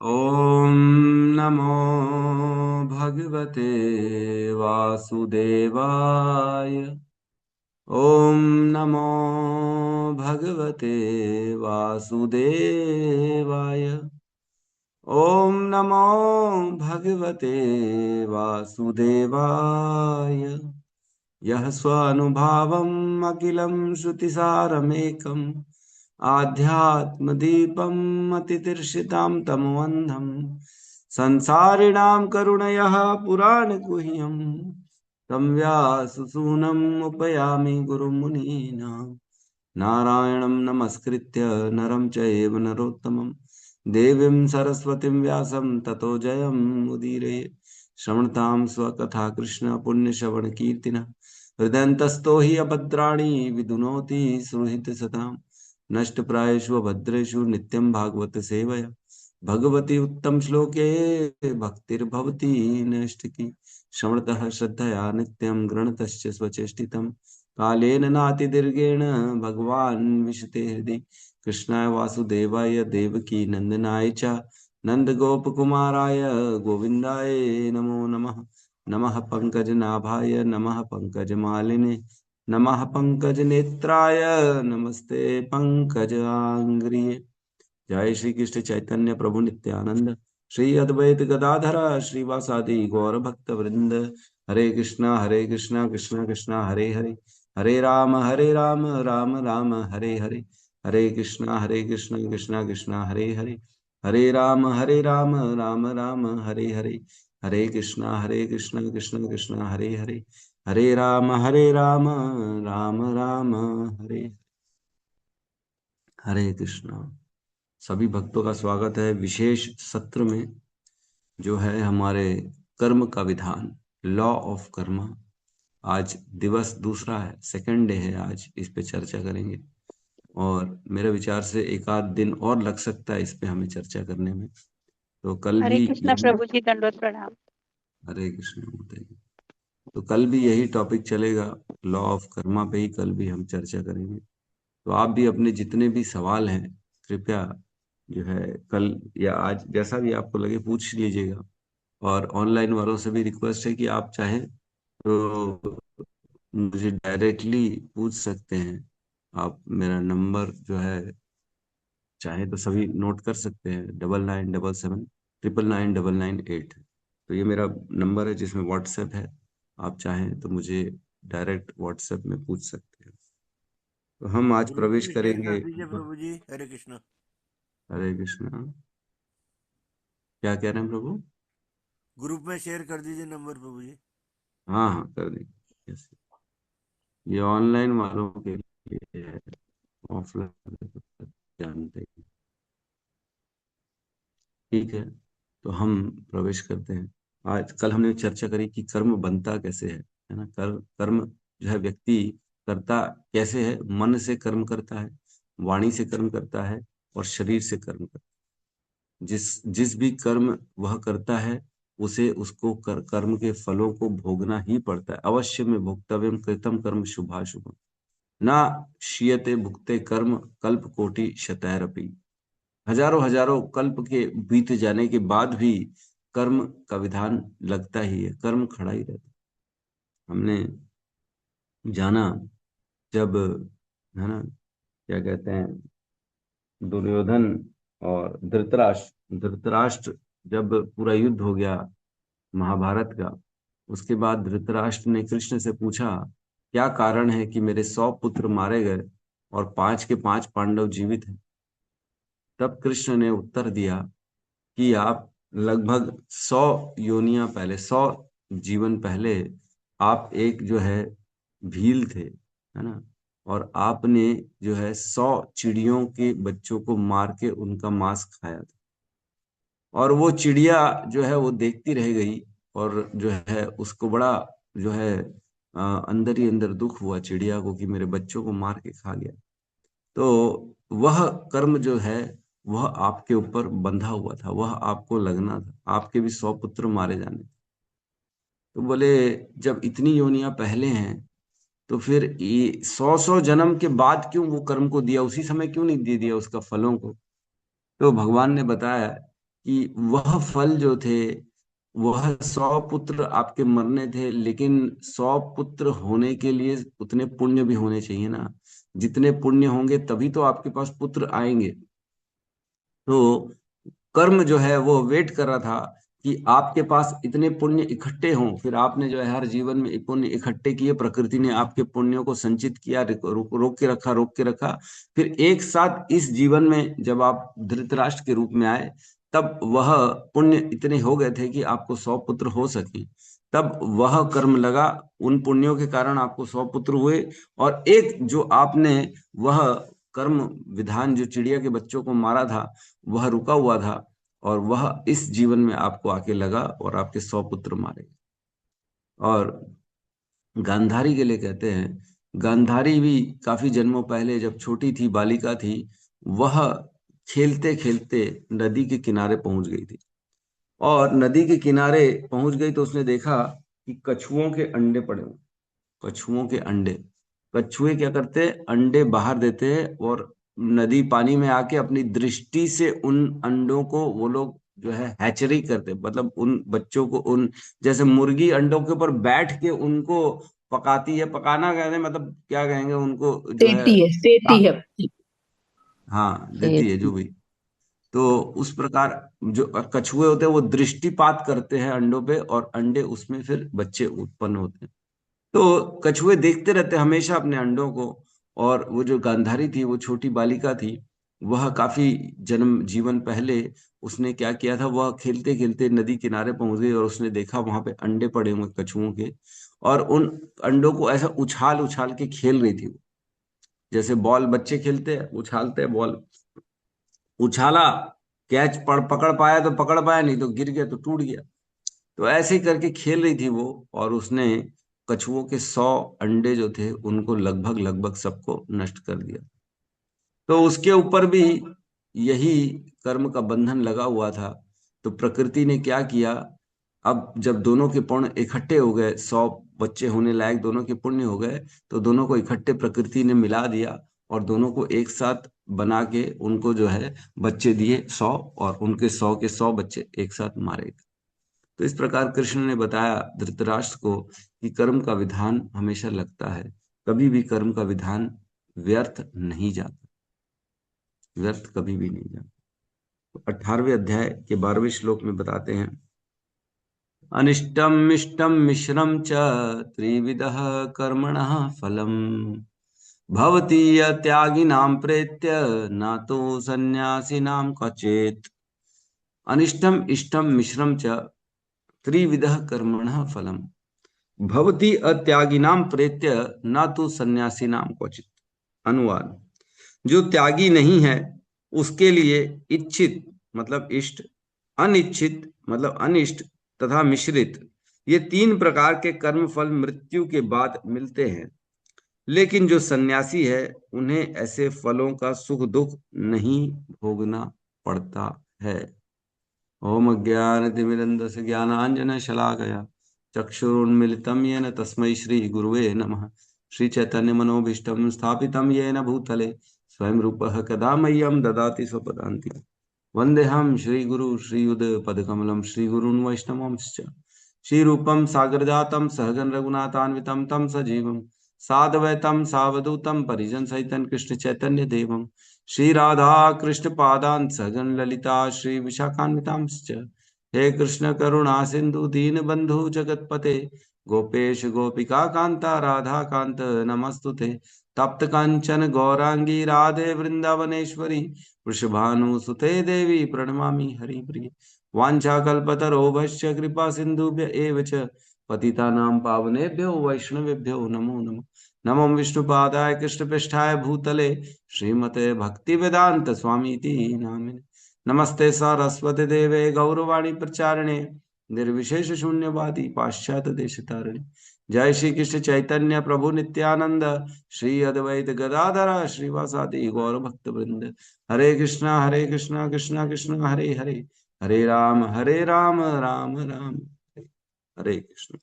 ॐ नमो भगवते वासुदेवाय। ॐ नमो भगवते वासुदेवाय। ॐ नमो भगवते वासुदेवाय। यः स्वानुभावम् अखिलं श्रुतिसारमेकम् आध्यात्मदीपम् अतितीर्षितां तमोऽन्धम् संसारिणां करुणयः पुराणगुह्यम् तं व्याससूनम् उपयामि गुरुमुनीनां। नारायणं नमस्कृत्य नरं चैव नरोत्तमं देवीं सरस्वतीं व्यासं ततो जयमुदीरये। श्रवणतां स्वकथा कृष्ण पुण्यश्रवणकीर्तिनः हृदयन्तस्थो हि अभद्राणि विदुनोति सुहृदसताम्। नष्टप्रायेषु भद्रेषु नित्यं भागवत सेवया भगवती उत्तम श्लोके भक्तिर्भवति नैष्ठिकी। श्रवणतः श्रद्धया नित्यं गृणतश्च स्वचेष्टितं कालेन नातिदीर्घेण भगवान् विशते हृदि। कृष्णाय वासुदेवाय देवकी नंदनाय च नंदगोपकुमाराय गोविन्दाय नमो नमः। नमः पंकजनाभाय नमः पंकजमालिने नमः पंकजनेत्राय नमस्ते पंकजांग्रिये। जय श्री कृष्ण चैतन्य प्रभु नित्यानंद श्री अद्वैत गदाधर श्रीवासादि गौर भक्त वृंद। हरे कृष्णा कृष्णा कृष्णा हरे हरे हरे राम राम राम हरे हरे। हरे कृष्णा कृष्णा कृष्णा हरे हरे हरे राम राम राम हरे हरे। हरे कृष्णा कृष्णा कृष्णा हरे हरे हरे राम राम राम हरे हरे कृष्णा। सभी भक्तों का स्वागत है विशेष सत्र में, जो है हमारे कर्म का विधान, लॉ ऑफ कर्मा। आज दिवस दूसरा है, सेकंड डे है। आज इस पे चर्चा करेंगे और मेरे विचार से एक आध दिन और लग सकता है इस पे हमें चर्चा करने में। तो कल हरे भी कृष्णा यही। प्रभु जी, दंडवत प्रणाम। हरे कृष्ण बताइए। तो कल भी यही टॉपिक चलेगा, लॉ ऑफ कर्मा पे ही कल भी हम चर्चा करेंगे। तो आप भी अपने जितने भी सवाल हैं कृपया जो है कल या आज जैसा भी आपको लगे पूछ लीजिएगा। और ऑनलाइन वालों से भी रिक्वेस्ट है कि आप चाहें तो मुझे डायरेक्टली पूछ सकते हैं। आप मेरा नंबर जो है चाहे तो सभी नोट कर सकते हैं, 9977 999 998। तो ये मेरा नंबर है जिसमें व्हाट्सएप है। आप चाहें तो मुझे डायरेक्ट व्हाट्सएप में पूछ सकते हैं। तो हम आज ग्रुप प्रवेश में शेयर कर करेंगे। दीजिए प्रभु जी। हरे कृष्ण। हरे कृष्णा। क्या कह रहे हैं प्रभु? ग्रुप में शेयर कर दीजिए नंबर प्रभु जी। हाँ हाँ कर देंगे। यस। ये ऑनलाइन वालों के लिए है, ऑफलाइन जानते हैं। ठीक है। तो हम प्रवेश करते हैं। आज कल हमने चर्चा करी कि कर्म बनता कैसे है ना। कर्म जो है व्यक्ति करता कैसे है। मन से कर्म करता है, वाणी से कर्म करता है और शरीर से कर्म करता है। जिस जिस भी कर्म वह करता है उसे उसको कर्म के फलों को भोगना ही पड़ता है। अवश्य में भोक्तव्यम कृतम कर्म शुभाशुभम ना क्षीयते भुक्ते कर्म कल्प कोटि शतैरपि। हजारों हजारों कल्प के बीत जाने के बाद भी कर्म का विधान लगता ही है, कर्म खड़ा ही रहता है। हमने जाना जब, है ना, क्या कहते हैं, दुर्योधन और धृतराष्ट्र जब पूरा युद्ध हो गया महाभारत का, उसके बाद धृतराष्ट्र ने कृष्ण से पूछा क्या कारण है कि मेरे 100 पुत्र मारे गए और 5 के 5 पांडव जीवित हैं। तब कृष्ण ने उत्तर दिया कि आप लगभग 100 योनियां पहले, 100 जीवन पहले आप एक जो है भील थे, है ना। और आपने जो है 100 चिड़ियों के बच्चों को मार के उनका मांस खाया था। और वो चिड़िया जो है वो देखती रह गई और जो है उसको बड़ा जो है अंदर ही अंदर दुख हुआ चिड़िया को कि मेरे बच्चों को मार के खा गया। तो वह कर्म जो है वह आपके ऊपर बंधा हुआ था, वह आपको लगना था, आपके भी 100 पुत्र मारे जाने थे। तो बोले जब इतनी योनियां पहले हैं तो फिर ये 100 100 जन्म के बाद क्यों वो कर्म को दिया, उसी समय क्यों नहीं दे दिया उसका फलों को। तो भगवान ने बताया कि वह फल जो थे, वह 100 पुत्र आपके मरने थे, लेकिन 100 पुत्र होने के लिए उतने पुण्य भी होने चाहिए ना। जितने पुण्य होंगे तभी तो आपके पास पुत्र आएंगे। तो कर्म जो है वो वेट कर रहा था कि आपके पास इतने पुण्य इकट्ठे हों, फिर आपने जो है हर जीवन में पुण्य इकट्ठे किए, प्रकृति ने आपके पुण्यों को संचित किया, रोक के रखा, रोक के रखा। फिर एक साथ इस जीवन में जब आप धृतराष्ट्र के रूप में आए, तब वह पुण्य इतने हो गए थे कि आपको 100 पुत्र हो सके। तब वह कर्म लगा, उन पुण्यों के कारण आपको 100 पुत्र हुए। और एक जो आपने वह कर्म विधान, जो चिड़िया के बच्चों को मारा था, वह रुका हुआ था, और वह इस जीवन में आपको आके लगा और आपके 100 पुत्र मारे। और गांधारी के लिए कहते हैं, गांधारी भी काफी जन्मों पहले जब छोटी थी, बालिका थी, वह खेलते खेलते नदी के किनारे पहुंच गई थी। और नदी के किनारे पहुंच गई तो उसने देखा कि कछुओं के अंडे पड़े हुए। कछुओं के अंडे। कछुए क्या करते हैं, अंडे बाहर देते हैं, और नदी पानी में आके अपनी दृष्टि से उन अंडों को वो लोग जो है हैचरी करते हैं। मतलब उन बच्चों को, उन जैसे मुर्गी अंडों के ऊपर बैठ के उनको पकाती है, पकाना कहते हैं, मतलब क्या कहेंगे उनको, जो है सेती है। हाँ देती है जो सेती। भी। तो उस प्रकार जो कछुए होते हैं वो दृष्टिपात करते हैं अंडों पे, और अंडे उसमें फिर बच्चे उत्पन्न होते हैं। तो कछुए देखते रहते हमेशा अपने अंडों को। और वो जो गांधारी थी, वो छोटी बालिका थी, वह काफी जन्म जीवन पहले उसने क्या किया था, वह खेलते खेलते नदी किनारे पहुंच गई और उसने देखा वहां पे अंडे पड़े हुए कछुओं के। और उन अंडों को ऐसा उछाल उछाल के खेल रही थी वो। जैसे बॉल बच्चे खेलते हैं, उछालते हैं बॉल, उछाला, कैच पकड़ पाया तो पकड़ पाया, नहीं तो गिर गया तो टूट गया। तो ऐसे ही करके खेल रही थी वो, और उसने कछुओं के 100 अंडे जो थे उनको लगभग लगभग सबको नष्ट कर दिया। तो उसके ऊपर भी यही कर्म का बंधन लगा हुआ था। तो प्रकृति ने क्या किया, अब जब दोनों के पुण्य इकट्ठे हो गए, 100 बच्चे होने लायक दोनों के पुण्य हो गए, तो दोनों को इकट्ठे प्रकृति ने मिला दिया, और दोनों को एक साथ बना के उनको जो है बच्चे दिए 100, और उनके 100 के 100 बच्चे एक साथ मारे गए। तो इस प्रकार कृष्ण ने बताया धृतराष्ट्र को कि कर्म का विधान हमेशा लगता है, कभी भी कर्म का विधान व्यर्थ नहीं जाता, व्यर्थ कभी भी नहीं जाता। तो 18वें अध्याय के 12वें श्लोक में बताते हैं, अनिष्टम मिष्टम मिश्रम च त्रिविधः कर्मणः फलम् भवति त्यागिनां प्रेत्य न तो सन्यासिनां क्वचित्। अनिष्टम इष्टम मिश्रम च त्रिविधः कर्मणः फलम् भवति अत्यागिनां प्रेत्य न तो सन्यासिनां क्वचित्। अनुवाद, जो त्यागी नहीं है उसके लिए इच्छित मतलब इष्ट, अनिच्छित मतलब अनिष्ट, तथा मिश्रित, ये 3 प्रकार के कर्म फल मृत्यु के बाद मिलते हैं। लेकिन जो सन्यासी है उन्हें ऐसे फलों का सुख दुख नहीं भोगना पड़ता है। ओम अज्ञानतिमिरन्धस्य ज्ञानाञ्जनशलाकया चक्षुरुन्मिलितं येन तस्मै श्रीगुरुवे नमः। श्रीचैतन्यमनोभीष्टं स्थापितं येन भूतले स्वयं रूपः कदा मह्यं ददाति स्वपदान्तिकम्। वन्देऽहं श्रीगुरु श्रीयुतपदकमलं श्रीगुरून् वैष्णवांश्च श्रीरूपं सागरजातं सहगण रघुनाथान्वितं तं सजीवं साद्वैतं सावधूतं परिजनसहितं कृष्ण चैतन्य देवं श्री राधा कृष्ण पादान सगन ललिता श्री विशाखान्वितांश्च। हे कृष्ण करुणा सिंधु दीन बंधु जगतपते गोपेश गोपिका कांता राधा कांत नमस्तुते। तप्त कांचन गौरांगी राधे वृंदावनेश्वरी वृषभानुसुते देवी प्रणमामि हरिप्रिय। वाञ्छाकल्पतरोभश्च कृपा सिन्धुभ्य एव च पतितानां पावनेभ्यो वैष्णवेभ्यो नमो नमः। नमो विष्णुपादाय कृष्णपृष्ठाय भूतले श्रीमते भक्ति वेदांत स्वामी नामिने। नमस्ते सरस्वती देवे गौरवाणी प्रचारिणे निर्विशेष शून्यवादी पाश्चात्य देश तारिणे। जय श्री कृष्ण चैतन्य प्रभु नित्यानंद श्री अद्वैत गदाधर श्रीवासादि गौर भक्त वृंद। हरे कृष्णा कृष्णा कृष्णा हरे हरे, हरे राम राम राम हरे कृष्ण।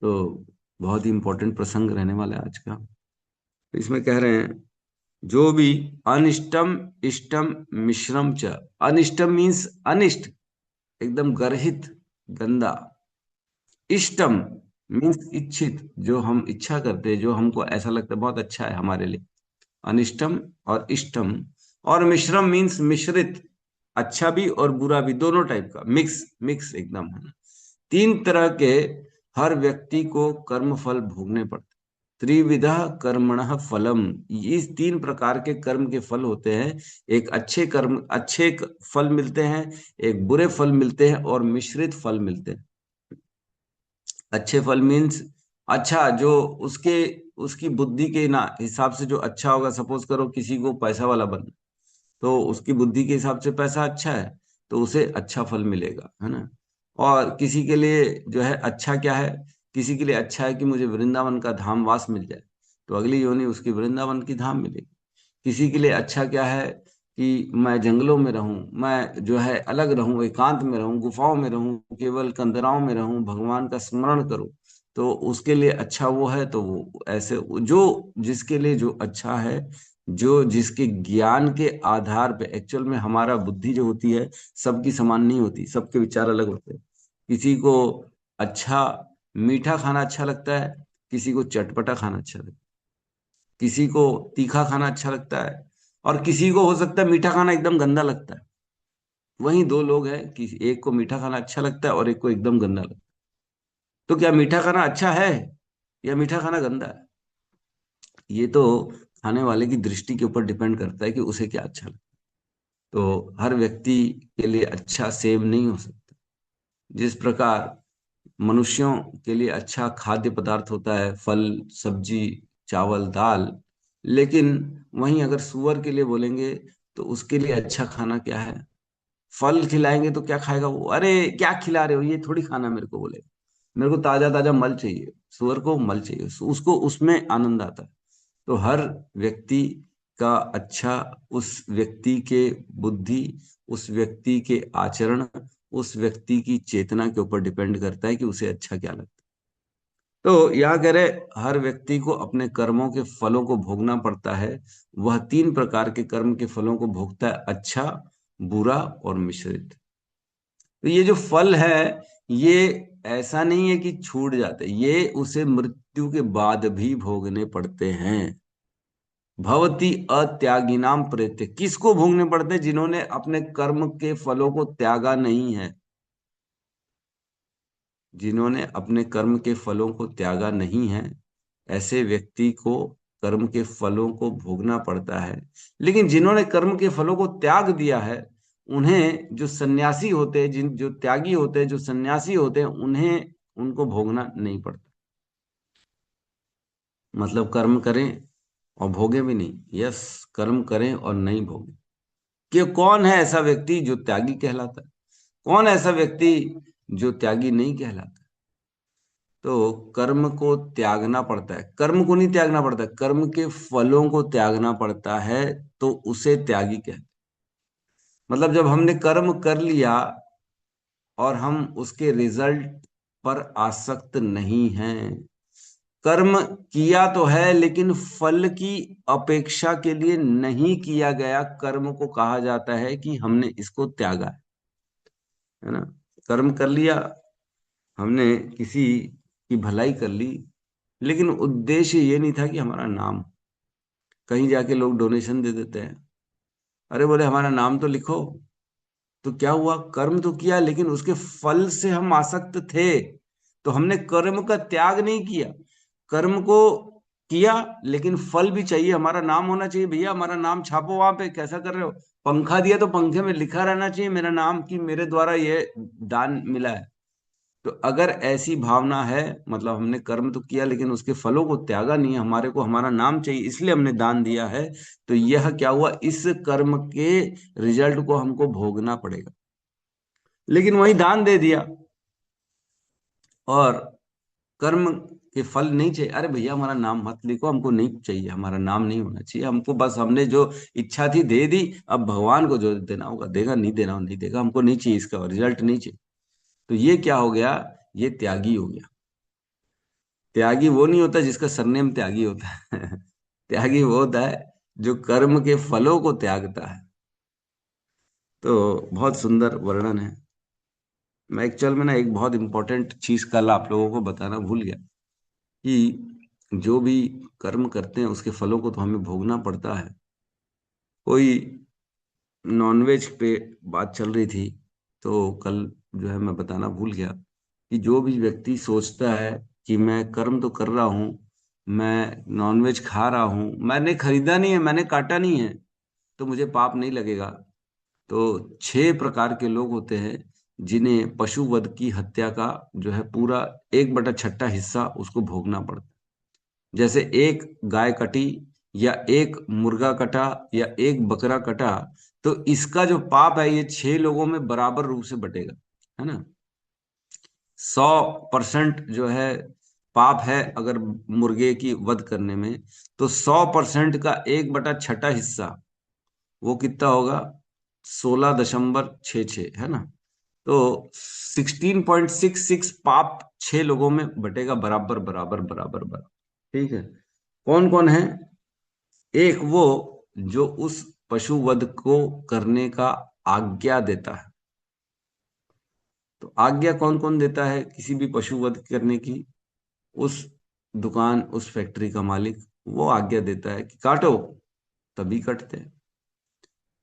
तो बहुत ही इंपॉर्टेंट प्रसंग रहने वाला है आज का। तो इसमें कह रहे हैं जो भी अनिष्टम इष्टम मिश्रम च। अनिष्टम मीन्स अनिष्ट, एकदम गर्हित, गंदा। इष्टम मीन्स इच्छित, जो हम इच्छा करते हैं, जो हमको ऐसा लगता है बहुत अच्छा है हमारे लिए। अनिष्टम और इष्टम। और मिश्रम मीन्स मिश्रित, अच्छा भी और बुरा भी, दोनों टाइप का, मिक्स मिक्स एकदम है। तीन तरह के हर व्यक्ति को कर्म फल भोगने पड़ते। त्रिविधा कर्मणः फलम। इस तीन प्रकार के कर्म के फल होते हैं। एक अच्छे कर्म, फल मिलते हैं, एक बुरे फल मिलते हैं, और मिश्रित फल मिलते हैं। अच्छे फल मीन्स अच्छा, जो उसके उसकी बुद्धि के ना हिसाब से जो अच्छा होगा। सपोज करो किसी को पैसा वाला बनना, तो उसकी बुद्धि के हिसाब से पैसा अच्छा है, तो उसे अच्छा फल मिलेगा, है ना। और किसी के लिए जो है अच्छा क्या है, किसी के लिए अच्छा है कि मुझे वृंदावन का धाम वास मिल जाए, तो अगली योनि उसकी वृंदावन की धाम मिलेगी। किसी के लिए अच्छा क्या है कि मैं जंगलों में रहूं, मैं जो है अलग रहूं, एकांत में रहूं, गुफाओं में रहूं, केवल कंदराओं में रहूं, भगवान का स्मरण करूं, तो उसके लिए अच्छा वो है। तो वो ऐसे जो जिसके लिए जो अच्छा है, जो जिसके ज्ञान के आधार पे, एक्चुअल में हमारा बुद्धि जो होती है सबकी समान नहीं होती, सबके विचार अलग होते हैं। किसी को अच्छा मीठा खाना अच्छा लगता है, किसी को चटपटा खाना अच्छा लगता है, किसी को तीखा खाना अच्छा लगता है, और किसी को हो सकता है मीठा खाना एकदम गंदा लगता है। वहीं दो लोग हैं कि एक को मीठा खाना अच्छा लगता है और एक को एकदम गंदा लगता है। तो क्या मीठा खाना अच्छा है या मीठा खाना गंदा है? ये तो खाने वाले की दृष्टि के ऊपर डिपेंड करता है कि उसे क्या अच्छा लगता है। तो हर व्यक्ति के लिए अच्छा सेब नहीं हो सकता। जिस प्रकार मनुष्यों के लिए अच्छा खाद्य पदार्थ होता है फल, सब्जी, चावल, दाल, लेकिन वहीं अगर सुअर के लिए बोलेंगे तो उसके लिए अच्छा खाना क्या है? फल खिलाएंगे तो क्या खाएगा वो? अरे क्या खिला रहे हो, ये थोड़ी खाना मेरे को बोलेगा। मेरे को ताजा ताजा मल चाहिए, सुअर को मल चाहिए, उसको उसमें आनंद आता है। तो हर व्यक्ति का अच्छा उस व्यक्ति के बुद्धि, उस व्यक्ति के आचरण, उस व्यक्ति की चेतना के ऊपर डिपेंड करता है कि उसे अच्छा क्या लगता है। तो यहाँ कह रहे हर व्यक्ति को अपने कर्मों के फलों को भोगना पड़ता है। वह तीन प्रकार के कर्म के फलों को भोगता है, अच्छा, बुरा और मिश्रित। तो ये जो फल है, ये ऐसा नहीं है कि छूट जाते, ये उसे मृत्यु के बाद भी भोगने पड़ते हैं। भवती अत्यागिनाम प्रेत्य। किसको भोगने पड़ते हैं? जिन्होंने अपने कर्म के फलों को त्यागा नहीं है। जिन्होंने अपने कर्म के फलों को त्यागा नहीं है, ऐसे व्यक्ति को कर्म के फलों को भोगना पड़ता है। लेकिन जिन्होंने कर्म के फलों को त्याग दिया है, उन्हें, जो सन्यासी होते हैं, जिन जो त्यागी होते हैं, जो सन्यासी होते हैं, उन्हें उनको भोगना नहीं पड़ता। मतलब कर्म करें और भोगे भी नहीं। यस, कर्म करें और नहीं भोगे। कि कौन है ऐसा व्यक्ति जो त्यागी कहलाता है? कौन है ऐसा व्यक्ति जो त्यागी नहीं कहलाता? तो कर्म को त्यागना पड़ता है, कर्म को नहीं त्यागना पड़ता, कर्म के फलों को त्यागना पड़ता है, तो उसे त्यागी कहते हैं। मतलब जब हमने कर्म कर लिया और हम उसके रिजल्ट पर आसक्त नहीं हैं। कर्म किया तो है लेकिन फल की अपेक्षा के लिए नहीं किया गया, कर्म को कहा जाता है कि हमने इसको त्यागा है ना। कर्म कर लिया, हमने किसी की भलाई कर ली, लेकिन उद्देश्य ये नहीं था कि हमारा नाम। कहीं जाके लोग डोनेशन दे देते हैं, अरे बोले हमारा नाम तो लिखो। तो क्या हुआ? कर्म तो किया लेकिन उसके फल से हम आसक्त थे, तो हमने कर्म का त्याग नहीं किया। कर्म को किया, लेकिन फल भी चाहिए, हमारा नाम होना चाहिए। भैया हमारा नाम छापो वहां पे, कैसा कर रहे हो? पंखा दिया तो पंखे में लिखा रहना चाहिए मेरा नाम, कि मेरे द्वारा ये दान मिला है। तो अगर ऐसी भावना है, मतलब हमने कर्म तो किया लेकिन उसके फलों को त्यागा नहीं है, हमारे को हमारा नाम चाहिए इसलिए हमने दान दिया है, तो यह क्या हुआ? इस कर्म के रिजल्ट को हमको भोगना पड़ेगा। लेकिन वही दान दे दिया और कर्म के फल नहीं चाहिए, अरे भैया हमारा नाम मत लिखो, हमको नहीं चाहिए, हमारा नाम नहीं होना चाहिए हमको, बस हमने जो इच्छा थी दे दी, अब भगवान को जो देना होगा देगा, नहीं देना हो नहीं देगा, हमको नहीं चाहिए, इसका रिजल्ट नहीं चाहिए। तो ये क्या हो गया? ये त्यागी हो गया। त्यागी वो नहीं होता जिसका सरनेम त्यागी होता है त्यागी वो होता है जो कर्म के फलों को त्यागता है। तो बहुत सुंदर वर्णन है। मैं एक्चुअल में ना एक बहुत इंपॉर्टेंट चीज कल आप लोगों को बताना भूल गया कि जो भी कर्म करते हैं उसके फलों को तो हमें भोगना पड़ता है। कोई नॉनवेज पे बात चल रही थी, तो कल जो है मैं बताना भूल गया कि जो भी व्यक्ति सोचता है कि मैं कर्म तो कर रहा हूँ, मैं नॉनवेज खा रहा हूँ, मैंने खरीदा नहीं है, मैंने काटा नहीं है, तो मुझे पाप नहीं लगेगा। तो 6 प्रकार के लोग होते हैं जिन्हें पशु वध की हत्या का जो है पूरा 1/6 हिस्सा उसको भोगना पड़ता है। जैसे एक गाय कटी, या एक मुर्गा कटा, या एक बकरा कटा, तो इसका जो पाप है ये 6 लोगों में बराबर रूप से बटेगा, है ना। 100% जो है पाप है अगर मुर्गे की वध करने में, तो 100% का 1/6 हिस्सा वो कितना होगा? 16.66, है ना। तो 16.66 पाप 6 लोगों में बटेगा, बराबर बराबर बराबर बराबर। ठीक है। कौन कौन है? एक वो जो उस पशु वध को करने का आज्ञा देता है। तो आज्ञा कौन कौन देता है किसी भी पशु वध करने की? उस दुकान, उस फैक्ट्री का मालिक, वो आज्ञा देता है कि काटो, तभी कटते हैं।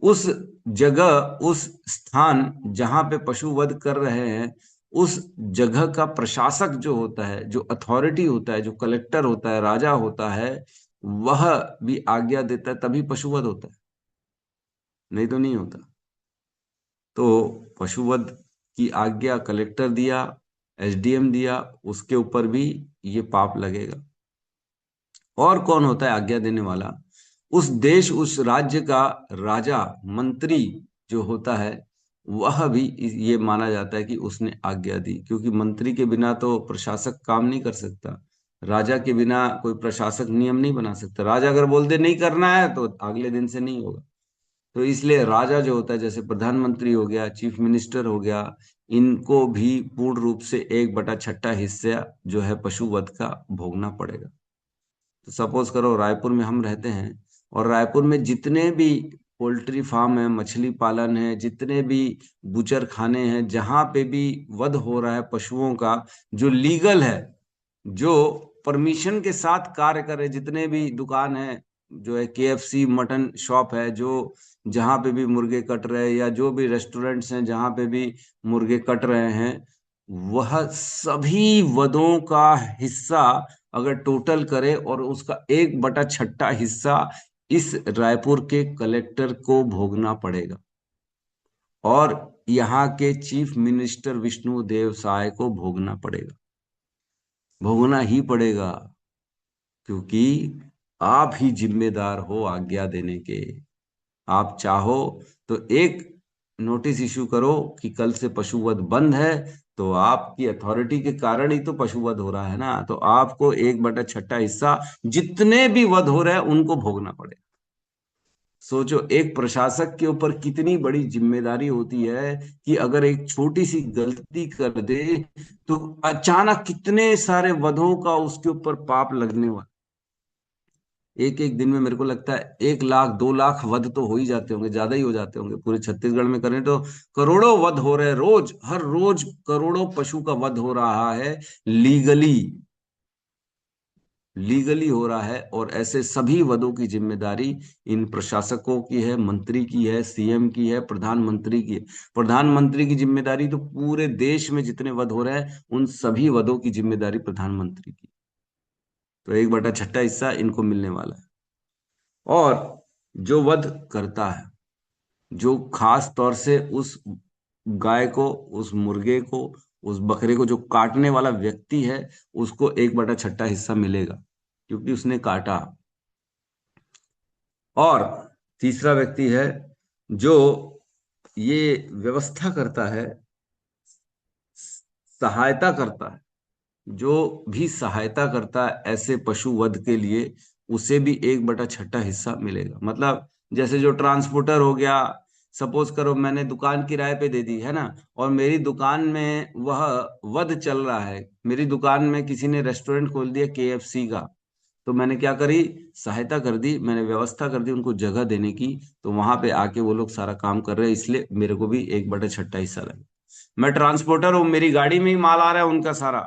उस जगह, उस स्थान जहां पे पशु वध कर रहे हैं, उस जगह का प्रशासक जो होता है, जो अथॉरिटी होता है, जो कलेक्टर होता है, राजा होता है, वह भी आज्ञा देता है, तभी पशु वध होता है, नहीं तो नहीं होता। तो पशुवध की आज्ञा कलेक्टर दिया, एसडीएम दिया, उसके ऊपर भी ये पाप लगेगा। और कौन होता है आज्ञा देने वाला? उस देश, उस राज्य का राजा, मंत्री जो होता है, वह भी ये माना जाता है कि उसने आज्ञा दी, क्योंकि मंत्री के बिना तो प्रशासक काम नहीं कर सकता। राजा के बिना कोई प्रशासक नियम नहीं बना सकता। राजा अगर बोल दे नहीं करना है तो अगले दिन से नहीं होगा। तो इसलिए राजा जो होता है, जैसे प्रधानमंत्री हो गया, चीफ मिनिस्टर हो गया, इनको भी पूर्ण रूप से 1/6 हिस्सा जो है पशु वध का भोगना पड़ेगा। तो सपोज करो रायपुर में हम रहते हैं, और रायपुर में जितने भी पोल्ट्री फार्म है, मछली पालन है, जितने भी बुचर खाने हैं, जहां पे भी वध हो रहा है पशुओं का, जो लीगल है, जो परमिशन के साथ कार्य कर रहे, जितने भी दुकान है, जो है केएफसी मटन शॉप है, जो जहां पे भी मुर्गे कट रहे हैं, या जो भी रेस्टोरेंट्स हैं जहां पे भी मुर्गे कट रहे हैं, वह सभी वधों का हिस्सा अगर टोटल करे, और उसका 1/6 हिस्सा इस रायपुर के कलेक्टर को भोगना पड़ेगा, और यहाँ के चीफ मिनिस्टर विष्णु देव साय को भोगना पड़ेगा। भोगना ही पड़ेगा, क्योंकि आप ही जिम्मेदार हो आज्ञा देने के। आप चाहो तो एक नोटिस इशू करो कि कल से पशुवध बंद है, तो आपकी अथॉरिटी के कारण ही तो पशुवध हो रहा है ना, तो आपको 1/6 हिस्सा जितने भी वध हो रहे हैं उनको भोगना पड़ेगा। सोचो एक प्रशासक के ऊपर कितनी बड़ी जिम्मेदारी होती है कि अगर एक छोटी सी गलती कर दे तो अचानक कितने सारे वधों का उसके ऊपर पाप लगने वाला। एक एक दिन में मेरे को लगता है 1 लाख 2 लाख वध तो हो ही जाते होंगे, ज्यादा ही हो जाते होंगे। पूरे छत्तीसगढ़ में करें तो करोड़ों वध हो रहे हैं रोज, हर रोज करोड़ों पशु का वध हो रहा है, लीगली। लीगली हो रहा है, और ऐसे सभी वधों की जिम्मेदारी इन प्रशासकों की है, मंत्री की है, सीएम की है, प्रधानमंत्री की है। प्रधानमंत्री की जिम्मेदारी तो पूरे देश में जितने वध हो रहे हैं उन सभी वधों की जिम्मेदारी प्रधानमंत्री की। तो 1/6 हिस्सा इनको मिलने वाला है। और जो वध करता है, जो खास तौर से उस गाय को, उस मुर्गे को, उस बकरे को जो काटने वाला व्यक्ति है, उसको 1/6 हिस्सा मिलेगा, क्योंकि उसने काटा। और तीसरा व्यक्ति है जो ये व्यवस्था करता है, सहायता करता है, जो भी सहायता करता है ऐसे पशु वध के लिए, उसे भी 1/6 हिस्सा मिलेगा। मतलब जैसे जो ट्रांसपोर्टर हो गया, सपोज करो मैंने दुकान किराए पे दे दी है ना, और मेरी दुकान में वह वध चल रहा है, मेरी दुकान में किसी ने रेस्टोरेंट खोल दिया केएफसी का, तो मैंने क्या करी, सहायता कर दी, मैंने व्यवस्था कर दी उनको जगह देने की। तो वहां पे आके वो लोग सारा काम कर रहे हैं, इसलिए मेरे को भी 1/6 हिस्सा लगा। मैं ट्रांसपोर्टर हूँ, मेरी गाड़ी में ही माल आ रहा है उनका सारा।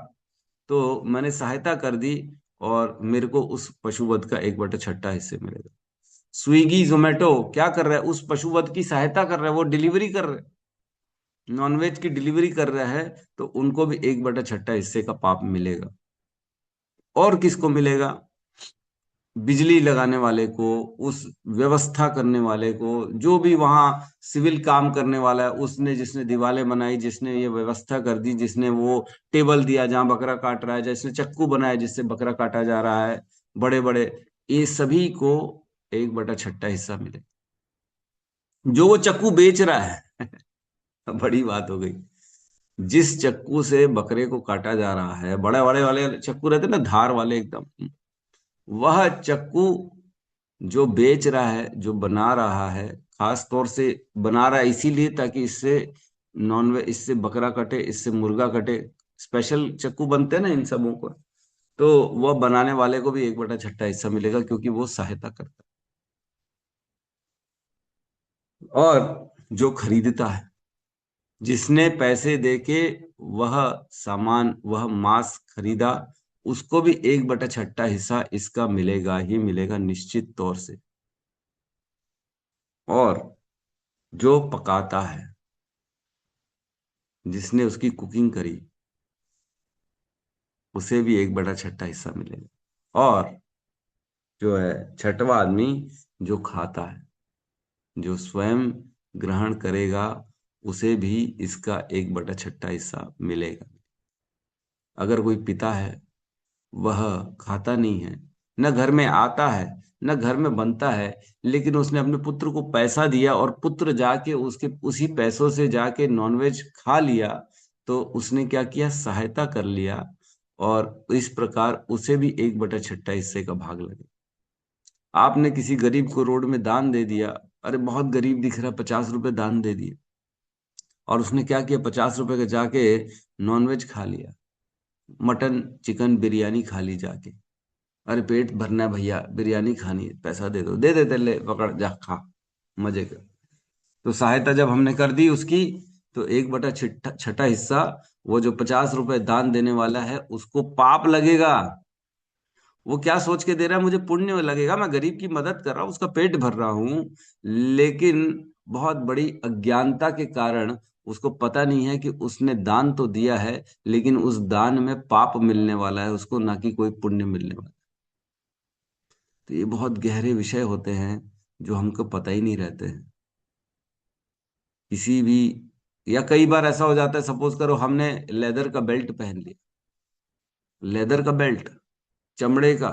तो मैंने सहायता कर दी, और मेरे को उस पशुवध का 1/6 हिस्से मिलेगा। स्विगी जोमेटो क्या कर रहा है, उस पशुवध की सहायता कर रहा है, वो डिलीवरी कर रहा है, नॉनवेज की डिलीवरी कर रहा है। तो उनको भी 1/6 हिस्से का पाप मिलेगा। और किसको मिलेगा? बिजली लगाने वाले को, उस व्यवस्था करने वाले को, जो भी वहां सिविल काम करने वाला है, उसने जिसने दीवारें बनाई, जिसने ये व्यवस्था कर दी, जिसने वो टेबल दिया जहां बकरा काट रहा है, जिसने चक्कू बनाया जिससे बकरा काटा जा रहा है, बड़े बड़े, ये सभी को 1/6 हिस्सा मिले। जो वो चक्कू बेच रहा है बड़ी बात हो गई। जिस चक्कू से बकरे को काटा जा रहा है, बड़े बड़े वाले चक्कू रहते हैं ना, धार वाले एकदम, वह चक्कू जो बेच रहा है, जो बना रहा है, खास तौर से बना रहा है इसीलिए ताकि इससे नॉनवेज, इससे बकरा कटे, इससे मुर्गा कटे, स्पेशल चक्कू बनते हैं ना इन सबों को। तो वह बनाने वाले को भी 1/6 हिस्सा मिलेगा, क्योंकि वो सहायता करता है। और जो खरीदता है, जिसने पैसे देके वह सामान, वह मांस खरीदा, उसको भी 1/6 हिस्सा इसका मिलेगा ही मिलेगा, निश्चित तौर से। और जो पकाता है, जिसने उसकी कुकिंग करी, उसे भी 1/6 हिस्सा मिलेगा। और जो है छठवां आदमी, जो खाता है, जो स्वयं ग्रहण करेगा, उसे भी इसका 1/6 हिस्सा मिलेगा। अगर कोई पिता है, वह खाता नहीं है, न घर में आता है, न घर में बनता है, लेकिन उसने अपने पुत्र को पैसा दिया और पुत्र जाके उसके उसी पैसों से जाके नॉनवेज खा लिया, तो उसने क्या किया, सहायता कर लिया। और इस प्रकार उसे भी 1/6 हिस्से का भाग लगे। आपने किसी गरीब को रोड में दान दे दिया, अरे बहुत गरीब दिख रहा है, 50 रुपए दान दे दिए, और उसने क्या किया, 50 रुपए का जाके नॉनवेज खा लिया, मटन चिकन बिरयानी खा ली जाके। अरे पेट भरना है भैया, बिरयानी खानी है, पैसा दे दो, दे देते, ले पकड़ जा खा, मजे कर। तो सहायता जब हमने कर दी उसकी, तो 1/6 हिस्सा, वो जो 50 रुपए दान देने वाला है उसको पाप लगेगा। वो क्या सोच के दे रहा है, मुझे पुण्य लगेगा, मैं गरीब की मदद कर रहा हूँ, उसका पेट भर रहा हूँ। लेकिन बहुत बड़ी अज्ञानता के कारण उसको पता नहीं है कि उसने दान तो दिया है, लेकिन उस दान में पाप मिलने वाला है उसको, ना कि कोई पुण्य मिलने वाला। तो ये बहुत गहरे विषय होते हैं जो हमको पता ही नहीं रहते हैं। किसी भी, या कई बार ऐसा हो जाता है, सपोज करो हमने लेदर का बेल्ट पहन लिया, लेदर का बेल्ट, चमड़े का,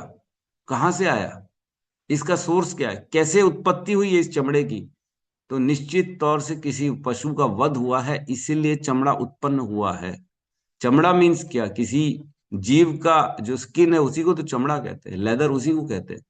कहाँ से आया, इसका सोर्स क्या है, कैसे उत्पत्ति हुई है इस चमड़े की? तो निश्चित तौर से किसी पशु का वध हुआ है, इसीलिए चमड़ा उत्पन्न हुआ है। चमड़ा मीन्स क्या, किसी जीव का जो स्किन है उसी को तो चमड़ा कहते हैं, लेदर उसी को कहते हैं।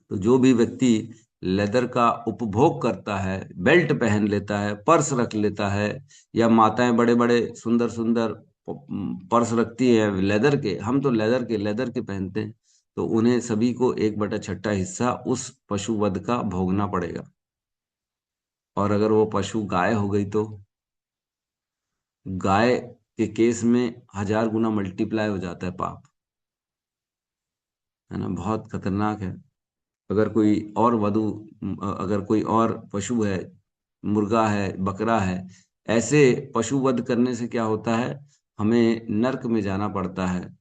तो जो भी व्यक्ति लेदर का उपभोग करता है, बेल्ट पहन लेता है, पर्स रख लेता है, या माताएं बड़े बड़े सुंदर सुंदर पर्स रखती है लेदर के, हम तो लेदर के पहनते हैं, तो उन्हें सभी को 1/6 हिस्सा उस पशु वध का भोगना पड़ेगा। और अगर वो पशु गाय हो गई, तो गाय के केस में 1000 गुना मल्टीप्लाई हो जाता है पाप, है ना, बहुत खतरनाक है। अगर कोई और अगर कोई और पशु है, मुर्गा है, बकरा है, ऐसे पशु वध करने से क्या होता है, हमें नरक में जाना पड़ता है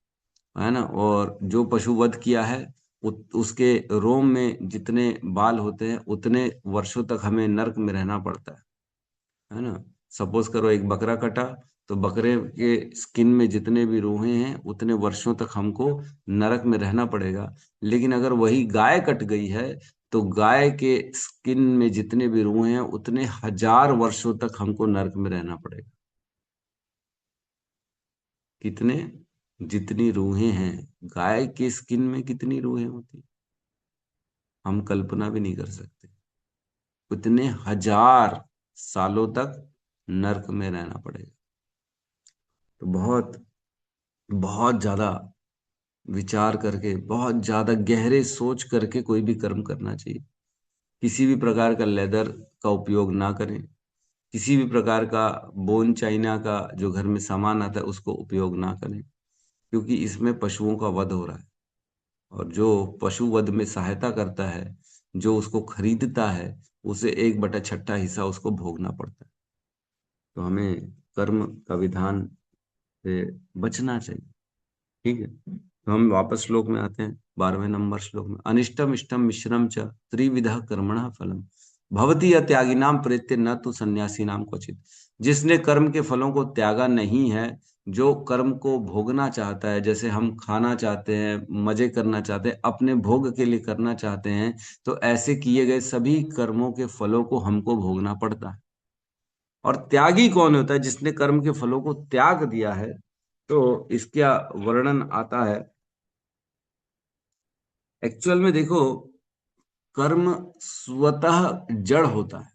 ना। और जो पशु वध किया है, उसके रोम में जितने बाल होते हैं, उतने वर्षों तक हमें नरक में रहना पड़ता है ना। सपोज करो एक बकरा कटा, तो बकरे के स्किन में जितने भी रूहें हैं, उतने वर्षों तक हमको नरक में रहना पड़ेगा। लेकिन अगर वही गाय कट गई है, तो गाय के स्किन में जितने भी रूहें हैं, उतने 1000 वर्षों तक हमको नरक में रहना पड़ेगा। कितने? जितनी रूहें हैं, गाय के स्किन में कितनी रूहें होती, हम कल्पना भी नहीं कर सकते। उतने 1000 सालों तक नरक में रहना पड़ेगा। तो बहुत बहुत ज्यादा विचार करके, बहुत ज्यादा गहरे सोच करके कोई भी कर्म करना चाहिए। किसी भी प्रकार का लेदर का उपयोग ना करें, किसी भी प्रकार का बोन चाइना का जो घर में सामान आता है उसको उपयोग ना करें, क्योंकि इसमें पशुओं का वध हो रहा है। और जो पशु वध में सहायता करता है, जो उसको खरीदता है, उसे 1/6 हिस्सा उसको भोगना पड़ता है। तो हमें कर्म का विधान से बचना चाहिए। ठीक है, तो हम वापस श्लोक में आते हैं, 12वें नंबर श्लोक में। अनिष्टम इष्टम मिश्रम च त्रिविधा कर्मणः फलम भवति त्यागिनाम प्रेत्य न तो सन्यासी नाम क्वचित। जिसने कर्म के फलों को त्यागा नहीं है, जो कर्म को भोगना चाहता है, जैसे हम खाना चाहते हैं, मजे करना चाहते हैं, अपने भोग के लिए करना चाहते हैं, तो ऐसे किए गए सभी कर्मों के फलों को हमको भोगना पड़ता है। और त्यागी कौन होता है? जिसने कर्म के फलों को त्याग दिया है। तो इसका वर्णन आता है। एक्चुअल में देखो, कर्म स्वतः जड़ होता है।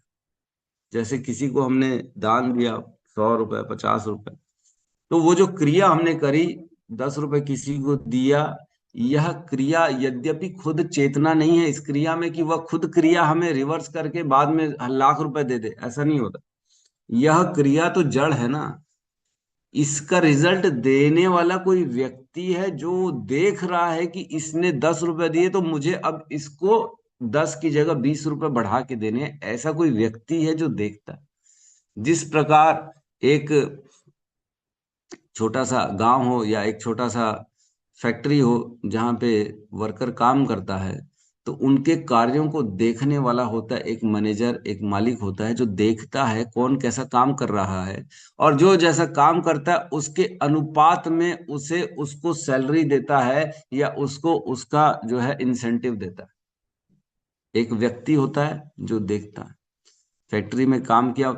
जैसे किसी को हमने दान दिया, 100 रुपए, 50 रुपए, तो वो जो क्रिया हमने करी, 10 रुपए किसी को दिया, यह क्रिया यद्यपि खुद चेतना नहीं है इस क्रिया में कि वह खुद क्रिया हमें रिवर्स करके बाद में लाख रुपए दे दे, ऐसा नहीं होता। यह क्रिया तो जड़ है ना। इसका रिजल्ट देने वाला कोई व्यक्ति है जो देख रहा है कि इसने 10 रुपए दिए, तो मुझे अब इसको 10 की जगह 20 रुपए बढ़ा के देने हैं। ऐसा कोई व्यक्ति है जो देखता है। जिस प्रकार एक छोटा सा गांव हो या एक छोटा सा फैक्ट्री हो जहां पे वर्कर काम करता है, तो उनके कार्यों को देखने वाला होता है एक मैनेजर, एक मालिक होता है जो देखता है कौन कैसा काम कर रहा है, और जो जैसा काम करता है उसके अनुपात में उसे उसको सैलरी देता है या उसको उसका जो है इंसेंटिव देता है। एक व्यक्ति होता है जो देखता है। फैक्ट्री में काम किया,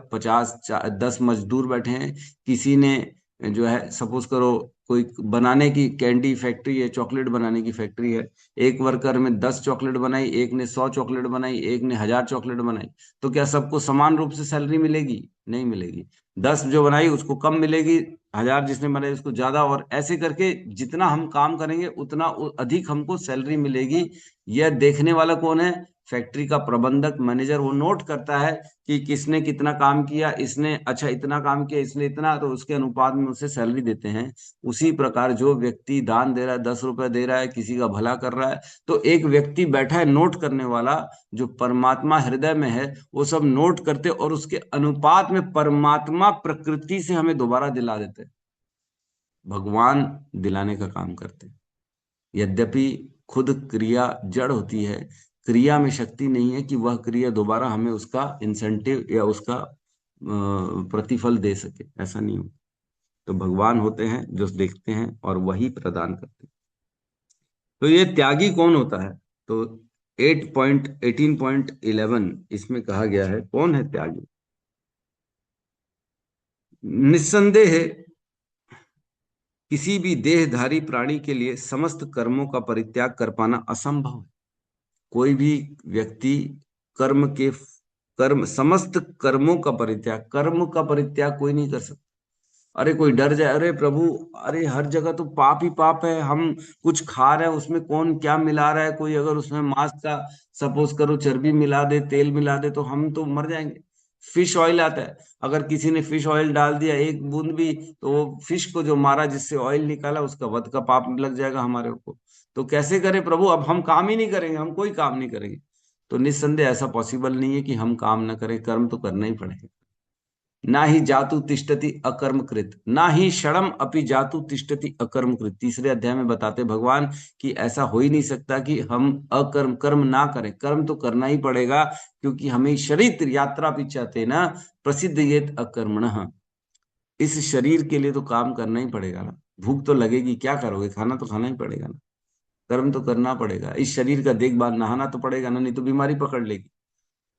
10 मजदूर बैठे हैं, किसी ने जो है सपोज करो कोई बनाने की कैंडी फैक्ट्री है, चॉकलेट बनाने की फैक्ट्री है। एक वर्कर में 10 चॉकलेट बनाई, एक ने 100 चॉकलेट बनाई, एक ने 1000 चॉकलेट बनाई। तो क्या सबको समान रूप से सैलरी मिलेगी? नहीं मिलेगी। 10 जो बनाई उसको कम मिलेगी, 1000 जिसने बनाई उसको ज्यादा, और ऐसे करके जितना हम काम करेंगे उतना अधिक हमको सैलरी मिलेगी। यह देखने वाला कौन है? फैक्ट्री का प्रबंधक, मैनेजर। वो नोट करता है कि किसने कितना काम किया, इसने अच्छा इतना काम किया, इसने इतना, तो उसके अनुपात में उसे सैलरी देते हैं। उसी प्रकार जो व्यक्ति दान दे रहा है, 10 रुपए दे रहा है, किसी का भला कर रहा है, तो एक व्यक्ति बैठा है नोट करने वाला, जो परमात्मा हृदय में है, वो सब नोट करते और उसके अनुपात में परमात्मा प्रकृति से हमें दोबारा दिला देते हैं। भगवान दिलाने का काम करते हैं। यद्यपि खुद क्रिया जड़ होती है, क्रिया में शक्ति नहीं है कि वह क्रिया दोबारा हमें उसका इंसेंटिव या उसका प्रतिफल दे सके, ऐसा नहीं हो। तो भगवान होते हैं जो देखते हैं और वही प्रदान करते हैं। तो ये त्यागी कौन होता है? तो 8.18.11 इसमें कहा गया है कौन है त्यागी। निस्संदेह है, किसी भी देहधारी प्राणी के लिए समस्त कर्मों का परित्याग कर पाना असंभव है। कोई भी व्यक्ति कर्म के कर्म समस्त कर्मों का परित्याग, कर्म का परित्याग कोई नहीं कर सकता। अरे कोई डर जाए, अरे प्रभु, अरे हर जगह तो पाप ही पाप है, हम कुछ खा रहे हैं उसमें कौन क्या मिला रहा है, कोई अगर उसमें मांस का सपोज करो चर्बी मिला दे, तेल मिला दे, तो हम तो मर जाएंगे। फिश ऑयल आता है, अगर किसी ने फिश ऑयल डाल दिया एक बूंद भी, तो वो फिश को जो मारा जिससे ऑयल निकाला उसका वध का पाप लग जाएगा हमारे ऊपर। तो कैसे करें प्रभु? अब हम काम ही नहीं करेंगे, हम कोई काम नहीं करेंगे। तो निस्संदेह ऐसा पॉसिबल नहीं है कि हम काम ना करें, कर्म तो करना ही पड़ेगा। ना ही जातु तिष्ठति अकर्म कृत, ना ही क्षणम अपि जातु तिष्ठति अकर्म कृत। तीसरे अध्याय में बताते भगवान कि ऐसा हो ही नहीं सकता कि हम अकर्म कर्म ना करें, कर्म तो करना ही पड़ेगा, क्योंकि हमें शरीर यात्रा पिचाते ना प्रसिद्ध ये अकर्मण। इस शरीर के लिए तो काम करना ही पड़ेगा ना। भूख तो लगेगी, क्या करोगे? खाना तो खाना ही पड़ेगा ना। कर्म तो करना पड़ेगा, इस शरीर का देखभाल, नहाना तो पड़ेगा ना, नहीं तो बीमारी पकड़ लेगी।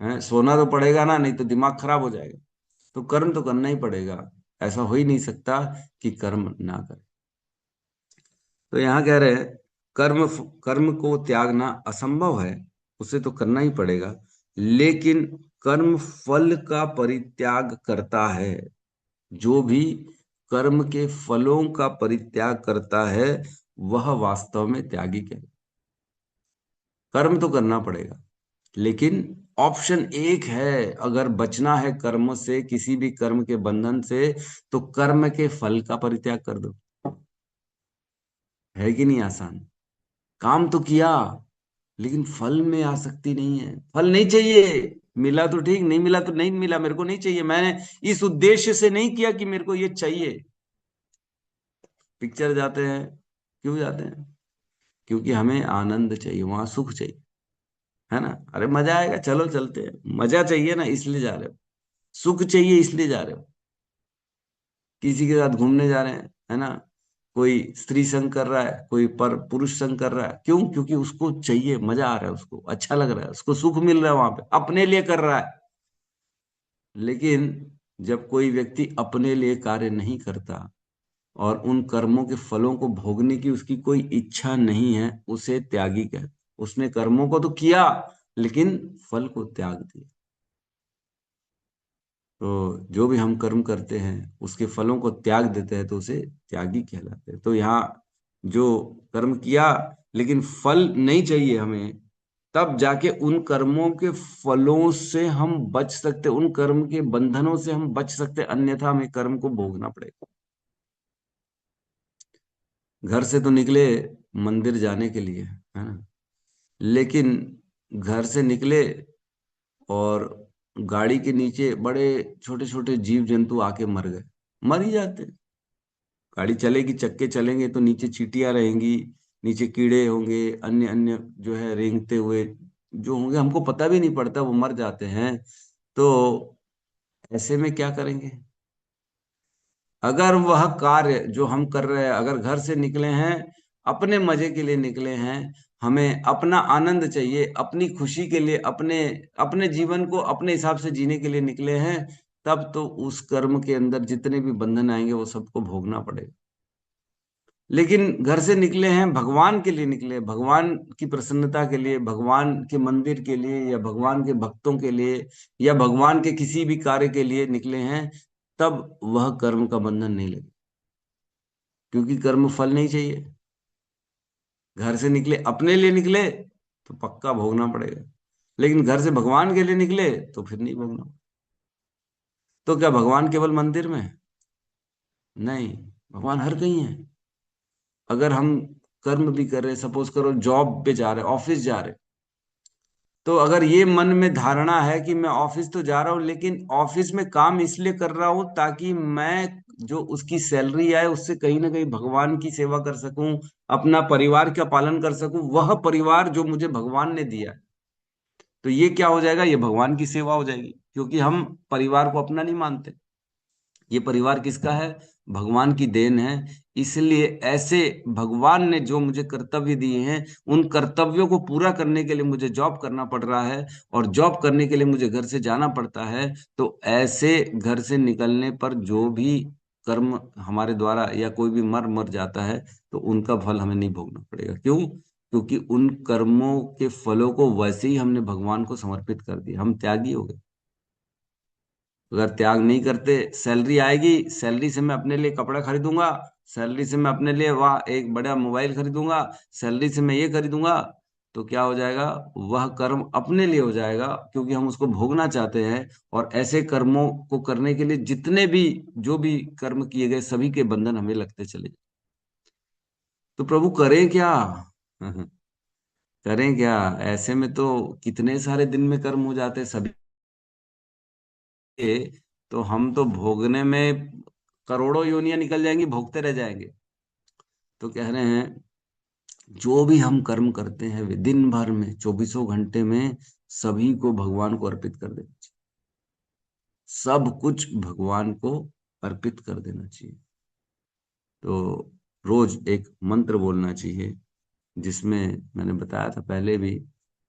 है, सोना तो पड़ेगा ना, नहीं तो दिमाग खराब हो जाएगा। तो कर्म तो करना ही पड़ेगा। ऐसा हो ही नहीं सकता कि कर्म ना करे। तो यहाँ कह रहे हैं कर्म कर्म को त्यागना असंभव है, उसे तो करना ही पड़ेगा। लेकिन कर्म फल का परित्याग करता है। जो भी कर्म के फलों का परित्याग करता है, वह वास्तव में त्यागी कहलाता। कर्म तो करना पड़ेगा, लेकिन ऑप्शन एक है, अगर बचना है कर्म से, किसी भी कर्म के बंधन से, तो कर्म के फल का परित्याग कर दो। है कि नहीं आसान? काम तो किया, लेकिन फल में आसक्ति नहीं है, फल नहीं चाहिए। मिला तो ठीक, नहीं मिला तो नहीं मिला, मेरे को नहीं चाहिए, मैंने इस उद्देश्य से नहीं किया कि मेरे को ये चाहिए। पिक्चर जाते हैं, क्यों जाते हैं? क्योंकि हमें आनंद चाहिए, वहां सुख चाहिए, है ना? अरे मजा आएगा, चलो चलते हैं, मजा चाहिए ना, इसलिए जा रहे हो। सुख चाहिए, इसलिए जा रहे हो। किसी के साथ घूमने जा रहे हैं, है ना? कोई स्त्री संग कर रहा है, कोई पर पुरुष संग कर रहा है, क्यों? क्योंकि उसको चाहिए, मजा आ रहा है, उसको अच्छा लग रहा है, उसको सुख मिल रहा है, वहां पे अपने लिए कर रहा है। लेकिन जब कोई व्यक्ति अपने लिए कार्य नहीं करता और उन कर्मों के फलों को भोगने की उसकी कोई इच्छा नहीं है, उसे त्यागी कहते। उसने कर्मों को तो किया, लेकिन फल को त्याग दिया। तो जो भी हम कर्म करते हैं उसके फलों को त्याग देते हैं, तो उसे त्यागी कहलाते हैं। तो यहाँ जो कर्म किया लेकिन फल नहीं चाहिए हमें, तब जाके उन कर्मों के फलों से हम बच सकते, उन कर्म के बंधनों से हम बच सकते, अन्यथा हमें कर्म को भोगना पड़ेगा। घर से तो निकले मंदिर जाने के लिए, है ना? लेकिन घर से निकले और गाड़ी के नीचे बड़े छोटे छोटे जीव जंतु आके मर गए। मर ही जाते हैं। गाड़ी चलेगी, चक्के चलेंगे तो नीचे चींटियां रहेंगी, नीचे कीड़े होंगे, अन्य अन्य जो है रेंगते हुए जो होंगे, हमको पता भी नहीं पड़ता, वो मर जाते हैं। तो ऐसे में क्या करेंगे? अगर वह कार्य जो हम कर रहे हैं, अगर घर से निकले हैं, अपने मजे के लिए निकले हैं, हमें अपना आनंद चाहिए, अपनी खुशी के लिए, अपने अपने जीवन को अपने हिसाब से जीने के लिए निकले हैं, तब तो उस कर्म के अंदर जितने भी बंधन आएंगे वो सबको भोगना पड़ेगा। लेकिन घर से निकले हैं, भगवान के लिए निकले, भगवान की प्रसन्नता के लिए, भगवान के मंदिर के लिए, या भगवान के भक्तों के लिए, या भगवान के किसी भी कार्य के लिए निकले हैं, तब वह कर्म का बंधन नहीं लगे, क्योंकि कर्म फल नहीं चाहिए। घर से निकले, अपने लिए निकले, तो पक्का भोगना पड़ेगा। लेकिन घर से भगवान के लिए निकले तो फिर नहीं भोगना। तो क्या भगवान केवल मंदिर में है? नहीं, भगवान हर कहीं है। अगर हम कर्म भी कर रहे, सपोज करो जॉब पे जा रहे, ऑफिस जा रहे, तो अगर ये मन में धारणा है कि मैं ऑफिस तो जा रहा हूँ, लेकिन ऑफिस में काम इसलिए कर रहा हूँ ताकि मैं जो उसकी सैलरी आए उससे कहीं ना कहीं भगवान की सेवा कर सकूं, अपना परिवार का पालन कर सकूं, वह परिवार जो मुझे भगवान ने दिया है, तो ये क्या हो जाएगा? ये भगवान की सेवा हो जाएगी, क्योंकि हम परिवार को अपना नहीं मानते। ये परिवार किसका है? भगवान की देन है। इसलिए ऐसे भगवान ने जो मुझे कर्तव्य दिए हैं, उन कर्तव्यों को पूरा करने के लिए मुझे जॉब करना पड़ रहा है, और जॉब करने के लिए मुझे घर से जाना पड़ता है। तो ऐसे घर से निकलने पर जो भी कर्म हमारे द्वारा, या कोई भी मर मर जाता है, तो उनका फल हमें नहीं भोगना पड़ेगा। क्यों? क्योंकि उन कर्मों के फलों को वैसे ही हमने भगवान को समर्पित कर दिया, हम त्यागी हो गए। अगर त्याग नहीं करते, सैलरी आएगी, सैलरी से मैं अपने लिए कपड़ा खरीदूंगा, सैलरी से मैं अपने लिए वाह एक बड़ा मोबाइल खरीदूंगा, सैलरी से मैं ये खरीदूंगा, तो क्या हो जाएगा? वह कर्म अपने लिए हो जाएगा, क्योंकि हम उसको भोगना चाहते हैं। और ऐसे कर्मों को करने के लिए जितने भी जो भी कर्म किए गए, सभी के बंधन हमें लगते चले जाए। तो प्रभु करें क्या? करें क्या? ऐसे में तो कितने सारे दिन में कर्म हो जाते हैं सभी के, तो हम तो भोगने में करोड़ों योनियां निकल जाएंगी, भोगते रह जाएंगे। तो कह रहे हैं, जो भी हम कर्म करते हैं वे दिन भर में, चौबीसों घंटे में, सभी को भगवान को अर्पित कर देना चाहिए। सब कुछ भगवान को अर्पित कर देना चाहिए। तो रोज एक मंत्र बोलना चाहिए, जिसमें मैंने बताया था पहले भी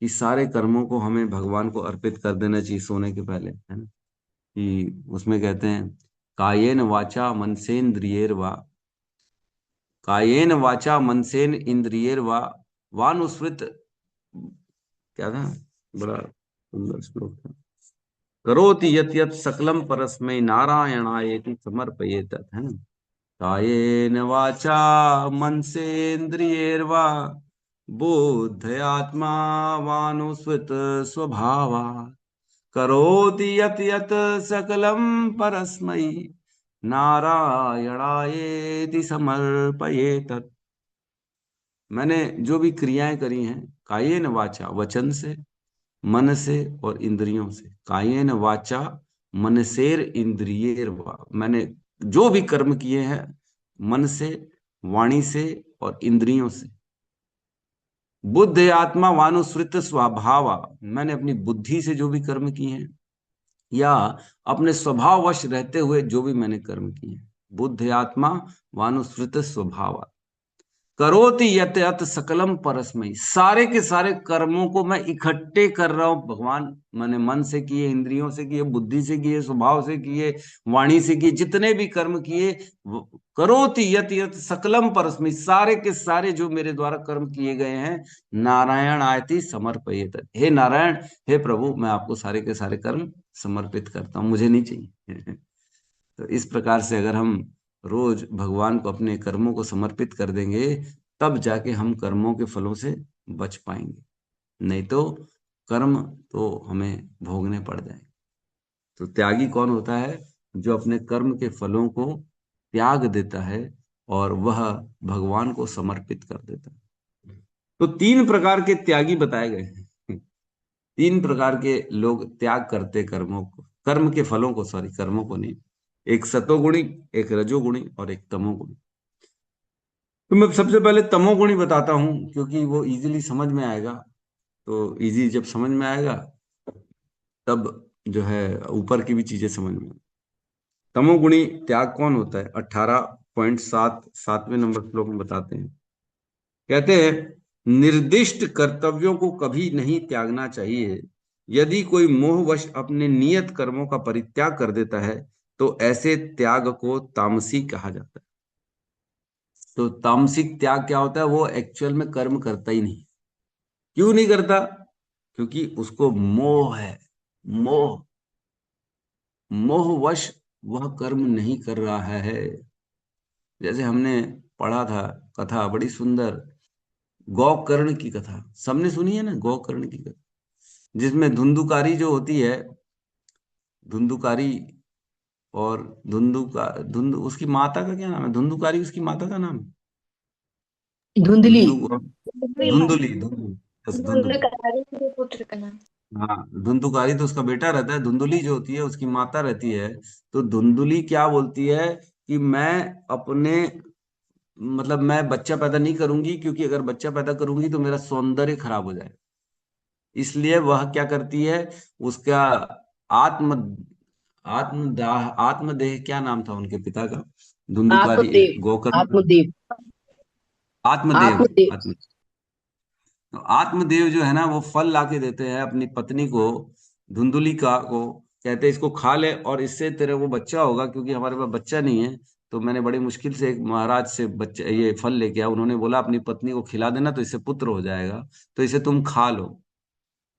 कि सारे कर्मों को हमें भगवान को अर्पित कर देना चाहिए सोने के पहले, है ना? कि उसमें कहते हैं, कायेन वाचा मनसेन्द्रियेर वा, कायेन वाचा मनसेन इंद्रियेर वा, वानुस्मृत, क्या था, बड़ा सुंदर श्लोक था, करोति यत यत सकलम परस्मै नारायणायेति समर्पयेत, है ना? कायेन वाचा मनसेन्द्रियैर्वा बुद्धयात्मा वानुस्मृत स्वभावा करोति यत् यत् सकलं परस्मै नारायणायेति समर्पयेत। मैंने जो भी क्रियाएं करी हैं, कायेन वाचा वचन से, मन से और इंद्रियों से। कायेन वाचा मनसेर इंद्रियेर वा, मैंने जो भी कर्म किए हैं मन से, वाणी से और इंद्रियों से। बुद्ध आत्मा वानुसृत स्वभावा, मैंने अपनी बुद्धि से जो भी कर्म किए हैं या अपने स्वभाववश रहते हुए जो भी मैंने कर्म किए हैं। बुद्ध आत्मा वानुसृत स्वभाव करोति यत यत सकलम परस्मई, सारे के सारे कर्मों को मैं इकट्ठे कर रहा हूं भगवान। मैंने मन से किए, इंद्रियों से किए, बुद्धि से किए, स्वभाव से किए, वाणी से किए, जितने भी कर्म किए, करोति यत यत सकलम परस्मई, सारे के सारे जो मेरे द्वारा कर्म किए गए हैं, नारायण आयति समर्पयेत, हे नारायण, हे प्रभु, मैं आपको सारे के सारे कर्म समर्पित करता हूं, मुझे नहीं चाहिए। तो इस प्रकार से अगर हम रोज भगवान को अपने कर्मों को समर्पित कर देंगे, तब जाके हम कर्मों के फलों से बच पाएंगे। नहीं तो कर्म तो हमें भोगने पड़ जाएंगे। तो त्यागी कौन होता है? जो अपने कर्म के फलों को त्याग देता है और वह भगवान को समर्पित कर देता है। तो तीन प्रकार के त्यागी बताए गए हैं। तीन प्रकार के लोग त्याग करते कर्मों को, कर्म के फलों को, सॉरी कर्मों को नहीं। एक सतोगुणी, एक रजोगुणी और एक तमोगुणी। तो मैं सबसे पहले तमोगुणी बताता हूं, क्योंकि वो इजीली समझ में आएगा। तो इजी जब समझ में आएगा, तब जो है ऊपर की भी चीजें समझ में आएंगी। तमोगुणी त्याग कौन होता है? 18.7 7वें नंबर श्लोक में बताते हैं। कहते हैं, निर्दिष्ट कर्तव्यों को कभी नहीं त्यागना चाहिए। यदि कोई मोहवश अपने नियत कर्मों का परित्याग कर देता है, तो ऐसे त्याग को तामसी कहा जाता है। तो तामसिक त्याग क्या होता है? वो एक्चुअल में कर्म करता ही नहीं। क्यों नहीं करता? क्योंकि उसको मोह है। मोह, मोहवश वह कर्म नहीं कर रहा है। जैसे हमने पढ़ा था कथा, बड़ी सुंदर, गौकर्ण की कथा सबने सुनी है ना, गौकर्ण की कथा, जिसमें धुंधुकारी जो होती है, धुंधुकारी, और उसकी माता का क्या नाम है? धुंधुकारी उसकी माता का नाम है। धुंधली। धुंधु धुंधुली, धुंधुली, बस धुंधुली। धुंधकारी के पुत्र का नाम। हाँ, धुंधुकारी तो उसका बेटा रहता है, धुंधुली जो होती है उसकी माता रहती है। तो धुंधुली क्या बोलती है कि मैं अपने, मतलब मैं बच्चा पैदा नहीं करूंगी, क्योंकि अगर बच्चा पैदा करूंगी तो मेरा सौंदर्य खराब हो जाएगा। इसलिए वह क्या करती है, उसका आत्म आत्मदाह, आत्मदेह, क्या नाम था उनके पिता का? धुंधुकारी, आत्मदेव। गोकर्ण, आत्मदेव। आत्मदेव। आत्मदेव। आत्म तो आत्मदेव जो है ना, वो फल लाके देते हैं अपनी पत्नी को, धुंधुली का को, कहते हैं इसको खा ले और इससे तेरा वो बच्चा होगा, क्योंकि हमारे पास बच्चा नहीं है। तो मैंने बड़ी मुश्किल से एक महाराज से बच्चा, ये फल लेके आया, उन्होंने बोला अपनी पत्नी को खिला देना तो इससे पुत्र हो जाएगा, तो इसे तुम खा लो।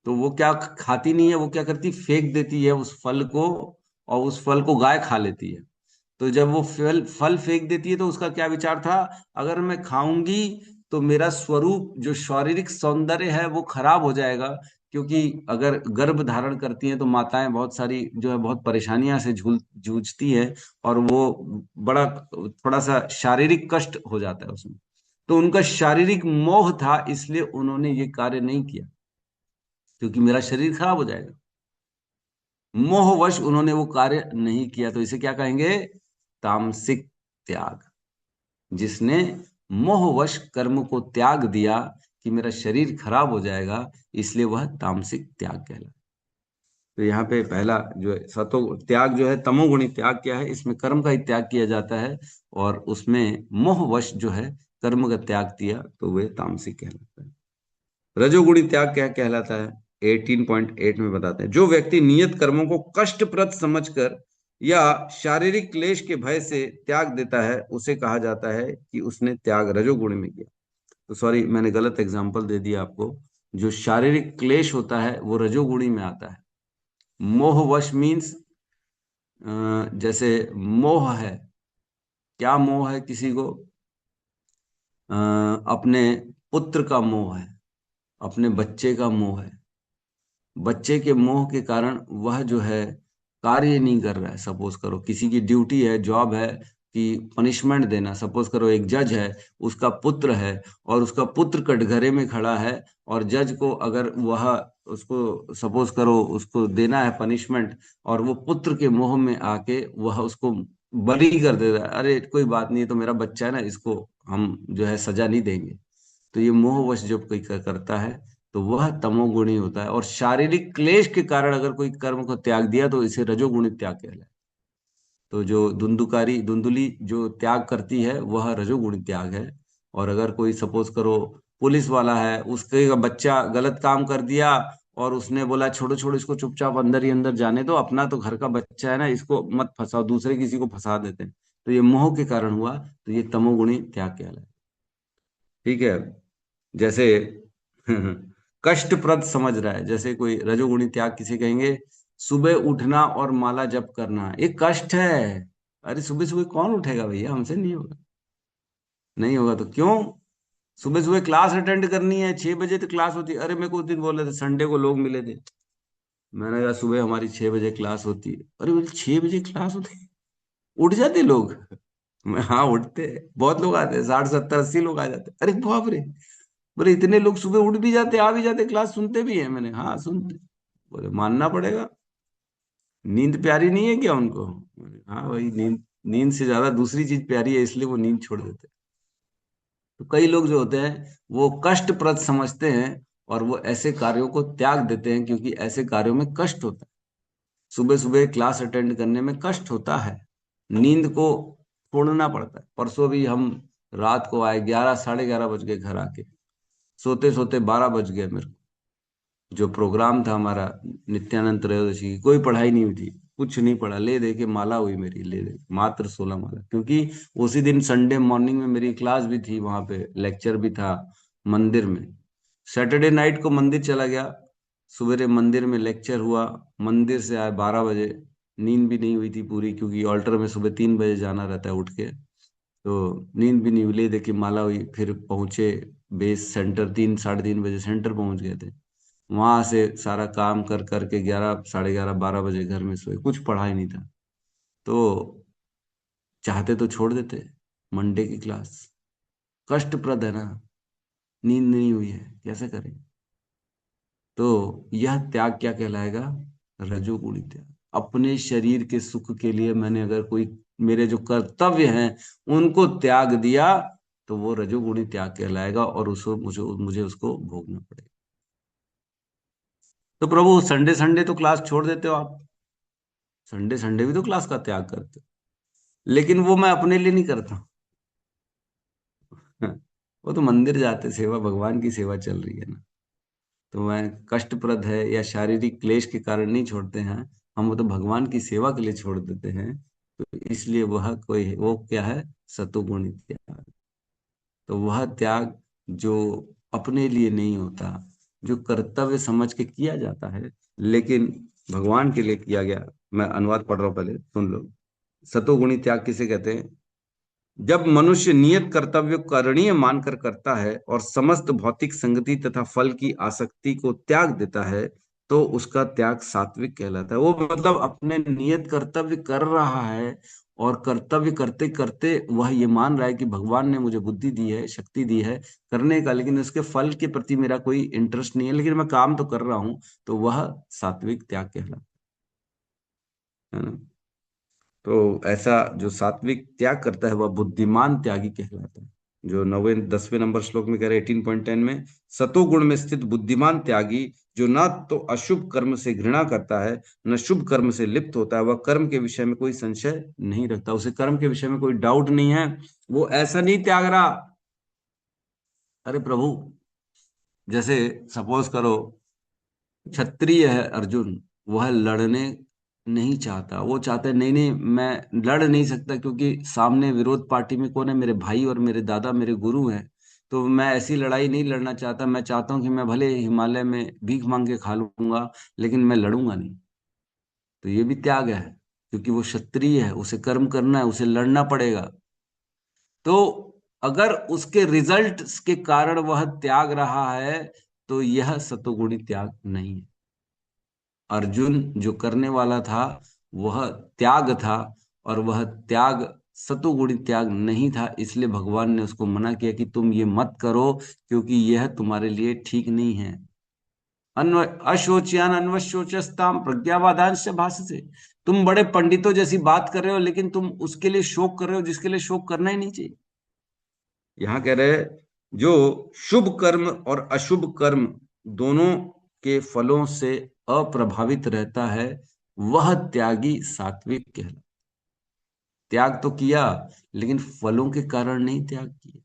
तो वो क्या खाती नहीं है, वो क्या करती, फेंक देती है उस फल को, और उस फल को गाय खा लेती है। तो जब वो फल फल फेंक देती है, तो उसका क्या विचार था, अगर मैं खाऊंगी तो मेरा स्वरूप, जो शारीरिक सौंदर्य है, वो खराब हो जाएगा। क्योंकि अगर गर्भ धारण करती हैं तो माताएं बहुत सारी जो है बहुत परेशानियां से झूल जूझती है, और वो बड़ा, थोड़ा सा शारीरिक कष्ट हो जाता है उसमें। तो उनका शारीरिक मोह था, इसलिए उन्होंने ये कार्य नहीं किया, क्योंकि मेरा शरीर खराब हो जाएगा। मोहवश उन्होंने वो कार्य नहीं किया, तो इसे क्या कहेंगे? तामसिक त्याग। जिसने मोहवश कर्म को त्याग दिया कि मेरा शरीर खराब हो जाएगा, इसलिए वह तामसिक त्याग कहलाता। तो यहाँ पे पहला जो है सतो त्याग जो है, तमोगुणी त्याग क्या है? इसमें कर्म का ही त्याग किया जाता है, और उसमें मोहवश जो है कर्म का त्याग किया, तो वह तामसिक कहलाता है। रजोगुणी त्याग क्या कहलाता है? 18.8 में बताते हैं, जो व्यक्ति नियत कर्मों को कष्टप्रद समझकर या शारीरिक क्लेश के भय से त्याग देता है, उसे कहा जाता है कि उसने त्याग रजोगुणी में किया। तो सॉरी, मैंने गलत एग्जांपल दे दिया आपको। जो शारीरिक क्लेश होता है वो रजोगुणी में आता है। मोहवश मीन्स, जैसे मोह है, क्या मोह है किसी को? अपने पुत्र का मोह है, अपने बच्चे का मोह है। बच्चे के मोह के कारण वह जो है कार्य नहीं कर रहा है। सपोज करो किसी की ड्यूटी है, जॉब है कि पनिशमेंट देना। सपोज करो एक जज है, उसका पुत्र है, और उसका पुत्र कटघरे में खड़ा है, और जज को अगर वह उसको सपोज करो उसको देना है पनिशमेंट, और वो पुत्र के मोह में आके वह उसको बरी कर देता है। अरे कोई बात नहीं, ये तो मेरा बच्चा है ना, इसको हम जो है सजा नहीं देंगे। तो ये मोहवश जब कोई करता है तो वह तमोगुणी होता है। और शारीरिक क्लेश के कारण अगर कोई कर्म को त्याग दिया तो इसे रजोगुणी त्याग कहलाता है। तो जो धुंधुली जो त्याग करती है वह रजोगुणी त्याग है। और अगर कोई सपोज करो पुलिस वाला है, उसके का बच्चा गलत काम कर दिया, और उसने बोला छोड़ो छोड़ो इसको, चुपचाप अंदर ही अंदर जाने दो, अपना तो घर का बच्चा है ना, इसको मत फंसाओ, दूसरे किसी को फंसा देते हैं, तो ये मोह के कारण हुआ, तो ये तमोगुणी त्याग कहलाता है। ठीक है। जैसे कष्टप्रद समझ रहा है, जैसे कोई रजोगुणी त्याग किसे कहेंगे? सुबह उठना और माला जप करना एक कष्ट है। अरे सुबह सुबह कौन उठेगा भैया, हमसे नहीं होगा। नहीं होगा तो क्यों? सुबह सुबह क्लास अटेंड करनी है, 6 बजे तो क्लास होती है। अरे मेरे को उस दिन बोले थे, संडे को लोग मिले थे, मैंने कहा सुबह हमारी 6 बजे क्लास होती है। अरे बोले 6 बजे क्लास होती है? उठ जाते लोग? मैं हाँ उठते हैं। बहुत लोग आते हैं, 60 70 80 लोग आ जाते हैं। अरे बाप रे! बोले इतने लोग सुबह उठ भी जाते, आ भी जाते, क्लास सुनते भी हैं? मैंने हाँ सुनते। बोले मानना पड़ेगा, नींद प्यारी नहीं है क्या उनको? मैंने, हाँ भाई, नींद नींद से ज्यादा दूसरी चीज प्यारी है, इसलिए वो नींद छोड़ देते हैं। तो कई लोग जो होते हैं वो कष्टप्रद समझते हैं, और वो ऐसे कार्यों को त्याग देते हैं क्योंकि ऐसे कार्यों में कष्ट होता है। सुबह सुबह क्लास अटेंड करने में कष्ट होता है, नींद को छोड़ना पड़ता है। परसों भी हम रात को आए, 11 साढ़े 11 बज गए घर आके, सोते सोते 12 बज गए मेरे को। जो प्रोग्राम था हमारा नित्यानंद त्रयोदशी की, कोई पढ़ाई नहीं हुई थी, कुछ नहीं पढ़ा, ले दे के माला हुई मेरी, ले दे मात्र 16 माला, क्योंकि उसी दिन संडे मॉर्निंग में मेरी क्लास भी थी, वहां पे लेक्चर भी था मंदिर में। सैटरडे नाइट को मंदिर चला गया, सवेरे मंदिर में लेक्चर हुआ, मंदिर से आए 12 बजे, नींद भी नहीं हुई थी पूरी, क्योंकि ऑल्टर में सुबह 3 बजे जाना रहता है उठ के। तो नींद भी नहीं हुई, ले दे के माला हुई, फिर पहुंचे बेस सेंटर, 3 साढ़े 3 बजे सेंटर पहुंच गए थे। वहां से सारा काम कर करके 11 साढ़े 11 12 बजे घर में सोए, कुछ पढ़ा ही नहीं था। तो चाहते तो छोड़ देते मंडे की क्लास, कष्टप्रद है ना, नींद नहीं हुई है, कैसे करें? तो यह त्याग क्या कहलाएगा? रजोगुणी त्याग। अपने शरीर के सुख के लिए मैंने अगर कोई मेरे जो कर्तव्य हैं उनको त्याग दिया, तो वो रजोगुणी त्याग कहलाएगा, और उसको मुझे मुझे उसको भोगना पड़ेगा। तो प्रभु संडे संडे तो क्लास छोड़ देते हो आप, संडे संडे भी तो क्लास का त्याग करते हो, लेकिन वो मैं अपने लिए नहीं करता। वो तो मंदिर जाते, सेवा, भगवान की सेवा चल रही है ना। तो मैं कष्टप्रद है या शारीरिक क्लेश के कारण नहीं छोड़ते हैं, हम वो तो भगवान की सेवा के लिए छोड़ देते हैं। तो इसलिए वह कोई, वो क्या है? सतोगुणी त्याग। तो वह त्याग जो अपने लिए नहीं होता, जो कर्तव्य समझ के किया जाता है, लेकिन भगवान के लिए किया गया। मैं अनुवाद पढ़ रहा हूं, पहले सुन लो। सतोगुणी त्याग किसे कहते हैं? जब मनुष्य नियत कर्तव्य को करणीय मानकर करता है और समस्त भौतिक संगति तथा फल की आसक्ति को त्याग देता है, तो उसका त्याग सात्विक कहलाता है। वो मतलब अपने नियत कर्तव्य कर रहा है, और कर्तव्य करते करते वह ये मान रहा है कि भगवान ने मुझे बुद्धि दी है, शक्ति दी है करने का, लेकिन उसके फल के प्रति मेरा कोई इंटरेस्ट नहीं है, लेकिन मैं काम तो कर रहा हूं, तो वह सात्विक त्याग कहलाता है ना। तो ऐसा जो सात्विक त्याग करता है वह बुद्धिमान त्यागी कहलाता है। जो 9वें 10वें नंबर श्लोक में कह रहे 18.10 में, सतोगुण में स्थित बुद्धिमान त्यागी जो न तो अशुभ कर्म से घृणा करता है, न शुभ कर्म से लिप्त होता है, वह कर्म के विषय में कोई संशय नहीं रखता, उसे कर्म के विषय में कोई डाउट नहीं है, वो ऐसा नहीं त्याग रहा। अरे प्रभु, जैसे सपोज करो क्षत्रिय है अर्जुन, वह लड़ने नहीं चाहता, वो चाहता है नहीं नहीं मैं लड़ नहीं सकता, क्योंकि सामने विरोध पार्टी में कौन है? मेरे भाई और मेरे दादा, मेरे गुरु हैं। तो मैं ऐसी लड़ाई नहीं लड़ना चाहता, मैं चाहता हूं कि मैं भले हिमालय में भीख मांग के खा लूंगा, लेकिन मैं लड़ूंगा नहीं। तो ये भी त्याग है, क्योंकि वो क्षत्रिय है, उसे कर्म करना है, उसे लड़ना पड़ेगा। तो अगर उसके रिजल्ट के कारण वह त्याग रहा है तो यह सतोगुणी त्याग नहीं है। अर्जुन जो करने वाला था वह त्याग था, और वह त्याग सतोगुणी त्याग नहीं था, इसलिए भगवान ने उसको मना किया कि तुम ये मत करो, क्योंकि यह तुम्हारे लिए ठीक नहीं है। अशोच्यान अन्वशोचस्ताम प्रज्ञावादांश भाषसे। तुम बड़े पंडितों जैसी बात कर रहे हो, लेकिन तुम उसके लिए शोक कर रहे हो जिसके लिए शोक करना ही नहीं चाहिए। यहां कह रहे जो शुभ कर्म और अशुभ कर्म दोनों के फलों से अप्रभावित रहता है, वह त्यागी सात्विक कहलाता। त्याग तो किया, लेकिन फलों के कारण नहीं त्याग किया।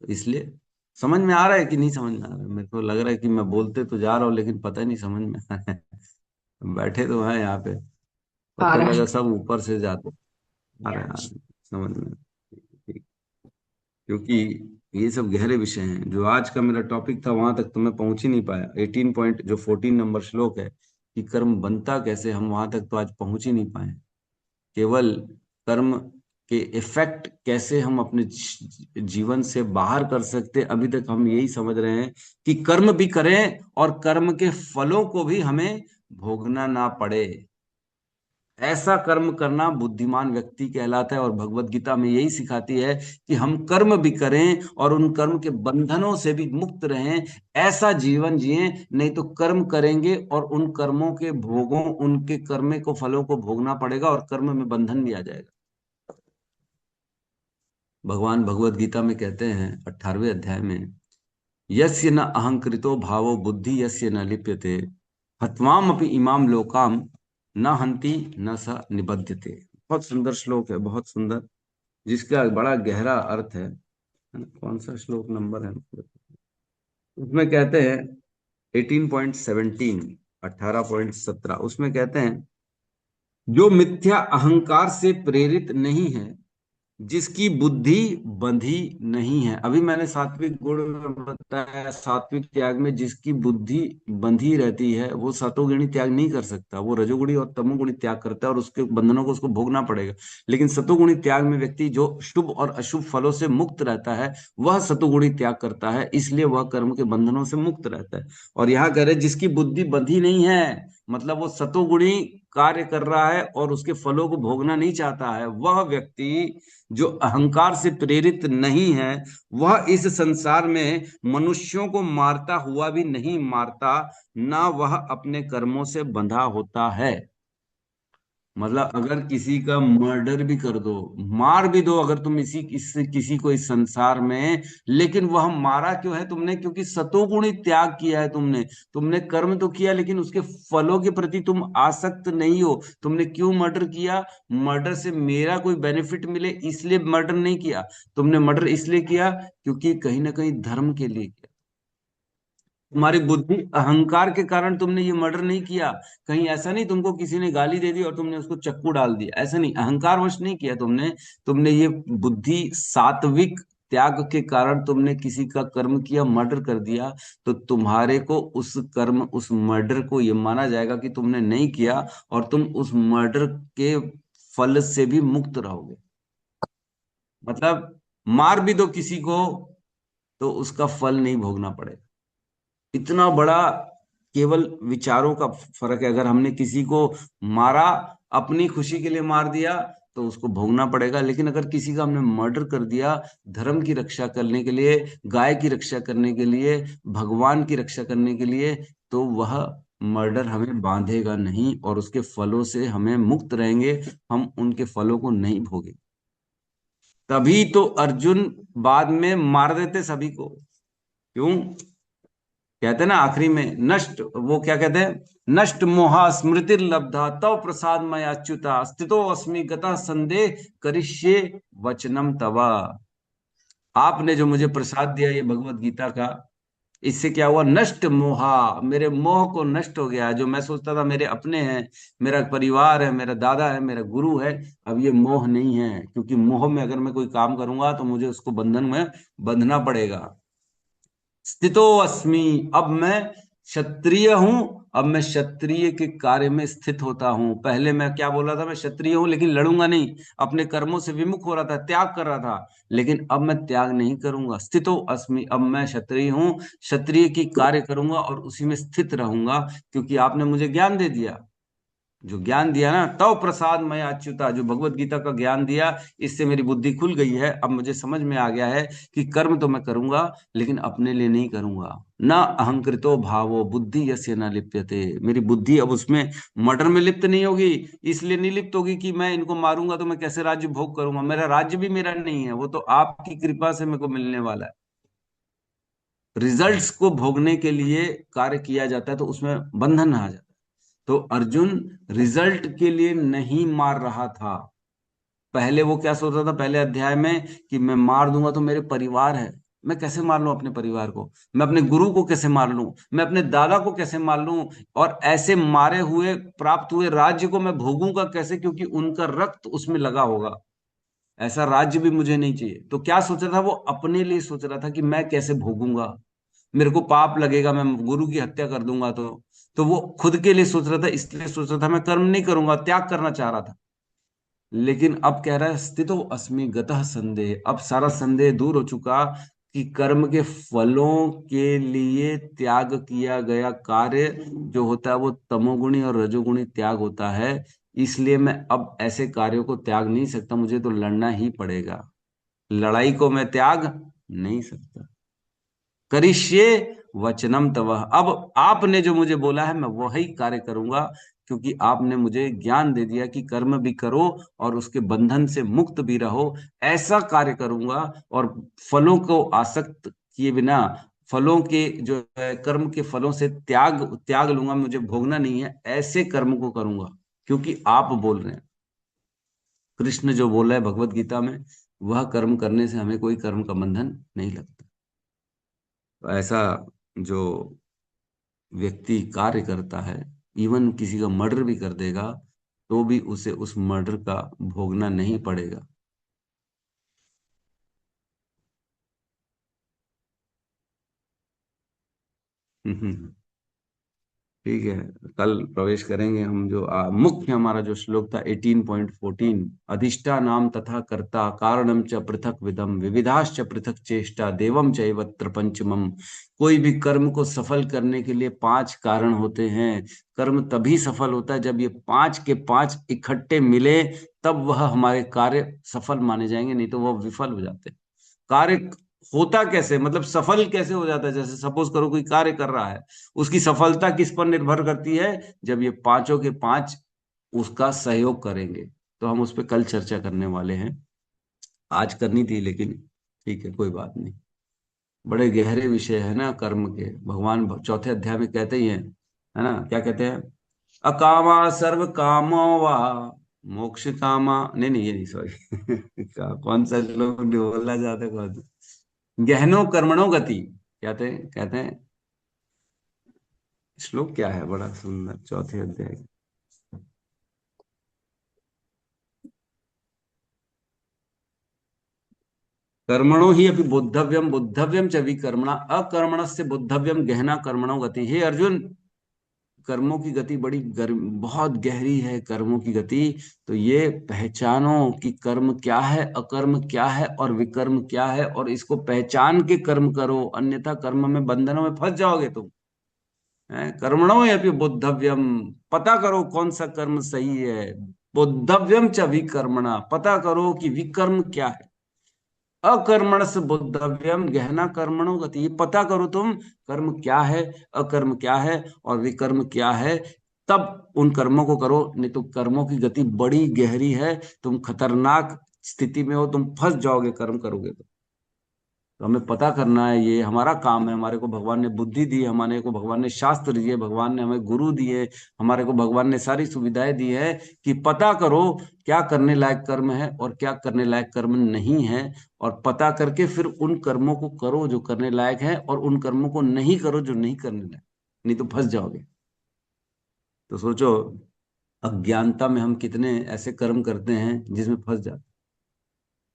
तो इसलिए समझ में आ रहा है कि नहीं समझ में आ रहा है? मेरे को लग रहा है कि मैं बोलते तो जा रहा हूँ, लेकिन पता नहीं समझ में आ रहा है। बैठे तो हैं यहाँ पे, आ पता रहा लगा है। सब ऊपर से जाते आ रहे हैं, समझ में। ठीक। क्योंकि ये सब गहरे विषय हैं। जो आज का मेरा टॉपिक था वहां तक तो मैं पहुंच ही नहीं पाया। 18 पॉइंट जो 14 नंबर श्लोक है कि कर्म बनता कैसे, हम वहां तक तो आज पहुंच ही नहीं पाए। केवल कर्म के इफेक्ट कैसे हम अपने जीवन से बाहर कर सकते, अभी तक हम यही समझ रहे हैं कि कर्म भी करें और कर्म के फलों को भी हमें भोगना ना पड़े। ऐसा कर्म करना बुद्धिमान व्यक्ति कहलाता है, और भगवत गीता में यही सिखाती है कि हम कर्म भी करें और उन कर्म के बंधनों से भी मुक्त रहें। ऐसा जीवन जिएं, नहीं तो कर्म करेंगे और उन कर्मों के भोगों, उनके कर्म को फलों को भोगना पड़ेगा और कर्म में बंधन भी आ जाएगा। भगवान भगवत गीता में कहते हैं 18वें अध्याय में, यस्य न अहंकृतो भावो बुद्धि यस्य न लिप्यते हत्वाम अपि इमाम लोकाम न हंति न स निबध्यते। बहुत सुंदर श्लोक है, बहुत सुंदर, जिसका बड़ा गहरा अर्थ है। कौन सा श्लोक नंबर है उसमें कहते हैं 18.17, 18.17, उसमें कहते हैं जो मिथ्या अहंकार से प्रेरित नहीं है, जिसकी बुद्धि बंधी नहीं है। अभी मैंने सात्विक गुण में बताया, सात्विक त्याग में जिसकी बुद्धि बंधी रहती है वो सतोगुणी त्याग नहीं कर सकता, वो रजोगुणी और तमोगुणी त्याग करता है, और उसके बंधनों को उसको भोगना पड़ेगा। लेकिन सतोगुणी त्याग में व्यक्ति जो शुभ और अशुभ फलों से मुक्त रहता है, वह सतोगुणी त्याग करता है, इसलिए वह कर्म के बंधनों से मुक्त रहता है। और यहाँ कह रहे जिसकी बुद्धि बंधी नहीं है, मतलब वो सतोगुणी कार्य कर रहा है और उसके फलों को भोगना नहीं चाहता है, वह व्यक्ति जो अहंकार से प्रेरित नहीं है, वह इस संसार में मनुष्यों को मारता हुआ भी नहीं मारता, ना वह अपने कर्मों से बंधा होता है। मतलब अगर किसी का मर्डर भी कर दो, मार भी दो अगर तुम किसी को इस संसार में, लेकिन वह मारा क्यों है तुमने? क्योंकि सतोगुणी त्याग किया है तुमने। तुमने कर्म तो किया, लेकिन उसके फलों के प्रति तुम आसक्त नहीं हो। तुमने क्यों मर्डर किया? मर्डर से मेरा कोई बेनिफिट मिले इसलिए मर्डर नहीं किया। तुमने मर्डर इसलिए किया क्योंकि कहीं ना कहीं धर्म के लिए किया। तुम्हारी बुद्धि अहंकार के कारण तुमने ये मर्डर नहीं किया। कहीं ऐसा नहीं तुमको किसी ने गाली दे दी और तुमने उसको चक्कू डाल दिया, ऐसा नहीं, अहंकार वश नहीं किया तुमने। तुमने ये बुद्धि सात्विक त्याग के कारण तुमने किसी का कर्म किया, मर्डर कर दिया, तो तुम्हारे को उस कर्म, उस मर्डर को ये माना जाएगा कि तुमने नहीं किया, और तुम उस मर्डर के फल से भी मुक्त रहोगे। मतलब मार भी दो किसी को तो उसका फल नहीं भोगना पड़ेगा। इतना बड़ा केवल विचारों का फर्क है। अगर हमने किसी को मारा, अपनी खुशी के लिए मार दिया, तो उसको भोगना पड़ेगा। लेकिन अगर किसी का हमने मर्डर कर दिया धर्म की रक्षा करने के लिए, गाय की रक्षा करने के लिए, भगवान की रक्षा करने के लिए, तो वह मर्डर हमें बांधेगा नहीं और उसके फलों से हमें मुक्त रहेंगे। हम उनके फलों को नहीं भोगेंगे। तभी तो अर्जुन बाद में मार देते सभी को। क्यों? कहते हैं ना आखिरी में, नष्ट, वो क्या कहते हैं, नष्ट मोहा स्मृति लब्धा तव प्रसाद मय अच्युता स्थितो अस्मि गतः संदेह करिष्ये वचनम तवा। आपने जो मुझे प्रसाद दिया ये भगवत गीता का, इससे क्या हुआ? नष्ट मोहा, मेरे मोह को नष्ट हो गया। जो मैं सोचता था मेरे अपने हैं, मेरा परिवार है, मेरा दादा है, मेरा गुरु है, अब ये मोह नहीं है। क्योंकि मोह में अगर मैं कोई काम करूंगा तो मुझे उसको बंधन में बंधना पड़ेगा। स्थितो अस्मि, अब मैं क्षत्रिय हूं अब मैं क्षत्रिय के कार्य में स्थित होता हूँ। पहले मैं क्या बोल रहा था, मैं क्षत्रिय हूँ लेकिन लड़ूंगा नहीं, अपने कर्मों से विमुख हो रहा था, त्याग कर रहा था। लेकिन अब मैं त्याग नहीं करूंगा, स्थितो अस्मि, अब मैं क्षत्रिय हूँ, क्षत्रिय की कार्य करूंगा और उसी में स्थित रहूंगा, क्योंकि आपने मुझे ज्ञान दे दिया। जो ज्ञान दिया ना, तव प्रसाद मैं अच्युता, जो भगवत गीता का ज्ञान दिया, इससे मेरी बुद्धि खुल गई है। अब मुझे समझ में आ गया है कि कर्म तो मैं करूंगा लेकिन अपने लिए नहीं करूंगा। ना अहंकृतो भावो बुद्धि यस्य न लिप्यते, मेरी बुद्धि अब उसमें मर्डर में लिप्त नहीं होगी। इसलिए नहीं लिप्त होगी कि मैं इनको मारूंगा तो मैं कैसे राज्य भोग करूंगा, मेरा राज्य भी मेरा नहीं है, वो तो आपकी कृपा से मेरे को मिलने वाला है। रिजल्ट्स को भोगने के लिए कार्य किया जाता है तो उसमें बंधन आ जाता है। तो अर्जुन रिजल्ट के लिए नहीं मार रहा था। पहले वो क्या सोच रहा था पहले अध्याय में, कि मैं मार दूंगा तो मेरे परिवार है, मैं कैसे मार लूं अपने परिवार को, मैं अपने गुरु को कैसे मार लूं, मैं अपने दादा को कैसे मार लूं, और ऐसे मारे हुए प्राप्त हुए राज्य को मैं भोगूंगा कैसे, क्योंकि उनका रक्त उसमें लगा होगा। ऐसा राज्य भी मुझे नहीं चाहिए। तो क्या सोच रहा था वो, अपने लिए सोच रहा था कि मैं कैसे भोगूंगा, मेरे को पाप लगेगा, मैं गुरु की हत्या कर दूंगा तो वो खुद के लिए सोच रहा था, इसलिए सोच रहा था मैं कर्म नहीं करूंगा, त्याग करना चाह रहा था। लेकिन अब कह रहा है स्थितो अस्मि गतः संदेह, अब सारा संदेह दूर हो चुका कि कर्म के फलों के लिए त्याग किया गया कार्य जो होता है वो तमोगुणी और रजोगुणी त्याग होता है। इसलिए मैं अब ऐसे कार्यों को त्याग नहीं सकता, मुझे तो लड़ना ही पड़ेगा। लड़ाई को मैं त्याग नहीं सकता। करिष्ये वचनम तव, अब आपने जो मुझे बोला है मैं वही कार्य करूंगा, क्योंकि आपने मुझे ज्ञान दे दिया कि कर्म भी करो और उसके बंधन से मुक्त भी रहो। ऐसा कार्य करूंगा और फलों को आसक्त किए बिना, फलों के जो है कर्म के फलों से त्याग त्याग लूंगा, मुझे भोगना नहीं है, ऐसे कर्म को करूंगा क्योंकि आप बोल रहे हैं। कृष्ण जो बोला है भगवत गीता में, वह कर्म करने से हमें कोई कर्म का बंधन नहीं लगता। तो ऐसा जो व्यक्ति कार्य करता है, इवन किसी का मर्डर भी कर देगा तो भी उसे उस मर्डर का भोगना नहीं पड़ेगा। ठीक है, कल प्रवेश करेंगे हम। जो मुख्य हमारा जो श्लोक था 18.14, अधिष्ठा नाम तथा कर्ता कारणम च पृथक विदम विविधाश्च पृथक चेष्टा देवम चैवत्र पंचमम। कोई भी कर्म को सफल करने के लिए पांच कारण होते हैं। कर्म तभी सफल होता है जब ये पांच के पांच इकट्ठे मिले, तब वह हमारे कार्य सफल माने जाएंगे, नहीं तो वह विफल हो जाते हैं। कार्य होता कैसे, मतलब सफल कैसे हो जाता है, जैसे सपोज करो कोई कार्य कर रहा है, उसकी सफलता किस पर निर्भर करती है, जब ये पांचों के पांच उसका सहयोग करेंगे। तो हम उस पर कल चर्चा करने वाले हैं, आज करनी थी लेकिन ठीक है, कोई बात नहीं। बड़े गहरे विषय है ना कर्म के, भगवान चौथे अध्याय में कहते ही हैं, है ना, क्या कहते हैं, अकामा सर्व कामो वा मोक्ष कामा, नहीं नहीं ये नहीं, सॉरी कौन सा श्लोक बोलना चाहते, कौन गहनो कर्मणो गति, कहते हैं श्लोक क्या है, बड़ा सुंदर चौथे अध्याय। कर्मणो ही अभी बुद्धव्यम बुद्धव्यम च विकर्मणा अकर्मणस्य बुद्धव्यम गहना कर्मणो गति। हे अर्जुन, कर्मों की गति बहुत गहरी है, कर्मों की गति। तो ये पहचानो कि कर्म क्या है, अकर्म क्या है और विकर्म क्या है, और इसको पहचान के कर्म करो, अन्यथा कर्म में बंधनों में फंस जाओगे तुम। कर्मणो अपि बुद्धव्यम, पता करो कौन सा कर्म सही है। बुद्धव्यम च विकर्मणा, पता करो कि विकर्म क्या है। अकर्मण से बुद्धव्यम गहना कर्मणो गति, ये पता करो तुम कर्म क्या है, अकर्म क्या है और विकर्म क्या है, तब उन कर्मों को करो, नहीं तो कर्मों की गति बड़ी गहरी है, तुम खतरनाक स्थिति में हो, तुम फंस जाओगे कर्म करोगे तो हमें पता करना है, ये हमारा काम है। हमारे को भगवान ने बुद्धि दी, हमारे को भगवान ने शास्त्र दिए, भगवान ने हमें गुरु दिए, हमारे को भगवान ने सारी सुविधाएं दी है कि पता करो क्या करने लायक कर्म है और क्या करने लायक कर्म नहीं है, और पता करके फिर उन कर्मों को करो जो करने लायक है, और उन कर्मों को नहीं करो जो नहीं करने लायक, नहीं तो फंस जाओगे। तो सोचो, अज्ञानता में हम कितने ऐसे कर्म करते हैं जिसमें फंस जाते।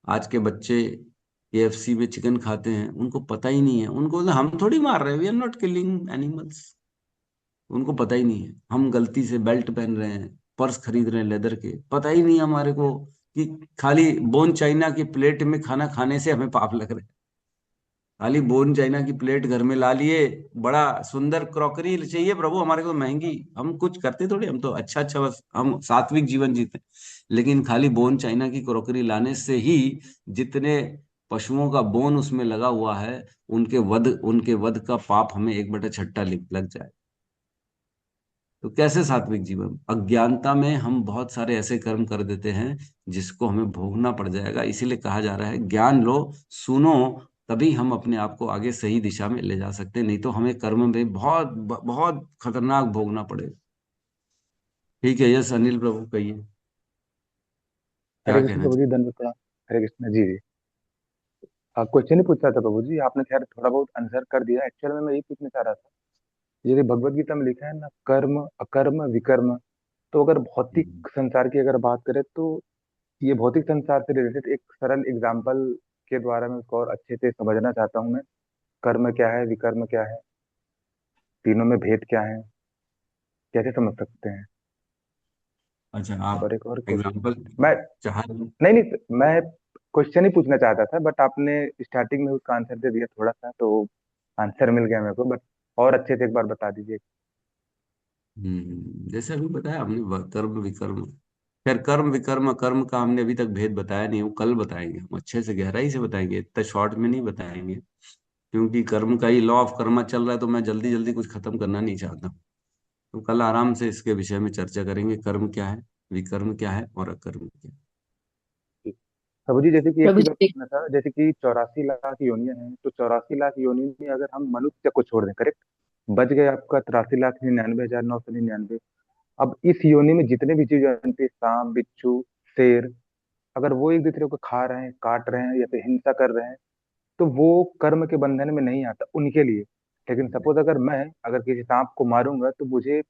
आज के बच्चे केएफसी में चिकन खाते हैं, उनको पता ही नहीं है, उनको हम थोड़ी मार रहे हैं, we are not killing animals. उनको पता ही नहीं है। हम गलती से बेल्ट पहन रहे हैं, पर्स खरीद रहे हैं लेदर के, पता ही नहीं हमारे को कि खाली बोन चाइना की प्लेट में खाना खाने से हमें पाप लग रहे हैं। खाली बोन चाइना की प्लेट घर में ला लिए, बड़ा सुंदर क्रॉकरी चाहिए प्रभु हमारे को, महंगी। हम कुछ करते थोड़ी, हम तो अच्छा अच्छा बस हम सात्विक जीवन जीते। लेकिन खाली बोन चाइना की क्रॉकरी लाने से ही जितने पशुओं का बोन उसमें लगा हुआ है, उनके वध का पाप हमें 1/6 लग जाए। तो कैसे सात्विक जीवन? अज्ञानता में हम बहुत सारे ऐसे कर्म कर देते हैं जिसको हमें भोगना पड़ जाएगा। इसीलिए कहा जा रहा है ज्ञान लो, सुनो, तभी हम अपने आप को आगे सही दिशा में ले जा सकते हैं। नहीं तो हमें कर्म में बहुत बहुत खतरनाक भोगना पड़ेगा। ठीक है, यस अनिल प्रभु कहिए, क्या हरे कृष्ण कहना प्रभु जी, चाहिए? दंड प्रणाम। हरे कृष्ण जी। जी क्वेश्चन ही पूछ रहा था प्रभु जी, आपने खैर थोड़ा बहुत आंसर कर दिया। एक्चुअल में मैं यही पूछना चाह रहा था, यदि भगवत गीता में लिखा है ना, कर्म अकर्म विकर्म, तो अगर हम्म, भौतिक संसार की अगर बात करें तो ये भौतिक संसार से रिलेटेड एक सरल एग्जाम्पल के द्वारा मैं उसको और अच्छे से समझना चाहता हूँ मैं। कर्म क्या है, विकर्म क्या है, तीनों में भेद क्या है, कैसे समझ सकते हैं? अच्छा, आप और एक और क्वेश्चन। एग्जाम्पल मैं चाह रहे हैं? नहीं नहीं, मैं क्वेश्चन ही पूछना चाहता था, बट आपने स्टार्टिंग में उसका आंसर दे दिया थोड़ा सा, तो आंसर मिल गया मेरे को। बट और अच्छे से एक बार बता दीजिए। जैसे अभी बताया आपने, कर्म विकर्म। खैर कर्म विकर्म कर्म का हमने अभी तक भेद बताया नहीं, वो कल बताएंगे, हम अच्छे से गहराई से बताएंगे, इतना शॉर्ट में नहीं बताएंगे। क्योंकि कर्म का ही लॉ ऑफ कर्मा चल रहा है, तो मैं जल्दी जल्दी कुछ खत्म करना नहीं चाहता। तो कल आराम से इसके विषय में चर्चा करेंगे, कर्म क्या है, विकर्म क्या है और अकर्म क्या है। प्रभु जी, जैसे कि एक प्रभु चीज और जी पूछना था, जैसे कि 84 लाख योनियां हैं, तो 84 लाख योनि में अगर हम मनुष्य को छोड़ दें, करेक्ट, बच गए आपका 83,99,999। अब इस योनि में जितने भी जीव जंतु, सांप बिच्छू शेर, अगर वो एक दूसरे को खा रहे हैं, काट रहे हैं या फिर हिंसा कर रहे हैं, तो वो कर्म के बंधन में नहीं आता उनके लिए। लेकिन सपोज अगर मैं अगर किसी सांप को मारूंगा तो मुझे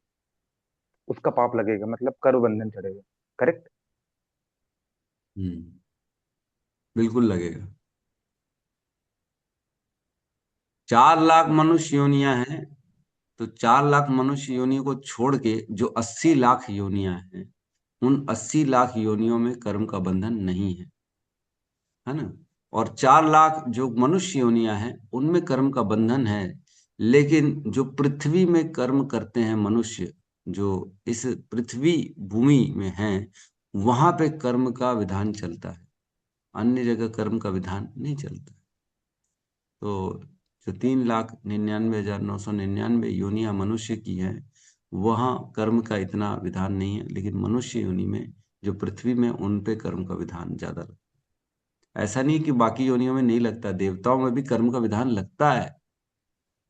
उसका पाप लगेगा, मतलब कर्म बंधन चढ़ेगा, करेक्ट? हम्म, बिल्कुल लगेगा। 4 लाख मनुष्य योनियां हैं, तो 4 लाख मनुष्य योनियों को छोड़ के जो 80 लाख योनियां हैं, उन 80 लाख योनियों में कर्म का बंधन नहीं है ना। और 4 लाख जो मनुष्य योनियां हैं उनमें कर्म का बंधन है। लेकिन जो पृथ्वी में कर्म करते हैं मनुष्य, जो इस पृथ्वी भूमि में हैं, वहां पे कर्म का विधान चलता है, अन्य जगह कर्म का विधान नहीं चलता। तो जो 3,99,999 योनियां मनुष्य की हैं, वहाँ कर्म का इतना विधान नहीं है। लेकिन मनुष्य योनि में, जो पृथ्वी में, उन पे कर्म का विधान ज्यादा लगता है। ऐसा नहीं कि बाकी योनियों में नहीं लगता, देवताओं में भी कर्म का विधान लगता है,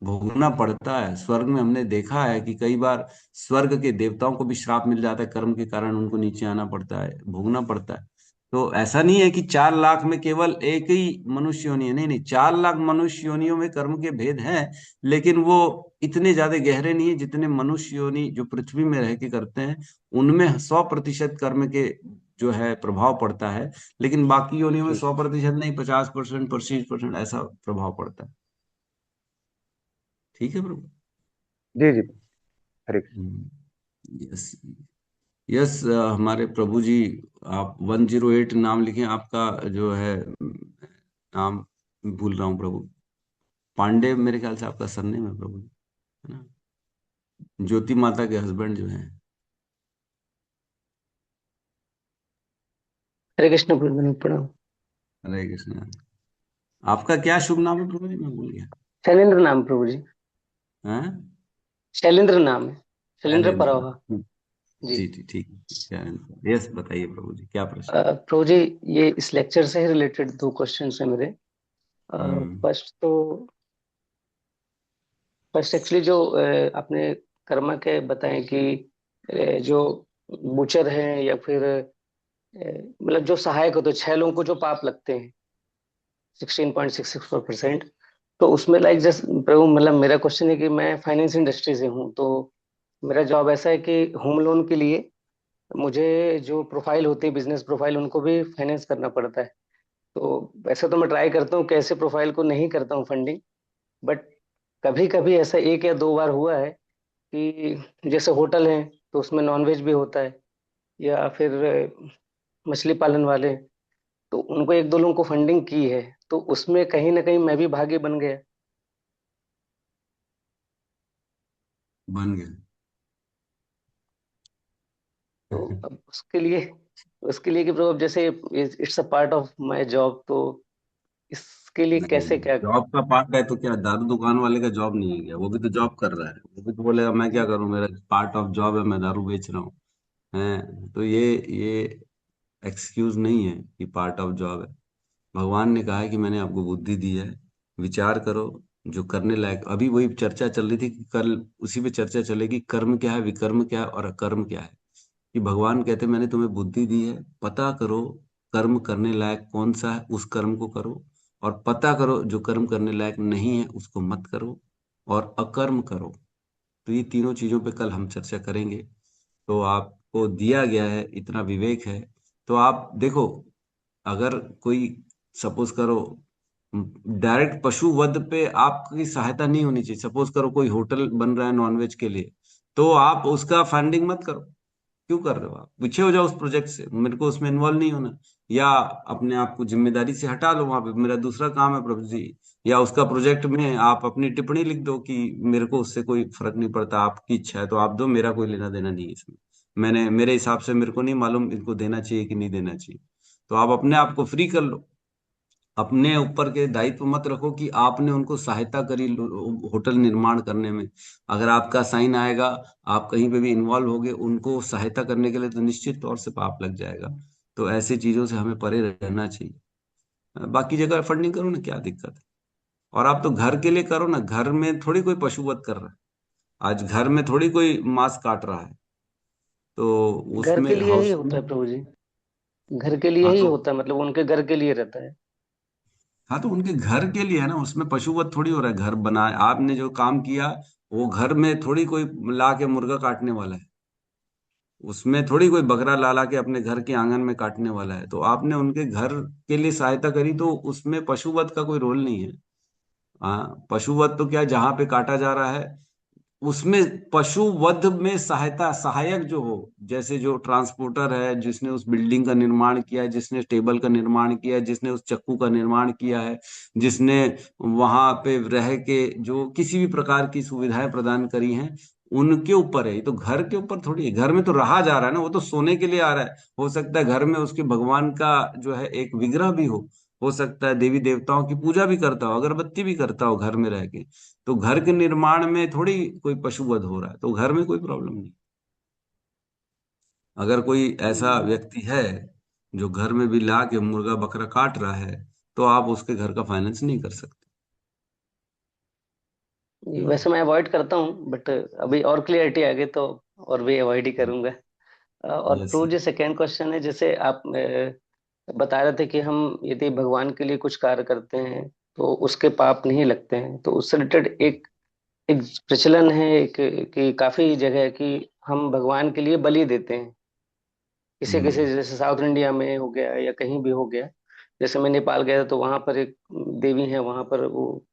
भोगना पड़ता है। स्वर्ग में हमने देखा है कि कई बार स्वर्ग के देवताओं को भी श्राप मिल जाता है, कर्म के कारण उनको नीचे आना पड़ता है, भोगना पड़ता है। तो ऐसा नहीं है कि 4 लाख में केवल एक ही मनुष्य योनि है, नहीं नहीं, 4 लाख मनुष्य योनियों में कर्म के भेद हैं। लेकिन वो इतने ज्यादा गहरे नहीं है जितने मनुष्य योनि जो पृथ्वी में रह के करते हैं, उनमें 100% कर्म के जो है प्रभाव पड़ता है। लेकिन बाकी योनियों में जी 100% नहीं, 50%, 25% ऐसा प्रभाव पड़ता है। ठीक है प्रभु। जी जी। हरे कृष्ण। यस, यस हमारे प्रभु जी, आप 108 नाम लिखें, आपका जो है नाम भूल रहा हूँ प्रभु, पांडे मेरे ख्याल से आपका सरनेम है प्रभु, है ना? ज्योति माता के हस्बैंड जो हैं। हरे कृष्ण प्रभु प्रणाम। हरे कृष्ण। आपका क्या शुभ नाम है प्रभु जी, मैं भूल गया। शैलेंद्र नाम प्रभु जी, हैं? शैलेंद्र नाम है, शैलेंद्र शैलेंद्र। परावा। जी। जी जी, ठीक है, शैलेंद्र। यस, बताइए प्रभु जी, क्या प्रश्न? प्रभु जी, ये इस लेक्चर से ही रिलेटेड दो क्वेश्चंस हैं मेरे। हम्म। फर्स्ट तो फर्स्ट एक्चुअली जो आपने कर्मा के बताएं कि जो बुचर हैं या फिर मतलब जो सहायक होते हैं, 6 लोगों को जो पाप लगते हैं 16.664%। तो उसमें लाइक जस्ट प्रभु, मतलब मेरा क्वेश्चन है कि मैं फाइनेंस इंडस्ट्री से हूँ, तो मेरा जॉब ऐसा है कि होम लोन के लिए मुझे जो प्रोफाइल होती है, बिजनेस प्रोफाइल, उनको भी फाइनेंस करना पड़ता है। तो वैसे तो मैं ट्राई करता हूँ कि ऐसे प्रोफाइल को नहीं करता हूँ फंडिंग, बट कभी कभी ऐसा 1 या 2 बार हुआ है कि जैसे होटल है तो उसमें नॉनवेज भी होता है, या फिर मछली पालन वाले, तो उनको एक दो लोगों को फंडिंग की है, तो उसमें कहीं ना कहीं मैं भी भागी बन गया। बन गए। तो अब उसके लिए कि ब्रो, अब जैसे it's a part of my job, तो इसके लिए नहीं, कैसे क्या। जॉब का पार्ट है तो क्या दारू दुकान वाले का जॉब नहीं है क्या? वो भी तो जॉब कर रहा है, वो भी तो बोलेगा मैं क्या करूं, मेरा पार्ट ऑफ जॉब है, मैं दारू बेच रहा हूँ। है तो ये एक्सक्यूज नहीं है कि पार्ट ऑफ जॉब है। भगवान ने कहा है कि मैंने आपको बुद्धि दी है, विचार करो जो करने लायक। अभी वही चर्चा चल रही थी कि कल उसी पे चर्चा चलेगी, कर्म क्या है, विकर्म क्या है और अकर्म क्या है। कि भगवान कहते मैंने तुम्हें बुद्धि दी है, पता करो कर्म करने लायक कौन सा है, उस कर्म को करो। और पता करो जो कर्म करने लायक नहीं है उसको मत करो। और अकर्म करो। तो ये तीनों चीजों पे कल हम चर्चा करेंगे। तो आपको दिया गया है इतना विवेक है। तो आप देखो, अगर कोई सपोज करो डायरेक्ट पशु वध पे आपकी सहायता नहीं होनी चाहिए। सपोज करो कोई होटल बन रहा है नॉनवेज के लिए, तो आप उसका फंडिंग मत करो। क्यों कर रहे हो? आप पीछे हो जाओ उस प्रोजेक्ट से, मेरे को उसमें इन्वॉल्व नहीं होना। या अपने आप को जिम्मेदारी से हटा लो, वहां पे मेरा दूसरा काम है प्रभु जी। या उसका प्रोजेक्ट में आप अपनी टिप्पणी लिख दो कि मेरे को उससे कोई फर्क नहीं पड़ता, आपकी इच्छा है तो आप दो, मेरा कोई लेना देना नहीं है इसमें। मैंने मेरे हिसाब से मेरे को नहीं मालूम इनको देना चाहिए कि नहीं देना चाहिए। तो आप अपने आप को फ्री कर लो। अपने ऊपर के दायित्व मत रखो कि आपने उनको सहायता करी होटल निर्माण करने में। अगर आपका साइन आएगा, आप कहीं पे भी इन्वॉल्व होगे उनको सहायता करने के लिए, तो निश्चित तौर से पाप लग जाएगा। तो ऐसी चीजों से हमें परे रहना चाहिए। बाकी जगह फंडिंग करो ना, क्या दिक्कत है? और आप तो घर के लिए करो ना, घर में थोड़ी कोई पशुवध कर रहा है। आज घर में थोड़ी कोई मांस काट रहा है। तो घर उसमें के लिए ही हाउस होता में। है प्रभु जी, घर के लिए हाँ ही तो होता है, मतलब उनके घर के लिए रहता है। हाँ तो उनके घर के लिए है ना, उसमें पशुवध थोड़ी हो रहा है। घर बनाए आपने जो काम किया, वो घर में थोड़ी कोई ला के मुर्गा काटने वाला है। उसमें थोड़ी कोई बकरा ला ला के अपने घर के आंगन में काटने वाला है। तो आपने उनके घर के लिए सहायता करी, तो उसमें पशुवध का कोई रोल नहीं है। हाँ, पशुवध तो क्या, जहां पे काटा जा रहा है उसमें पशु वध में सहायता सहायक जो हो, जैसे जो ट्रांसपोर्टर है, जिसने उस बिल्डिंग का निर्माण किया है, जिसने टेबल का निर्माण किया है, जिसने उस चक्कू का निर्माण किया है, जिसने वहां पे रह के जो किसी भी प्रकार की सुविधाएं प्रदान करी हैं, उनके ऊपर है। ये तो घर के ऊपर थोड़ी है। घर में तो रहा जा रहा है ना, वो तो सोने के लिए आ रहा है। हो सकता है घर में उसके भगवान का जो है एक विग्रह भी हो सकता है देवी देवताओं की पूजा भी करता हो, अगरबत्ती भी करता हो घर में रह के। तो घर के निर्माण में थोड़ी कोई पशुवध हो रहा है, तो घर में कोई प्रॉब्लम नहीं। अगर कोई ऐसा व्यक्ति है जो घर में भी ला के मुर्गा बकरा काट रहा है, तो आप उसके घर का फाइनेंस नहीं कर सकते। वैसे मैं अवॉइड करता हूँ, बट अभी और क्लियरिटी आ गई तो और भी अवॉइड ही करूंगा। और यस। प्रभु जी, सेकेंड क्वेश्चन है, जैसे आप बता रहे थे कि हम यदि भगवान के लिए कुछ कार्य करते हैं तो उसके पाप नहीं लगते हैं, तो उससे रिलेटेड एक एक प्रचलन है, एक कि काफी जगह है कि हम भगवान के लिए बलि देते हैं। किसी किसी, हम्म। जैसे साउथ इंडिया में हो गया या कहीं भी हो गया। जैसे मैं नेपाल गया था तो वहां पर एक देवी है, वहां पर वो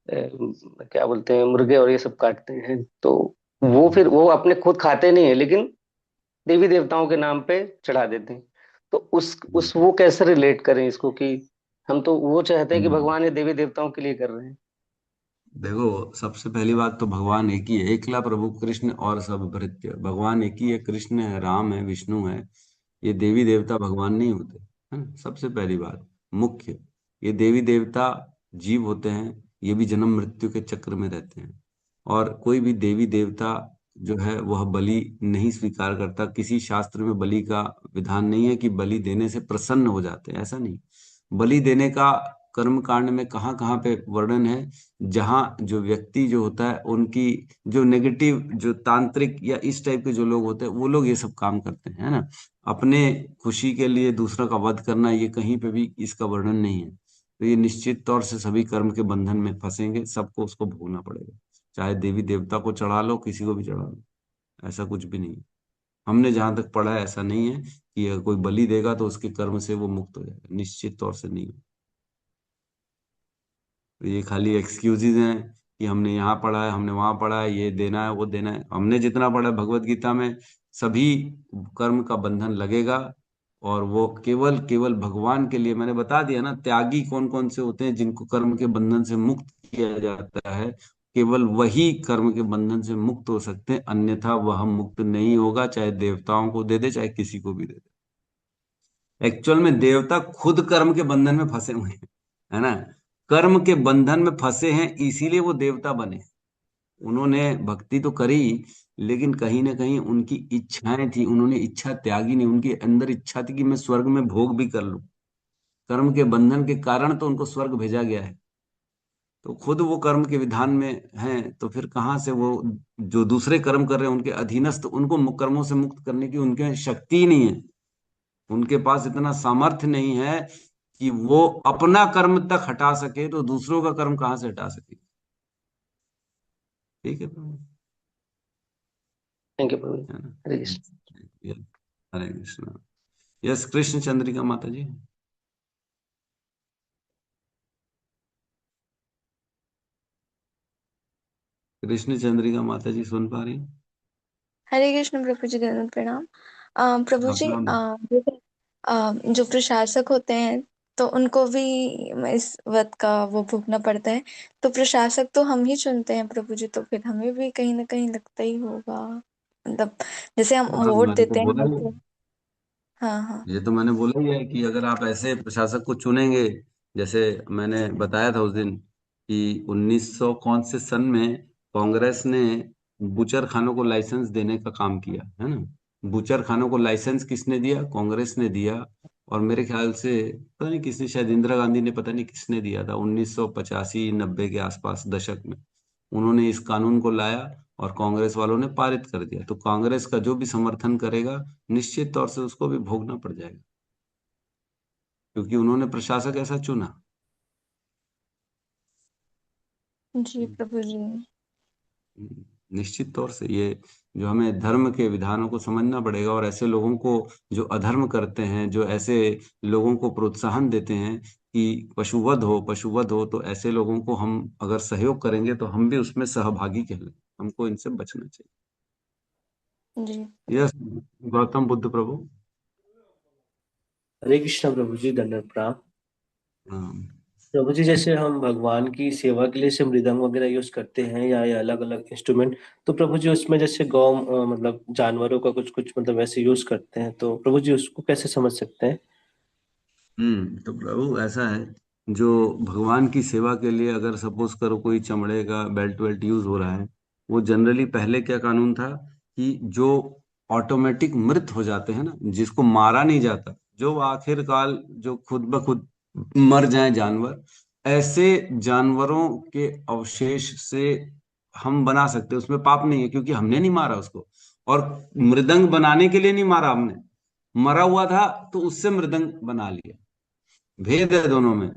क्या बोलते हैं, मुर्गे और ये सब काटते हैं। तो वो फिर वो अपने खुद खाते नहीं है, लेकिन देवी देवताओं के नाम पे चढ़ा देते हैं। तो उस वो कैसे रिलेट करें इसको, कि हम तो वो चाहते हैं कि हम्म। भगवान ये देवी देवताओं के लिए कर रहे हैं। देखो, सबसे पहली बात तो भगवान एक ही है, एकला प्रभु कृष्ण और सब भृत्य। भगवान एक ही है, कृष्ण है, राम है, विष्णु है। ये देवी देवता भगवान नहीं होते, है ना? सबसे पहली बात मुख्य, ये देवी देवता जीव होते हैं, ये भी जन्म मृत्यु के चक्र में रहते हैं। और कोई भी देवी देवता जो है वह बलि नहीं स्वीकार करता। किसी शास्त्र में बलि का विधान नहीं है कि बलि देने से प्रसन्न हो जाते हैं, ऐसा नहीं। बलि देने का कर्म कांड में कहाँ कहाँ पे वर्णन है, जहाँ जो व्यक्ति जो होता है उनकी जो नेगेटिव, जो तांत्रिक या इस टाइप के जो लोग होते हैं, वो लोग ये सब काम करते हैं, है ना? अपने खुशी के लिए दूसरा का वध करना, ये कहीं पे भी इसका वर्णन नहीं है। तो ये निश्चित तौर से सभी कर्म के बंधन में फंसेंगे, सबको उसको भोगना पड़ेगा। चाहे देवी देवता को चढ़ा लो, किसी को भी चढ़ा लो, ऐसा कुछ भी नहीं है। हमने जहां तक पढ़ा है ऐसा नहीं है कि अगर कोई बलि देगा तो उसके कर्म से वो मुक्त हो जाएगा, निश्चित तौर से नहीं। तो ये खाली एक्सक्यूजेज हैं कि हमने यहाँ पढ़ा है, हमने वहां पढ़ा है, ये देना है, वो देना है। हमने जितना पढ़ा है भगवत गीता में, सभी कर्म का बंधन लगेगा, और वो केवल केवल भगवान के लिए। मैंने बता दिया ना, त्यागी कौन कौन से होते हैं जिनको कर्म के बंधन से मुक्त किया जाता है। केवल वही कर्म के बंधन से मुक्त हो सकते हैं, अन्यथा वह मुक्त नहीं होगा, चाहे देवताओं को दे दे, चाहे किसी को भी दे दे। एक्चुअल में देवता खुद कर्म के बंधन में फंसे हुए हैं, है ना। कर्म के बंधन में फंसे हैं, इसीलिए वो देवता बने। उन्होंने भक्ति तो करी, लेकिन कहीं ना कहीं उनकी इच्छाएं थी, उन्होंने इच्छा त्यागी नहीं। उनके अंदर इच्छा थी कि मैं स्वर्ग में भोग भी कर लूं। कर्म के बंधन के कारण तो उनको स्वर्ग भेजा गया है। तो खुद वो कर्म के विधान में हैं, तो फिर कहाँ से वो जो दूसरे कर्म कर रहे हैं उनके अधीनस्थ, उनको कर्मों से मुक्त करने की उनके शक्ति ही नहीं है। उनके पास इतना सामर्थ्य नहीं है कि वो अपना कर्म तक हटा सके, तो दूसरों का कर्म कहाँ से हटा सके। ठीक है प्रभु, थैंक यू प्रभु जी। है ना। हरे कृष्ण। ये- हरे कृष्ण। यस, कृष्ण चंद्रिका माता जी। कृष्ण चंद्रिका माता जी सुन पा रही हैं? हरे कृष्ण प्रभु जी, दंडवत प्रणाम। प्रभु हाँ, जी, प्रणाम। जैसे, जो प्रशासक होते हैं तो उनको भी इस वक्त का वो भुगतना पड़ता है। तो प्रशासक तो हम ही चुनते हैं प्रभु जी, तो फिर हमें भी कहीं ना कहीं लगता ही होगा, मतलब जैसे हम हाँ, वोट मैंने तो देते हैं बोला ही, वैसे। हाँ हाँ। ये तो मैंने बोला ही है कि अगर आप ऐसे प्रशासक को चुनेंगे, जैसे मैंने बताया था उस दिन कि 1900 कौन से सन में कांग्रेस ने बूचर खानों को लाइसेंस देने का काम किया, है ना। बूचर खानों को लाइसेंस किसने दिया? कांग्रेस ने दिया। और मेरे ख्याल से पता नहीं किसने, शायद इंदिरा गांधी ने, पता नहीं किसने दिया था, 1985 90 के आसपास दशक में उन्होंने इस कानून को लाया, और कांग्रेस वालों ने पारित कर दिया। तो कांग्रेस का जो भी समर्थन करेगा, निश्चित तौर से उसको भी भोगना पड़ जाएगा, क्योंकि उन्होंने प्रशासक ऐसा चुना। जी प्रभु जी। निश्चित तौर से ये जो हमें धर्म के विधानों को समझना पड़ेगा, और ऐसे लोगों को जो अधर्म करते हैं, जो ऐसे लोगों को प्रोत्साहन देते हैं कि पशुवध हो पशुवध हो, तो ऐसे लोगों को हम अगर सहयोग करेंगे तो हम भी उसमें सहभागी कहलाएं। हमको इनसे बचना चाहिए। जी यस, गौतम बुद्ध प्रभु। हरे कृष्णा प्रभु जी, दंडवत प्रणाम। हाँ। प्रभु जी, जैसे हम भगवान की सेवा के लिए से मृदंग वगैरह यूज करते हैं या ये अलग अलग इंस्ट्रूमेंट, तो प्रभु जी उसमें जैसे गौ मतलब जानवरों का कुछ कुछ मतलब वैसे यूज करते हैं, तो प्रभु जी उसको कैसे समझ सकते हैं? तो प्रभु ऐसा है, जो भगवान की सेवा के लिए अगर सपोज करो कोई चमड़े का बेल्ट वेल्ट यूज हो रहा है, वो जनरली पहले क्या कानून था कि जो ऑटोमेटिक मृत हो जाते हैं ना, जिसको मारा नहीं जाता, जो आखिरकार जो खुद ब खुद मर जाए जानवर, ऐसे जानवरों के अवशेष से हम बना सकते हैं। उसमें पाप नहीं है, क्योंकि हमने नहीं मारा उसको। और मृदंग बनाने के लिए नहीं मारा हमने, मरा हुआ था तो उससे मृदंग बना लिया। भेद है दोनों में।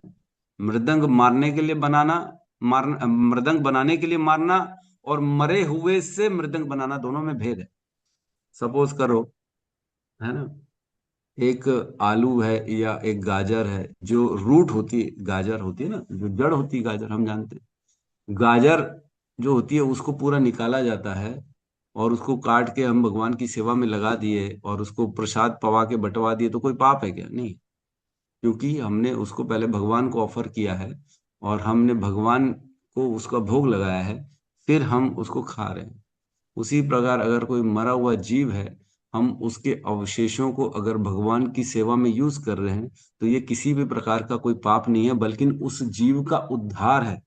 मृदंग मारने के लिए बनाना, मारना, मृदंग बनाने के लिए मारना, और मरे हुए से मृदंग बनाना, दोनों में भेद है। सपोज करो, है ना, एक आलू है या एक गाजर है, जो रूट होती है गाजर होती है ना, जो जड़ होती है गाजर, हम जानते हैं। गाजर जो होती है उसको पूरा निकाला जाता है, और उसको काट के हम भगवान की सेवा में लगा दिए, और उसको प्रसाद पवा के बंटवा दिए, तो कोई पाप है क्या? नहीं, क्योंकि हमने उसको पहले भगवान को ऑफर किया है, और हमने भगवान को उसका भोग लगाया है, फिर हम उसको खा रहे हैं। उसी प्रकार अगर कोई मरा हुआ जीव है, हम उसके अवशेषों को अगर भगवान की सेवा में यूज कर रहे हैं, तो ये किसी भी प्रकार का कोई पाप नहीं है, बल्कि उस जीव का उद्धार है।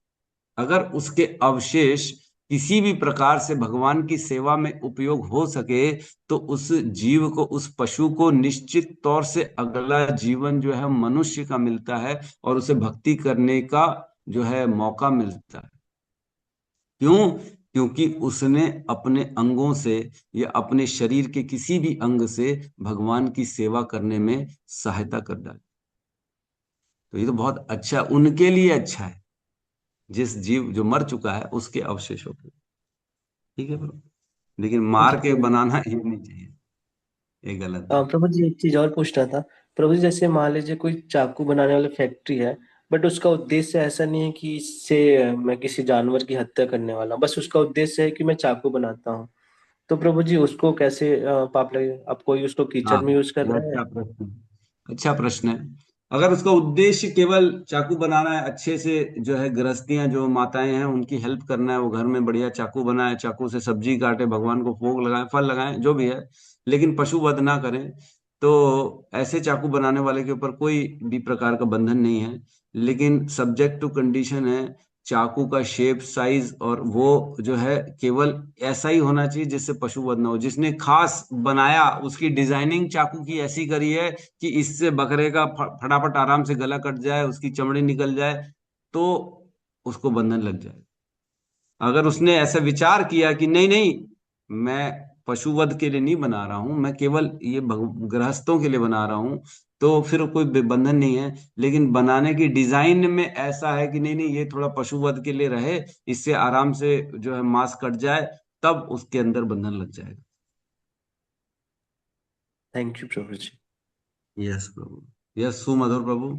अगर उसके अवशेष किसी भी प्रकार से भगवान की सेवा में उपयोग हो सके, तो उस जीव को, उस पशु को निश्चित तौर से अगला जीवन जो है मनुष्य का मिलता है, और उसे भक्ति करने का जो है मौका मिलता है। क्यों? क्योंकि उसने अपने अंगों से या अपने शरीर के किसी भी अंग से भगवान की सेवा करने में सहायता कर डाली। तो ये तो बहुत अच्छा, उनके लिए अच्छा है, जिस जीव जो मर चुका है उसके अवशेषों पे। ठीक है प्रभु, लेकिन मार जी के प्रभु। बनाना ये नहीं चाहिए, ये गलत है। प्रभु जी, एक चीज और पूछना था। प्रभु जी, जैसे मान लीजिए कोई चाकू बनाने वाली फैक्ट्री है, बट उसका उद्देश्य ऐसा नहीं है कि इससे मैं किसी जानवर की हत्या करने वाला हूं। बस उसका उद्देश्य है कि मैं चाकू बनाता हूँ। तो प्रभु जी उसको कैसे पाप लगे? अब कोई उसको कीचड़ हाँ, में यूज कर वो रहा है। अच्छा प्रश्न, अच्छा प्रश्न है। अगर उसका उद्देश्य केवल चाकू बनाना है, अच्छे से जो है गृहस्थियां जो माताएं हैं उनकी हेल्प करना है, वो घर में बढ़िया चाकू बनाए, चाकू से सब्जी काटे, भगवान को भोग लगाए, फल लगाएं, जो भी है, लेकिन पशु वध ना करें, तो ऐसे चाकू बनाने वाले के ऊपर कोई भी प्रकार का बंधन नहीं है। लेकिन सब्जेक्ट टू कंडीशन है, चाकू का शेप, साइज, और वो जो है केवल ऐसा ही होना चाहिए जिससे पशु वध ना हो। जिसने खास बनाया, उसकी डिजाइनिंग चाकू की ऐसी करी है कि इससे बकरे का फटाफट आराम से गला कट जाए, उसकी चमड़ी निकल जाए, तो उसको बंधन लग जाए। अगर उसने ऐसा विचार किया कि नहीं नहीं, मैं पशुवध के लिए नहीं बना रहा हूं, मैं केवल ये गृहस्थों के लिए बना रहा हूं, तो फिर कोई बंधन नहीं है। लेकिन बनाने की डिजाइन में ऐसा है कि नहीं नहीं, ये थोड़ा पशुवध के लिए रहे, इससे आराम से जो है मांस कट जाए, तब उसके अंदर बंधन लग जाएगा। थैंक यू प्रभु जी। यस प्रभु, यस सुमधुर प्रभु।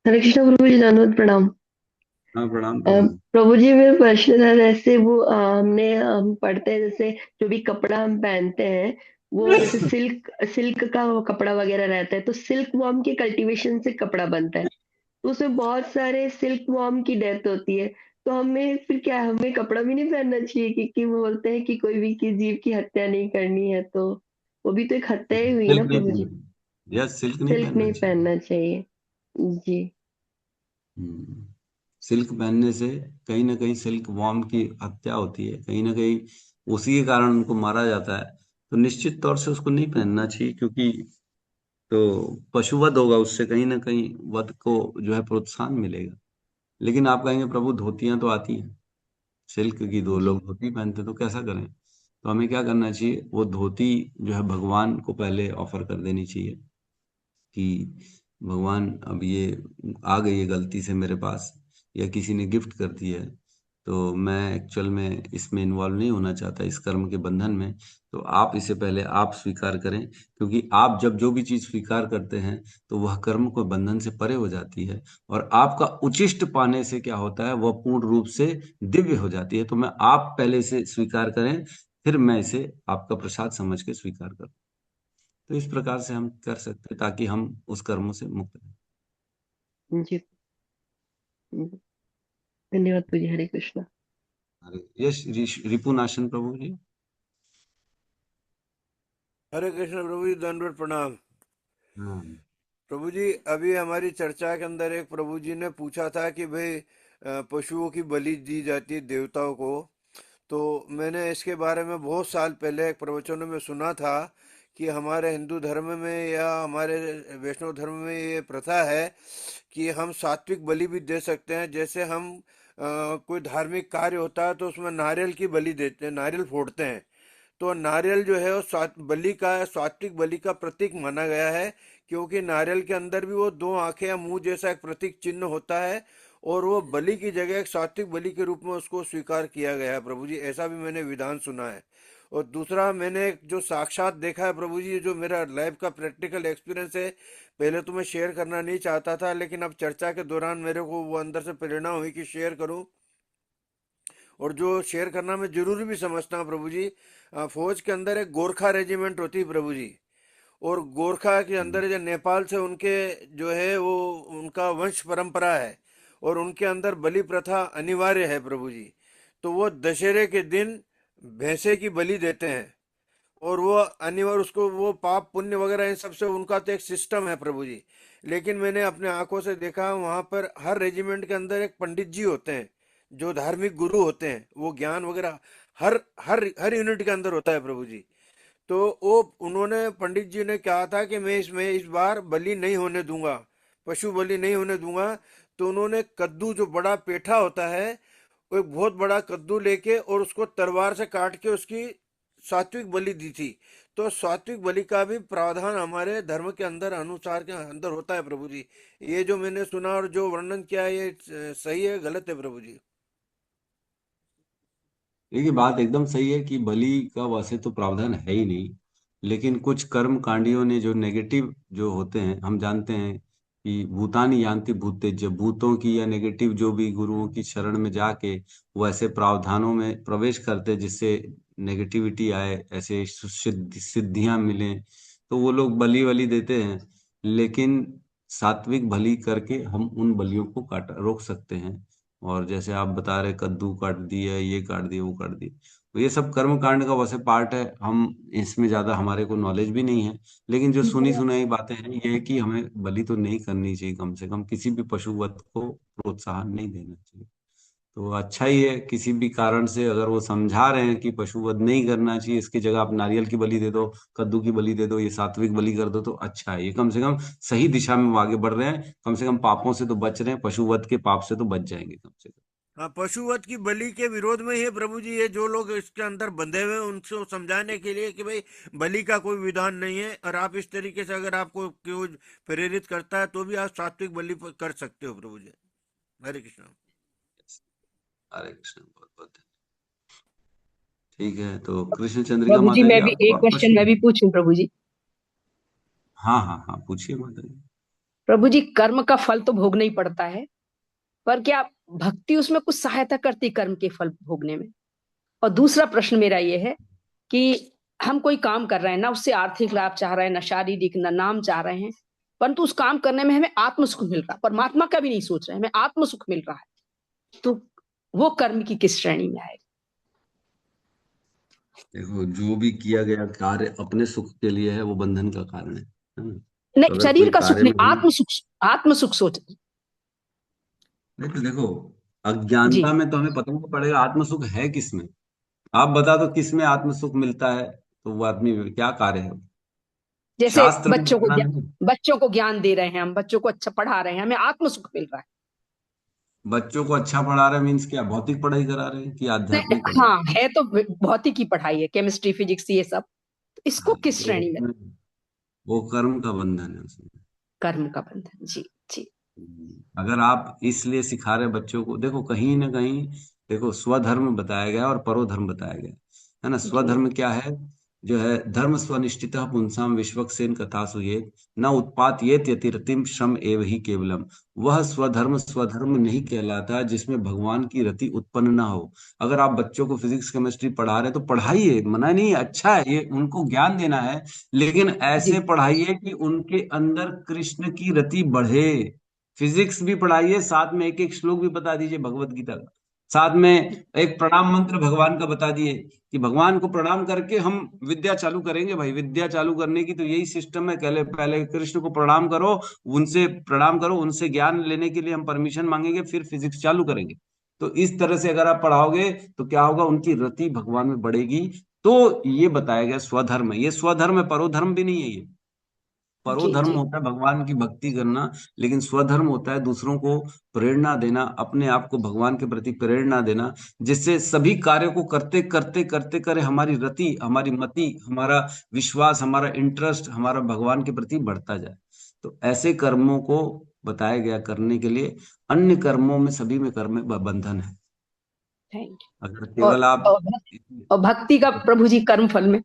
हरे कृष्ण प्रभु जी, दंडवत प्रणाम। हाँ, प्रणाम अ, प्रभु। प्रभु जी, मेरा प्रश्न था, जैसे वो हम पढ़ते हैं, जैसे जो भी कपड़ा हम पहनते हैं वो जैसे सिल्क सिल्क का वो कपड़ा वगैरह रहता है, तो सिल्क वॉर्म के कल्टीवेशन से कपड़ा बनता है, तो उसमें बहुत सारे सिल्क वॉर्म की डेथ होती है। तो हमें फिर क्या, हमें कपड़ा भी नहीं पहनना चाहिए? क्योंकि वो बोलते हैं कि कोई भी की जीव की हत्या नहीं करनी है, तो वो भी तो एक हत्या ही हुई ना सिल्क नहीं प्रभु जी। पहनना, यस सिल्क नहीं सिल्क पहनना नहीं चाहिए। पहनना चाहिए। जी। हम्म। सिल्क पहनने से कहीं ना कहीं सिल्क वॉर्म की हत्या होती है, कहीं ना कहीं उसी के कारण उनको मारा जाता है। तो निश्चित तौर से उसको नहीं पहनना चाहिए, क्योंकि तो पशुवध होगा, उससे कहीं ना कहीं वध को जो है प्रोत्साहन मिलेगा। लेकिन आप कहेंगे प्रभु धोतियां तो आती हैं, सिल्क की, दो जी। लोग धोती पहनते, तो कैसा करें? तो हमें क्या करना चाहिए, वो धोती जो है भगवान को पहले ऑफर कर देनी चाहिए कि भगवान, अब ये आ गई है गलती से मेरे पास, या किसी ने गिफ्ट कर दी है, तो मैं एक्चुअल में इसमें इन्वॉल्व नहीं होना चाहता, इस कर्म के बंधन में। तो आप इसे पहले आप स्वीकार करें, क्योंकि आप जब जो भी चीज स्वीकार करते हैं, तो वह कर्म को बंधन से परे हो जाती है, और आपका उचिष्ट पाने से क्या होता है, वह पूर्ण रूप से दिव्य हो जाती है। तो मैं आप पहले इसे स्वीकार करें, फिर मैं इसे आपका प्रसाद समझ के स्वीकार करूं। तो इस प्रकार से हम कर सकते हैं, ताकि हम उस कर्मों से मुक्त रहें। जी। धन्यवाद पूजी। हरे कृष्णा। यश रिपुनाशन प्रभु जी। हरे कृष्ण प्रभु जी, दंडवत प्रणाम। हाँ। प्रभु जी, अभी हमारी चर्चा के अंदर एक प्रभु जी ने पूछा था कि भाई पशुओं की बलि दी जाती है देवताओं को। तो मैंने इसके बारे में बहुत साल पहले एक प्रवचनों में सुना था कि हमारे हिंदू धर्म में या हमारे वैष्णव धर्म में ये प्रथा है कि हम सात्विक बलि भी दे सकते हैं। जैसे हम कोई धार्मिक कार्य होता है तो उसमें नारियल की बलि देते हैं, नारियल फोड़ते हैं। तो नारियल जो है वो बलि का, सात्विक बलि का प्रतीक माना गया है, क्योंकि नारियल के अंदर भी वो दो आंखें या मुंह जैसा एक प्रतीक चिन्ह होता है, और वो बलि की जगह एक सात्विक बलि के रूप में उसको स्वीकार किया गया है प्रभु जी। ऐसा भी मैंने विधान सुना है। और दूसरा, मैंने जो साक्षात देखा है प्रभु जी, जो मेरा लाइफ का प्रैक्टिकल एक्सपीरियंस है, पहले तो मैं शेयर करना नहीं चाहता था, लेकिन अब चर्चा के दौरान मेरे को वो अंदर से प्रेरणा हुई कि शेयर करूं। और जो शेयर करना मैं जरूरी भी समझता हूँ प्रभु जी। फौज के अंदर एक गोरखा रेजिमेंट होती है प्रभु जी, और गोरखा के अंदर जो नेपाल से उनके जो है वो उनका वंश परंपरा है, और उनके अंदर बलि प्रथा अनिवार्य है प्रभु जी। तो वो दशहरे के दिन भैंसे की बलि देते हैं, और वो अनिवार्य, उसको वो पाप पुण्य वगैरह इन सब से उनका तो एक सिस्टम है प्रभु जी। लेकिन मैंने अपने आंखों से देखा, वहां पर हर रेजिमेंट के अंदर एक पंडित जी होते हैं, जो धार्मिक गुरु होते हैं, वो ज्ञान वगैरह हर हर हर यूनिट के अंदर होता है प्रभु जी। तो वो उन्होंने, पंडित जी ने कहा था कि मैं इसमें इस बार बलि नहीं होने दूंगा, पशु बलि नहीं होने दूंगा। तो उन्होंने कद्दू, जो बड़ा पेठा होता है, वो एक बहुत बड़ा कद्दू लेके और उसको तलवार से काट के उसकी सात्विक बलि दी थी। तो सात्विक बलि का भी प्रावधान हमारे धर्म के अंदर अनुसार के अंदर होता है प्रभु जी। ये जो मैंने सुना और जो वर्णन किया है, ये सही है गलत है प्रभु जी? देखिए, बात एकदम सही है कि बलि का वैसे तो प्रावधान है ही नहीं, लेकिन कुछ कर्म कांडियों ने जो नेगेटिव जो होते हैं, हम जानते हैं कि भूतानि यान्ति भूतेज्य, भूतों की या नेगेटिव जो भी गुरुओं की शरण में जाके वो ऐसे प्रावधानों में प्रवेश करते जिससे नेगेटिविटी आए, ऐसे सिद्धियां मिले, तो वो लोग बलि वली देते हैं। लेकिन सात्विक बलि करके हम उन बलियों को काट रोक सकते हैं। और जैसे आप बता रहे कद्दू काट दिया, ये काट दिया, वो काट दिया, तो ये सब कर्म कांड का वैसे पार्ट है। हम इसमें ज्यादा हमारे को नॉलेज भी नहीं है, लेकिन जो सुनी सुनाई बातें हैं ये है कि हमें बलि तो नहीं करनी चाहिए, कम से कम किसी भी पशु वध को प्रोत्साहन नहीं देना चाहिए। तो अच्छा ही है, किसी भी कारण से अगर वो समझा रहे हैं कि पशु वध नहीं करना चाहिए, इसकी जगह आप नारियल की बलि दे दो, कद्दू की बलि दे दो, ये सात्विक बलि कर दो, तो अच्छा है, ये कम से कम सही दिशा में वो आगे बढ़ रहे हैं। कम से कम पापों से तो बच रहे हैं, पशु वध के पाप से तो बच जाएंगे कम से कम। हाँ, पशुवध की बलि के विरोध में ही है प्रभु जी, ये जो लोग इसके अंदर बंधे हुए हैं उनको समझाने के लिए कि भाई बलि का कोई विधान नहीं है, और आप इस तरीके से अगर आपको क्यों प्रेरित करता है तो भी आप सात्विक बलि कर सकते हो प्रभु जी। हरे कृष्ण। हरे कृष्ण, बहुत बहुत ठीक है। तो कृष्ण चंद्रिका प्रभु जी माता जी, मैं भी आपको एक आप क्वेश्चन मैं भी पूछूं प्रभु जी? हाँ हाँ हाँ, पूछिए माता जी। प्रभु जी, कर्म का फल तो भोगना ही पड़ता है, पर क्या भक्ति उसमें कुछ सहायता करती कर्म के फल भोगने में? और दूसरा प्रश्न मेरा ये है कि हम कोई काम कर रहे हैं ना, उससे आर्थिक लाभ चाह रहे हैं, ना शारीरिक ना नाम चाह रहे हैं, परंतु उस काम करने में हमें आत्म सुख मिल रहा है, परमात्मा का भी नहीं सोच रहे हैं, हमें आत्म सुख मिल रहा है, तो वो कर्म की किस श्रेणी में आएगा? देखो, जो भी किया गया कार्य अपने सुख के लिए है वो बंधन का कारण है ना। तो नहीं, अगर शरीर कोई का सुख कार्य नहीं, में हम, आत्म सुख, आत्म सुख सोच। नहीं तो देखो, जी, अज्ञानता में तो हमें पता नहीं पड़ेगा आत्म सुख है किसमें। आप बता दो किस में आत्म सुख मिलता है, तो वो आदमी में क्या कार्य है। जैसे शास्त्र में पढ़ना नहीं। बच्चों को ज्ञान दे रहे हैं, हम बच्चों को अच्छा पढ़ा रहे हैं, हमें आत्म सुख मिल रहा है। बच्चों को अच्छा पढ़ा रहे मीन्स क्या, भौतिक पढ़ाई करा रहे हैं कि नहीं, आध्यात्मिक पढ़ाई? हाँ है तो भौतिक की पढ़ाई है, केमिस्ट्री फिजिक्स ये सब, तो इसको हाँ, किस तो श्रेणी में? उसमें वो कर्म का बंधन है उसमें। कर्म का बंधन, जी जी। अगर आप इसलिए सिखा रहे बच्चों को, देखो कहीं ना कहीं, देखो स्वधर्म बताया गया और परोधर्म बताया गया है ना। जी स्वधर्म क्या है, जो है धर्म स्वनिष्ठितः पुंसाम विश्वक्सेन कथासु ये न उत्पात ये यतिरतिम श्रम एव ही केवलम। वह स्वधर्म स्वधर्म नहीं कहलाता जिसमें भगवान की रति उत्पन्न ना हो। अगर आप बच्चों को फिजिक्स केमिस्ट्री पढ़ा रहे हैं तो पढ़ाइए, मना नहीं है, अच्छा है, ये उनको ज्ञान देना है, लेकिन जी ऐसे पढ़ाइए कि उनके अंदर कृष्ण की रति बढ़े। फिजिक्स भी पढ़ाइए, साथ में एक एक श्लोक भी बता दीजिए भगवत गीता का, साथ में एक प्रणाम मंत्र भगवान का बता दिए कि भगवान को प्रणाम करके हम विद्या चालू करेंगे। भाई विद्या चालू करने की तो यही सिस्टम है, पहले पहले कृष्ण को प्रणाम करो, उनसे प्रणाम करो, उनसे ज्ञान लेने के लिए हम परमिशन मांगेंगे, फिर फिजिक्स चालू करेंगे। तो इस तरह से अगर आप पढ़ाओगे तो क्या होगा, उनकी रति भगवान में बढ़ेगी। तो ये बताया गया स्वधर्म है, ये स्वधर्म है, परोधर्म भी नहीं है ये। जी परोधर्म जी होता है भगवान की भक्ति करना, लेकिन स्वधर्म होता है दूसरों को प्रेरणा देना, अपने आप को भगवान के प्रति प्रेरणा देना, जिससे सभी कार्यों को करते करते करते करे हमारी रति, हमारी मति, हमारा विश्वास, हमारा इंटरेस्ट, हमारा भगवान के प्रति बढ़ता जाए। तो ऐसे कर्मों को बताया गया करने के लिए। अन्य कर्मों में, सभी में कर्म में बंधन है। थैंक अगर यू। केवल आप, और भक्ति का प्रभु जी कर्म फल में?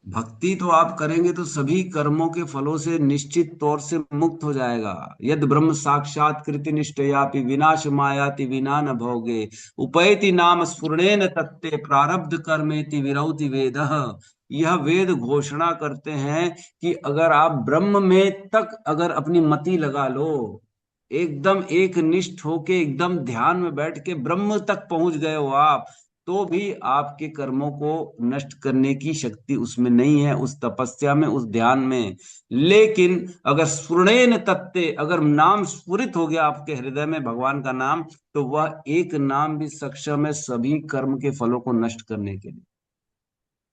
भक्ति तो आप करेंगे तो सभी कर्मों के फलों से निश्चित तौर से मुक्त हो जाएगा। यद ब्रह्म साक्षात कृति निष्ठयापि विनाश मायाति विना न भोगे उपैति नाम स्फुरणेन तत्ते प्रारब्ध कर्मेति विरौति वेदः। यह वेद घोषणा करते हैं कि अगर आप ब्रह्म में तक अगर अपनी मति लगा लो, एकदम एक निष्ठ होके एकदम ध्यान में बैठ के ब्रह्म तक पहुंच गए हो आप, तो भी आपके कर्मों को नष्ट करने की शक्ति उसमें नहीं है, उस तपस्या में, उस ध्यान में। लेकिन अगर स्फुरणेन तत्ते, अगर नाम स्फुरित हो गया आपके हृदय में भगवान का नाम, तो वह एक नाम भी सक्षम है सभी कर्म के फलों को नष्ट करने के लिए।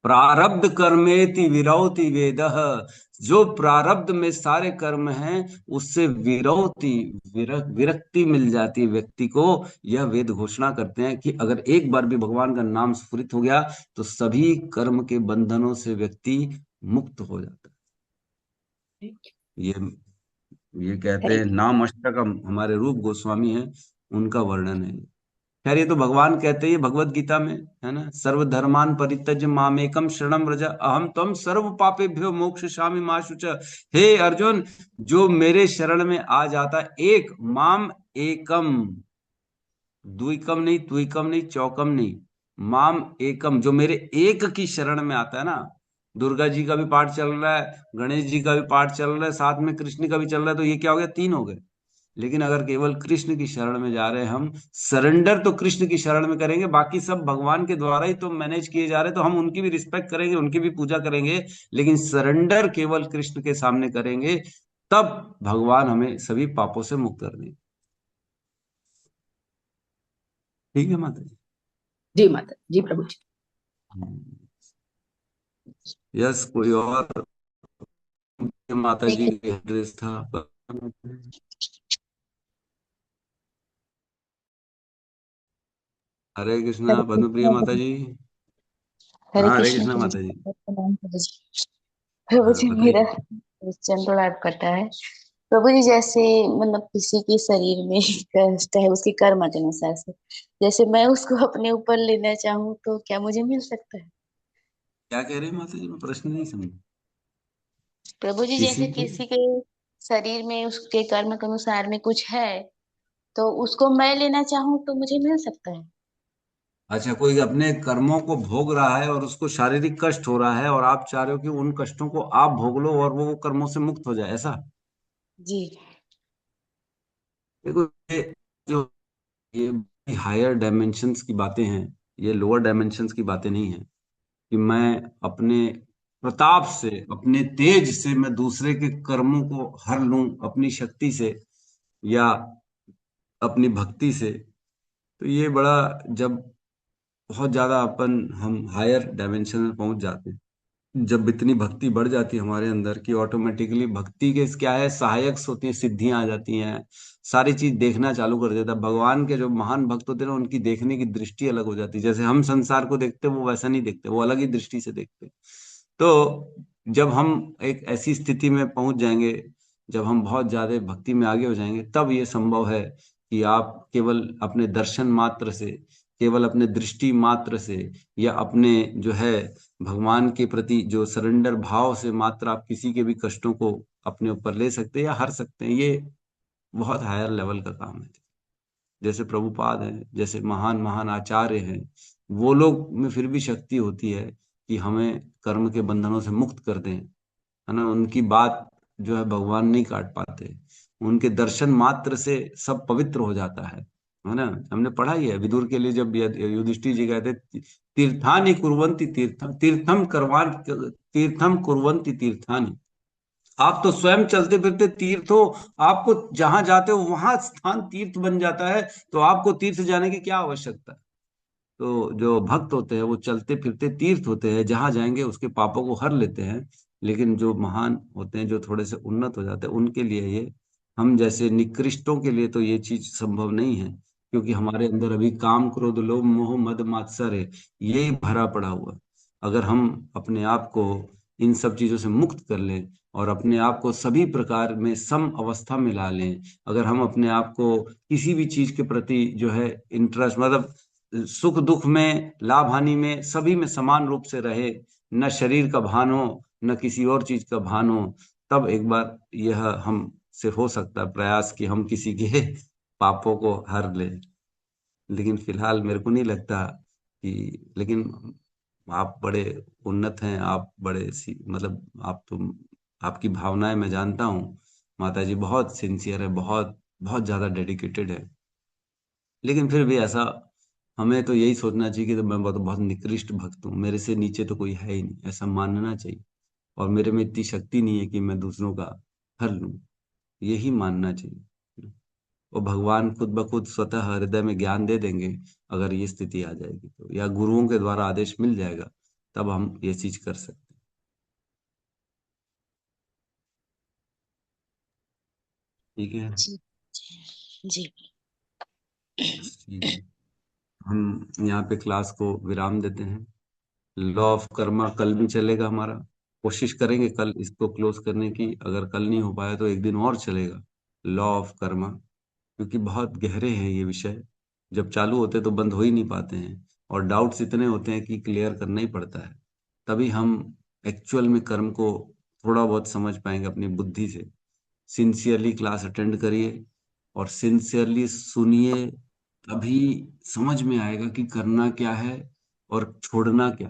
प्रारब्ध कर्मेति विरौति वेदः। जो प्रारब्ध में सारे कर्म हैं उससे विरौति, विरक्ति मिल जाती है व्यक्ति को। यह वेद घोषणा करते हैं कि अगर एक बार भी भगवान का नाम स्फुरित हो गया तो सभी कर्म के बंधनों से व्यक्ति मुक्त हो जाता है। ये कहते हैं, थैंक नाम अष्टकम, हमारे रूप गोस्वामी हैं, उनका वर्णन है। खैर ये तो भगवान कहते ही भगवत गीता में, है ना, सर्वधर्मान परित्यज्य मामेकम शरणम व्रज अहम त्वं सर्व पापेभ्यो मोक्षयिष्यामि मा शुच। हे अर्जुन, जो मेरे शरण में आ जाता, एक माम एकम, द्विकम नहीं, त्विकम नहीं, चौकम नहीं, माम एकम, जो मेरे एक की शरण में आता है ना, दुर्गा जी का भी पाठ चल रहा है, गणेश जी का भी पाठ चल रहा है, साथ में कृष्ण का भी चल रहा है, तो ये क्या हो गया, 3 हो गए। लेकिन अगर केवल कृष्ण की शरण में जा रहे हैं हम, सरेंडर तो कृष्ण की शरण में करेंगे, बाकी सब भगवान के द्वारा ही तो मैनेज किए जा रहे हैं, तो हम उनकी भी रिस्पेक्ट करेंगे, उनकी भी पूजा करेंगे, लेकिन सरेंडर केवल कृष्ण के सामने करेंगे, तब भगवान हमें सभी पापों से मुक्त कर देंगे। ठीक है माता जी? जी माता जी, प्रभु जी। यस, कोई और? माता ठीक जी है। का एड्रेस था। हरे कृष्णा हरे पद्मप्रिय कृष्णा माता जी। हरे हाँ, हरे कृष्णा कृष्णा प्रभु माता जी। जी। प्रणाम प्रभु जी। प्रभु हाँ, जी, मेरा बताइए। क्वेश्चन थोड़ा अटपटा है। प्रभु जी, जैसे मतलब किसी के शरीर में कष्ट है उसके कर्म के अनुसार से, जैसे मैं उसको अपने ऊपर लेना चाहूँ तो क्या मुझे मिल सकता है? क्या कह रहे हैं माता जी, मैं प्रश्न नहीं समझा। प्रभु जी, किसी जैसे के? किसी के शरीर में उसके कर्म के अनुसार में कुछ है, तो उसको मैं लेना चाहूँ तो मुझे मिल सकता है? अच्छा, कोई अपने कर्मों को भोग रहा है और उसको शारीरिक कष्ट हो रहा है, और आप चाह रहे हो कि उन कष्टों को आप भोग लो और वो कर्मों से मुक्त हो जाए, ऐसा? जी। देखो, ये जो ये हायर डायमेंशंस की बातें हैं, ये लोअर डायमेंशंस की बातें नहीं है कि मैं अपने प्रताप से, अपने तेज से मैं दूसरे के कर्मों को हर लूं अपनी शक्ति से या अपनी भक्ति से। तो ये बड़ा, जब बहुत ज्यादा हम हायर डायमेंशन में पहुंच जाते हैं, जब इतनी भक्ति बढ़ जाती है हमारे अंदर कि ऑटोमेटिकली भक्ति के क्या है, सहायक होती है, सिद्धियां आ जाती हैं, सारी चीज देखना चालू कर देता है। भगवान के जो महान भक्त होते हैं ना, उनकी देखने की दृष्टि अलग हो जाती है। जैसे हम संसार को देखते हैं, वो वैसा नहीं देखते, वो अलग ही दृष्टि से देखते हैं। तो जब हम एक ऐसी स्थिति में पहुंच जाएंगे, जब हम बहुत ज्यादा भक्ति में आगे हो जाएंगे, तब ये संभव है कि आप केवल अपने दर्शन मात्र से, केवल अपने दृष्टि मात्र से, या अपने जो है भगवान के प्रति जो सरेंडर भाव से मात्र आप किसी के भी कष्टों को अपने ऊपर ले सकते हैं या हर सकते हैं। ये बहुत हायर लेवल का काम है। जैसे प्रभुपाद हैं, जैसे महान महान आचार्य हैं, वो लोग में फिर भी शक्ति होती है कि हमें कर्म के बंधनों से मुक्त कर दें, है ना। उनकी बात जो है भगवान नहीं काट पाते, उनके दर्शन मात्र से सब पवित्र हो जाता है ना। हमने पढ़ा ही है विदुर के लिए, जब युधिष्ठिर जी कहते तीर्थानि कुर्वन्ति तीर्थम तीर्थम करवान तीर्थम कुर्वन्ति तीर्थानि, आप तो स्वयं चलते फिरते तीर्थ हो, आपको जहां जाते हो वहां स्थान तीर्थ बन जाता है, तो आपको तीर्थ जाने की क्या आवश्यकता है। तो जो भक्त होते हैं वो चलते फिरते तीर्थ होते हैं, जहां जाएंगे उसके पापों को हर लेते हैं। लेकिन जो महान होते हैं, जो थोड़े से उन्नत हो जाते हैं, उनके लिए ये, हम जैसे निकृष्टों के लिए तो ये चीज संभव नहीं है, क्योंकि हमारे अंदर अभी काम क्रोध लोभ मोह मद मात्सर्य ये भरा पड़ा हुआ। अगर हम अपने आप को इन सब चीजों से मुक्त कर लें और अपने आप को सभी प्रकार में सम अवस्था में ला लें, अगर हम अपने आप को किसी भी चीज के प्रति जो है इंटरेस्ट, मतलब सुख दुख में, लाभ हानि में, सभी में समान रूप से रहे, न शरीर का भान हो न किसी और चीज का भान हो, तब एक बार यह हम से हो सकता है प्रयास कि हम किसी के पापों को हर ले। लेकिन फिलहाल मेरे को नहीं लगता कि, लेकिन आप बड़े उन्नत हैं, आप बड़े मतलब आप तो, आपकी भावनाएं मैं जानता हूँ माता जी, बहुत सिंसियर है, बहुत बहुत ज्यादा डेडिकेटेड है। लेकिन फिर भी ऐसा, हमें तो यही सोचना चाहिए कि तो मैं बहुत बहुत निकृष्ट भक्त हूँ, मेरे से नीचे तो कोई है ही नहीं, ऐसा मानना चाहिए। और मेरे में इतनी शक्ति नहीं है कि मैं दूसरों का हर लूं, यही मानना चाहिए। और भगवान खुद ब खुद स्वतः हृदय में ज्ञान दे देंगे, अगर ये स्थिति आ जाएगी तो, या गुरुओं के द्वारा आदेश मिल जाएगा, तब हम ये चीज कर सकते हैं। ठीक है। जी। जी। बस ठीक है, हम यहाँ पे क्लास को विराम देते हैं। लॉ ऑफ कर्मा कल भी चलेगा हमारा, कोशिश करेंगे कल इसको क्लोज करने की, अगर कल नहीं हो पाया तो एक दिन और चलेगा लॉ ऑफ कर्मा, क्योंकि बहुत गहरे हैं ये विषय, जब चालू होते तो बंद हो ही नहीं पाते हैं, और डाउट्स इतने होते हैं कि क्लियर करना ही पड़ता है। तभी हम एक्चुअल में कर्म को थोड़ा बहुत समझ पाएंगे अपनी बुद्धि से। सिंसियरली क्लास अटेंड करिए और सिंसियरली सुनिए, तभी समझ में आएगा कि करना क्या है और छोड़ना क्या।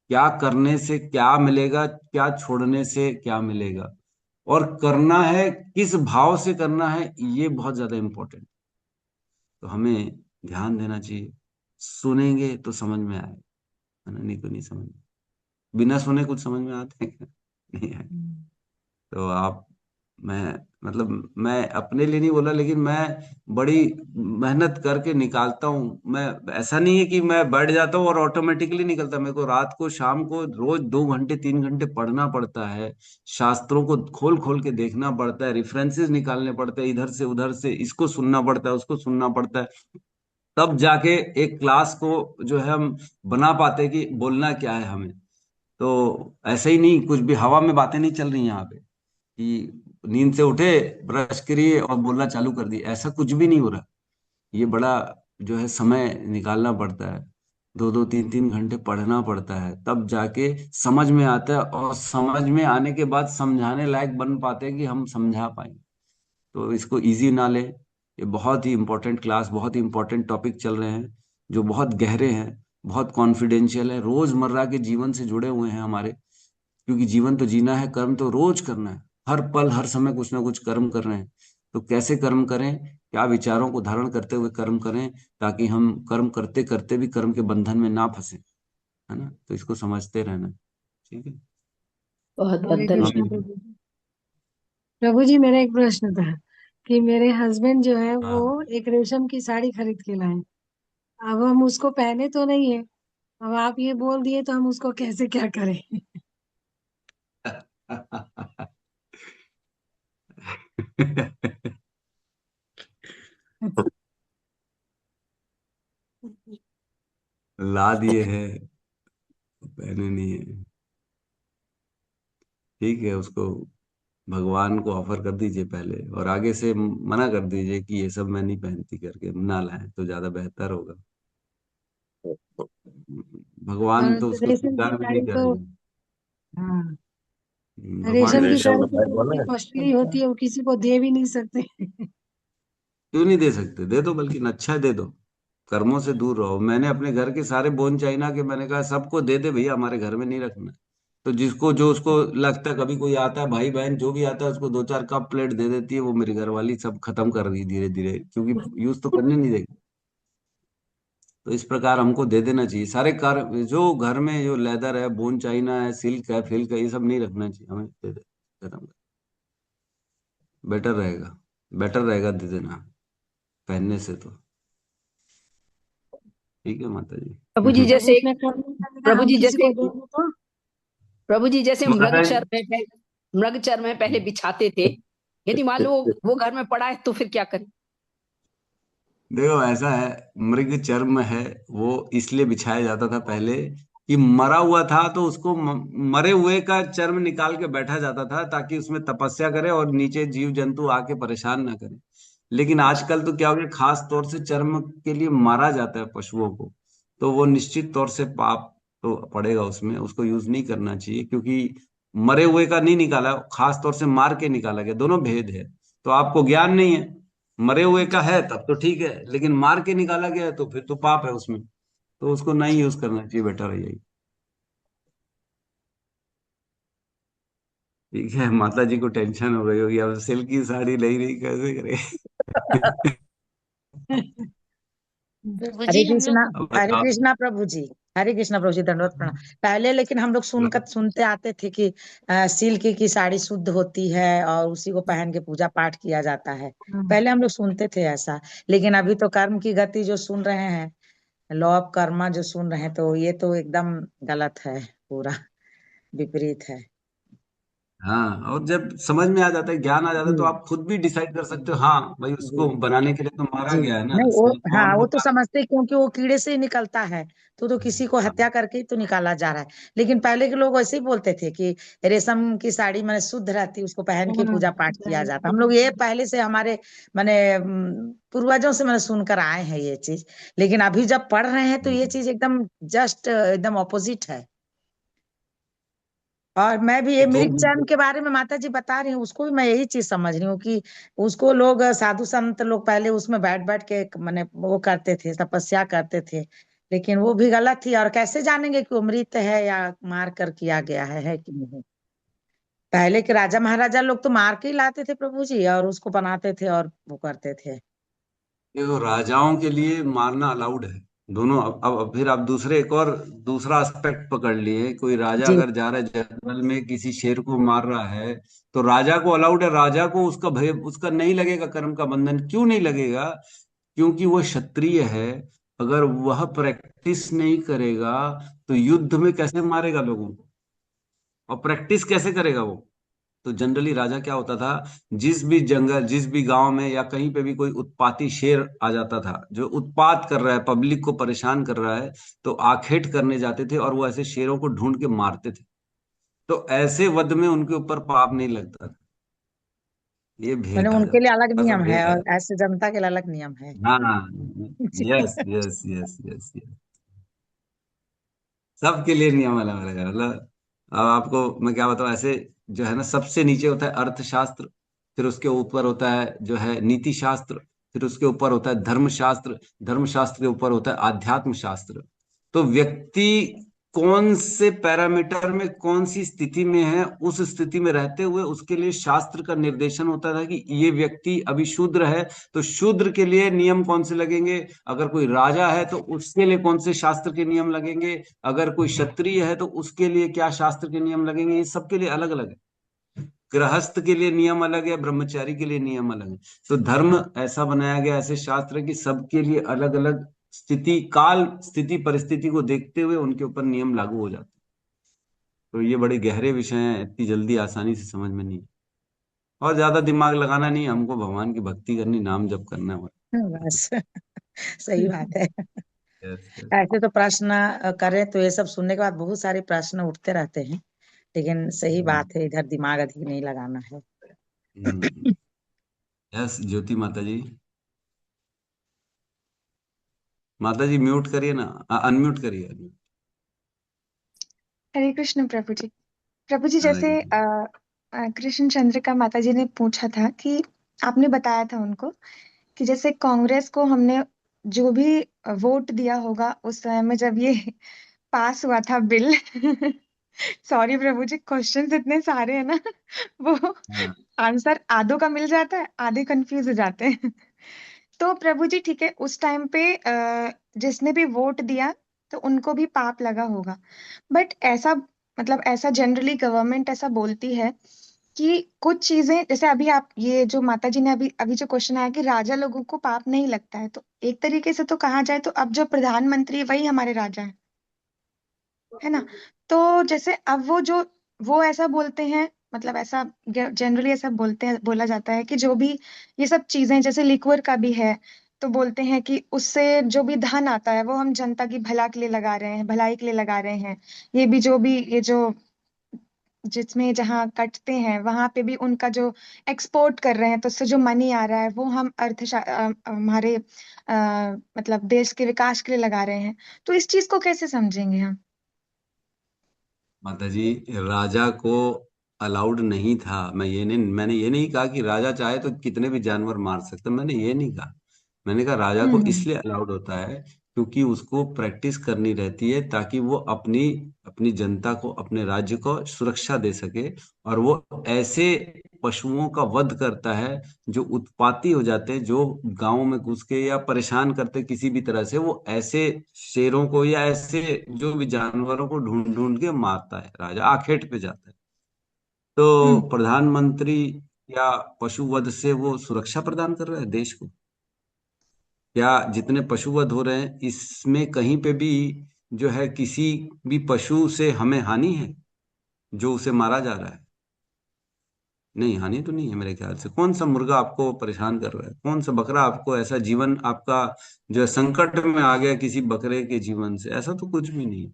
क्या करने से क्या मिलेगा, क्या छोड़ने से क्या मिलेगा, और करना है किस भाव से करना है, ये बहुत ज्यादा इंपॉर्टेंट। तो हमें ध्यान देना चाहिए। सुनेंगे तो समझ में आए, है ना, नहीं तो नहीं समझ में। बिना सुने कुछ समझ में आते हैं क्या? नहीं आए। तो आप, मैं मतलब मैं अपने लिए नहीं बोला, लेकिन मैं बड़ी मेहनत करके निकालता हूँ। मैं, ऐसा नहीं है कि मैं बैठ जाता हूँ और ऑटोमेटिकली निकलता। मेरे को रात को शाम को रोज 2 घंटे 3 घंटे पढ़ना पड़ता है, शास्त्रों को खोल खोल के देखना पड़ता है, रेफरेंसेस निकालने पड़ते हैं, इधर से उधर से इसको सुनना पड़ता है, उसको सुनना पड़ता है। तब जाके एक क्लास को जो है हम बना पाते हैं कि बोलना क्या है हमें। तो ऐसे ही नहीं, कुछ भी हवा में बातें नहीं चल रही यहाँ पे कि नींद से उठे, ब्रश करिए और बोलना चालू कर दिए, ऐसा कुछ भी नहीं हो रहा। ये बड़ा जो है समय निकालना पड़ता है, 2 2 3 3 घंटे पढ़ना पड़ता है, तब जाके समझ में आता है, और समझ में आने के बाद समझाने लायक बन पाते हैं कि हम समझा पाए। तो इसको इजी ना ले। ये बहुत ही इंपॉर्टेंट क्लास, बहुत ही इंपॉर्टेंट टॉपिक चल रहे हैं, जो बहुत गहरे हैं, बहुत कॉन्फिडेंशियल है, रोजमर्रा के जीवन से जुड़े हुए हैं हमारे। क्योंकि जीवन तो जीना है, कर्म तो रोज करना है, हर पल हर समय कुछ ना कुछ कर्म कर रहे हैं। तो कैसे कर्म करें, क्या विचारों को धारण करते हुए कर्म करें, ताकि हम कर्म करते करते भी कर्म के बंधन में ना फंसे, है ना। तो इसको समझते रहना। ठीक है। बहुत बहुत हरे धन्यवाद। कृष्ण हम, प्रभु जी। प्रभु जी, मेरा एक प्रश्न था कि मेरे हस्बैंड जो है वो हाँ। एक रेशम की साड़ी खरीद के लाए। अब हम उसको पहने तो नहीं है, अब आप ये बोल दिए तो हम उसको कैसे क्या करें? ला दिए हैं, पहने नहीं है। ठीक है, उसको भगवान को ऑफर कर दीजिए पहले, और आगे से मना कर दीजिए कि ये सब मैं नहीं पहनती करके, ना लाए तो ज्यादा बेहतर होगा। भगवान और तो उसको रेशम की स्वीकार भी नहीं साड़ी तो, करेंगे। हाँ, भगवान रेशम की स्वीकार रेशम साड़ी का तो बैग बहुत बोला ही है। कॉस्टली होती है, वो किसी को दे भी नहीं सकते। क्यों नहीं दे सकते? दे दो, बल्कि अच्छा दे दो। कर्मों से दूर रहो। मैंने अपने घर के सारे बोन चाइना के, मैंने कहा सबको दे दे भैया, हमारे घर में नहीं रखना। तो जिसको जो उसको लगता है, कभी कोई आता है भाई बहन जो भी आता है, उसको 2 4 कप प्लेट दे देती है। वो मेरी घरवाली सब खत्म कर रही धीरे धीरे, क्योंकि यूज तो करने नहीं देगी। तो इस प्रकार हमको दे देना चाहिए सारे कार, जो घर में जो लेदर है, बोन चाइना है, सिल्क है, फिल्क है, ये सब नहीं रखना चाहिए हमें। दे दे, खत्म। बेटर रहेगा, बेटर रहेगा दे देना, पहनने से तो। ठीक है माता जी। प्रभु जी अब जैसे उसमें करने का अगर प्रभु हम जी किसी जैसे को दे दें तो? प्रभु जी जैसे माता जी, मृग चर में पहले बिछाते थे, यदि मान लो वो घर में पड़ा है तो फिर क्या करें? देखो ऐसा है, मृग चर्म है, वो इसलिए बिछाया जाता था पहले कि मरा हुआ था तो उसको मरे हुए का चर्म निकाल के बैठा जाता था, ताकि उसमें तपस्या करे और नीचे जीव जंतु आके परेशान ना करे। लेकिन अच्छा। आजकल तो क्या हो गया, खास तौर से चर्म के लिए मारा जाता है पशुओं को, तो वो निश्चित तौर से पाप तो पड़ेगा उसमें, उसको यूज नहीं करना चाहिए। क्योंकि मरे हुए का नहीं निकाला, खास तौर से मार के निकाला गया, दोनों भेद है। तो आपको ज्ञान नहीं है, मरे हुए का है तब तो ठीक है, लेकिन मार के निकाला गया है तो फिर तो पाप है उसमें। तो उसको नहीं यूज करना चाहिए, बेटर है यही। ठीक है, माता जी को टेंशन हो गई होगी, अब सिल्क की साड़ी ले रही, कैसे करे? प्रभु हरे जी हम कृष्णा। लोग अब हरे बताओ। कृष्णा प्रभु जी। हरे कृष्णा प्रभु जी, दंडवत प्रणाम। पहले लेकिन हम लोग सुनते आते थे कि सिल्क की साड़ी शुद्ध होती है और उसी को पहन के पूजा पाठ किया जाता है। हाँ। पहले हम लोग सुनते थे ऐसा। लेकिन अभी तो कर्म की गति जो सुन रहे हैं, लॉ ऑफ कर्मा जो सुन रहे हैं, तो ये तो एकदम गलत है, पूरा विपरीत है। हाँ, और जब समझ में आ जाता है, ज्ञान आ जाता है, तो जी आप खुद भी डिसाइड कर सकते हो, हाँ भाई उसको जी बनाने के लिए तो मारा जी। गया है ना, नहीं वो, सेल कौन हाँ वो तो होता समझते हैं, क्योंकि वो कीड़े से ही निकलता है। तो किसी को है। हत्या करके ही तो निकाला जा रहा है। लेकिन पहले के लोग वैसे ही बोलते थे कि रेशम की साड़ी मैंने शुद्ध रहती, उसको पहन के हाँ पूजा पाठ किया जाता। हम लोग ये पहले से हमारे मैंने पूर्वजों से मैंने सुनकर आए हैं ये चीज। लेकिन अभी जब पढ़ रहे हैं तो ये चीज एकदम जस्ट एकदम ऑपोजिट है। और मैं भी ये तो मृत चैन के बारे में माता जी बता रही हूँ, उसको भी मैं यही चीज समझ रही हूँ कि उसको लोग साधु संत लोग पहले उसमें बैठ बैठ के मैंने वो करते थे, तपस्या करते थे। लेकिन वो भी गलत थी। और कैसे जानेंगे कि वो मृत है या मार कर किया गया है कि नहीं। पहले के राजा महाराजा लोग तो मार के ही लाते थे प्रभु जी, और उसको बनाते थे और वो करते थे। देखो, राजाओं के लिए मारना अलाउड है दोनों। अब फिर आप दूसरे एक और दूसरा एस्पेक्ट पकड़ लिए, कोई राजा जी अगर जा रहा है जंगल में किसी शेर को मार रहा है, तो राजा को अलाउड है, राजा को उसका भय, उसका नहीं लगेगा कर्म का बंधन। क्यों नहीं लगेगा? क्योंकि वो क्षत्रिय है। अगर वह प्रैक्टिस नहीं करेगा तो युद्ध में कैसे मारेगा लोगों को, और प्रैक्टिस कैसे करेगा वो? तो जनरली राजा क्या होता था, जिस भी जंगल, जिस भी गांव में या कहीं पे भी कोई उत्पाती शेर आ जाता था जो उत्पात कर रहा है, पब्लिक को परेशान कर रहा है, तो आखेट करने जाते थे और वो ऐसे शेरों को ढूंढ के मारते थे। तो ऐसे वध में उनके ऊपर पाप नहीं लगता था। ये मैंने भेंट आ उनके लिए जाता, अलग थोड़ा सा नियम है भेंट आ और जाता। ऐसे जनता के लिए अलग नियम है। हाँ, जी yes yes yes yes yes. सबके लिए नियम अलग अलग है, मतलब अब आपको मैं क्या बताऊं, ऐसे जो है ना, सबसे नीचे होता है अर्थशास्त्र, फिर उसके ऊपर होता है जो है नीति शास्त्र, फिर उसके ऊपर होता है धर्मशास्त्र, धर्मशास्त्र के ऊपर होता है आध्यात्म शास्त्र। तो व्यक्ति कौन से पैरामीटर में, कौन सी स्थिति में है, उस स्थिति में रहते हुए उसके लिए शास्त्र का निर्देशन होता था कि ये व्यक्ति अभी शूद्र है, तो शूद्र के लिए नियम कौन से लगेंगे। अगर कोई राजा है तो उसके लिए कौन से शास्त्र के नियम लगेंगे। अगर कोई क्षत्रिय है तो उसके लिए क्या शास्त्र के नियम लगेंगे। ये सबके लिए अलग अलग है। गृहस्थ के लिए नियम अलग है, ब्रह्मचारी के लिए नियम अलग है। तो धर्म ऐसा बनाया गया, ऐसे शास्त्र है कि सबके लिए अलग अलग स्थिति काल, स्थिति परिस्थिति को देखते हुए उनके ऊपर नियम लागू हो जाते हैं। तो ये बड़े गहरे विषय हैं, इतनी जल्दी आसानी से समझ में नहीं। और ज्यादा दिमाग लगाना नहीं, हमको भगवान की भक्ति करनी, नाम जप करना है। बस सही बात है। Yes yes. ऐसे तो प्रश्न करें तो ये सब सुनने के बाद बहुत सारे प्रश्न उठते रहते हैं। लेकिन सही बात है, इधर दिमाग अधिक नहीं लगाना है। यस, ज्योति माता जी। माता जी म्यूट करिए ना, अनम्यूट करिए। हरे कृष्ण प्रभु जी। प्रभु जी, हरे जैसे कृष्ण। कृष्ण चंद्र का माता जी ने पूछा था कि आपने बताया था उनको कि जैसे कांग्रेस को हमने जो भी वोट दिया होगा उस समय में जब ये पास हुआ था बिल सॉरी प्रभु जी, क्वेश्चंस इतने सारे हैं ना वो हाँ, आंसर आधों का मिल जाता है, आधे कंफ्यूज हो जाते हैं। तो प्रभु जी ठीक है, उस टाइम पे जिसने भी वोट दिया तो उनको भी पाप लगा होगा। बट ऐसा मतलब ऐसा जनरली गवर्नमेंट ऐसा बोलती है कि कुछ चीजें, जैसे अभी आप ये जो माता जी ने अभी अभी जो क्वेश्चन आया कि राजा लोगों को पाप नहीं लगता है, तो एक तरीके से तो कहा जाए तो अब जो प्रधानमंत्री है वही हमारे राजा है ना। तो जैसे अब वो ऐसा बोलते हैं, मतलब ऐसा जनरली ऐसा बोलते हैं, बोला जाता है कि जो भी ये सब चीजें जैसे लिक्वर का भी है, तो बोलते हैं कि उससे जो भी धन आता है वो हम जनता की भला के लिए लगा रहे हैं, भलाई के लिए लगा रहे हैं। ये भी जो भी ये जो जिसमें जहाँ कटते हैं वहां पे भी उनका जो एक्सपोर्ट कर रहे हैं तो उससे जो मनी आ रहा है वो हम हमारे मतलब देश के विकास के लिए लगा रहे हैं। तो इस चीज को कैसे समझेंगे हम? माता जी, राजा को अलाउड नहीं था। मैंने ये नहीं कहा कि राजा चाहे तो कितने भी जानवर मार सकता, मैंने ये नहीं कहा। मैंने कहा राजा को हम्म इसलिए अलाउड होता है क्योंकि उसको प्रैक्टिस करनी रहती है, ताकि वो अपनी अपनी जनता को, अपने राज्य को सुरक्षा दे सके। और वो ऐसे पशुओं का वध करता है जो उत्पाती हो जाते हैं, जो गांव में घुस के या परेशान करते किसी भी तरह से, वो ऐसे शेरों को या ऐसे जो भी जानवरों को ढूंढ ढूंढ के मारता है, राजा आखेट पे जाता है। तो हम्म प्रधानमंत्री या पशु वध से वो सुरक्षा प्रदान कर रहा है देश को? क्या जितने पशुवध हो रहे हैं इसमें कहीं पे भी जो है किसी भी पशु से हमें हानि है जो उसे मारा जा रहा है? नहीं, हानि तो नहीं है मेरे ख्याल से। कौन सा मुर्गा आपको परेशान कर रहा है? कौन सा बकरा आपको ऐसा जीवन आपका जो है संकट में आ गया किसी बकरे के जीवन से? ऐसा तो कुछ भी नहीं।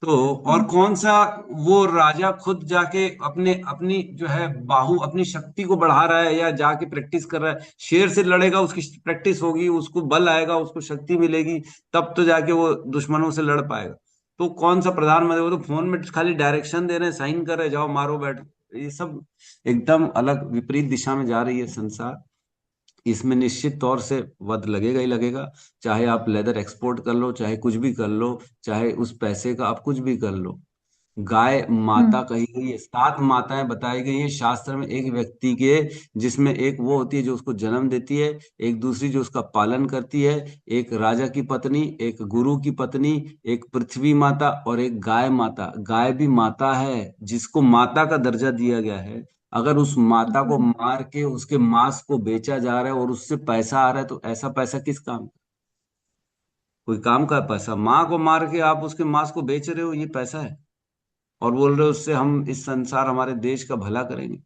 तो और कौन सा वो राजा खुद जाके अपने अपनी जो है बाहु अपनी शक्ति को बढ़ा रहा है या जाके प्रैक्टिस कर रहा है? शेर से लड़ेगा, उसकी प्रैक्टिस होगी, उसको बल आएगा, उसको शक्ति मिलेगी, तब तो जाके वो दुश्मनों से लड़ पाएगा। तो कौन सा प्रधानमंत्री? वो तो फोन में खाली डायरेक्शन दे रहे हैं, साइन कर रहे हैं, जाओ मारो बैठो। ये सब एकदम अलग विपरीत दिशा में जा रही है संसार। इसमें निश्चित तौर से वध लगेगा ही लगेगा। चाहे आप लेदर एक्सपोर्ट कर लो, चाहे कुछ भी कर लो, चाहे उस पैसे का आप कुछ भी कर लो। गाय माता कही गई है, 7 माताएं बताई गई हैं शास्त्र में एक व्यक्ति के, जिसमें एक वो होती है जो उसको जन्म देती है, एक दूसरी जो उसका पालन करती है, एक राजा की पत्नी, एक गुरु की पत्नी, एक पृथ्वी माता और एक गाय माता। गाय भी माता है, जिसको माता का दर्जा दिया गया है। अगर उस माता को मार के उसके मांस को बेचा जा रहा है और उससे पैसा आ रहा है, तो ऐसा पैसा किस काम का? कोई काम का पैसा? माँ को मार के आप उसके मांस को बेच रहे हो, ये पैसा है? और बोल रहे हो उससे हम इस संसार हमारे देश का भला करेंगे।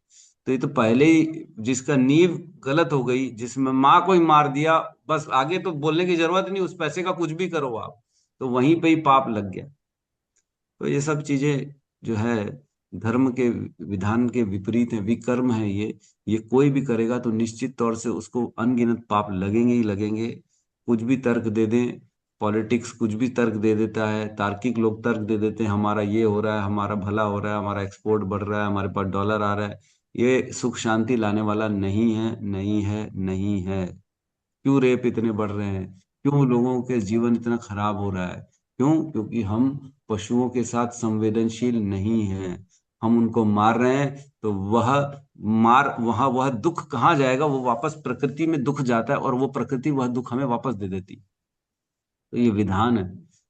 तो ये तो पहले ही जिसका नींव गलत हो गई, जिसमें माँ को ही मार दिया, बस आगे तो बोलने की जरूरत नहीं, उस पैसे का कुछ भी करो आप, तो वहीं पे ही पाप लग गया। तो ये सब चीजें जो है धर्म के विधान के विपरीत है, विकर्म है ये कोई भी करेगा तो निश्चित तौर से उसको अनगिनत पाप लगेंगे ही लगेंगे। कुछ भी तर्क दे दें, पॉलिटिक्स कुछ भी तर्क दे देता है, तार्किक लोग तर्क दे देते हैं, हमारा ये हो रहा है, हमारा भला हो रहा है, हमारा एक्सपोर्ट बढ़ रहा है, हमारे पास डॉलर आ रहा है। ये सुख शांति लाने वाला नहीं है, नहीं है, नहीं है। क्यों रेप इतने बढ़ रहे हैं? क्यों लोगों के जीवन इतना खराब हो रहा है? क्यों? क्योंकि हम पशुओं के साथ संवेदनशील नहीं हैं। हम उनको मार रहे हैं, तो वह दुख कहाँ जाएगा? वो वापस प्रकृति में दुख जाता है, और वो प्रकृति वह दुख हमें वापस दे देती है। तो ये विधान है,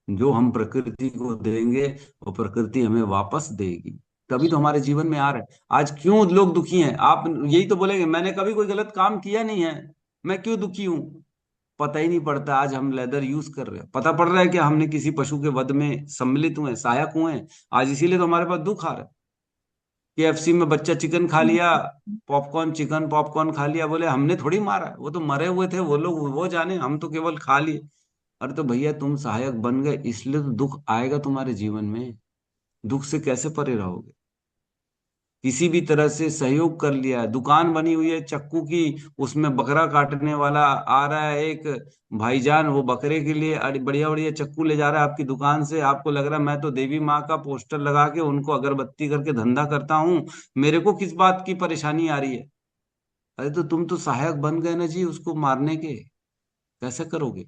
जो हम प्रकृति को देंगे वो प्रकृति हमें वापस देगी। तभी तो हमारे जीवन में आ रहा है। आज क्यों लोग दुखी हैं? आप यही तो बोलेंगे मैंने कभी कोई गलत काम किया नहीं है, मैं क्यों दुखी हूं? पता ही नहीं पड़ता। आज हम लेदर यूज कर रहे हैं, पता पड़ रहा है कि हमने किसी पशु के वध में सम्मिलित हुए, सहायक हुए हैं। आज इसीलिए तो हमारे पास दुख आ रहा है। KFC में बच्चा चिकन खा लिया, पॉपकॉर्न, चिकन पॉपकॉर्न खा लिया, बोले हमने थोड़ी मारा है, वो तो मरे हुए थे वो लोग, वो जाने, हम तो केवल खा लिए। अरे तो भैया तुम सहायक बन गए, इसलिए तो दुख आएगा तुम्हारे जीवन में। दुख से कैसे परे रहोगे? किसी भी तरह से सहयोग कर लिया है, दुकान बनी हुई है चक्कू की, उसमें बकरा काटने वाला आ रहा है एक भाईजान, वो बकरे के लिए बढ़िया बढ़िया चक्कू ले जा रहा है आपकी दुकान से। आपको लग रहा है मैं तो देवी माँ का पोस्टर लगा के उनको अगरबत्ती करके धंधा करता हूँ, मेरे को किस बात की परेशानी आ रही है? अरे तो तुम तो सहायक बन गए ना जी उसको मारने के। कैसे करोगे?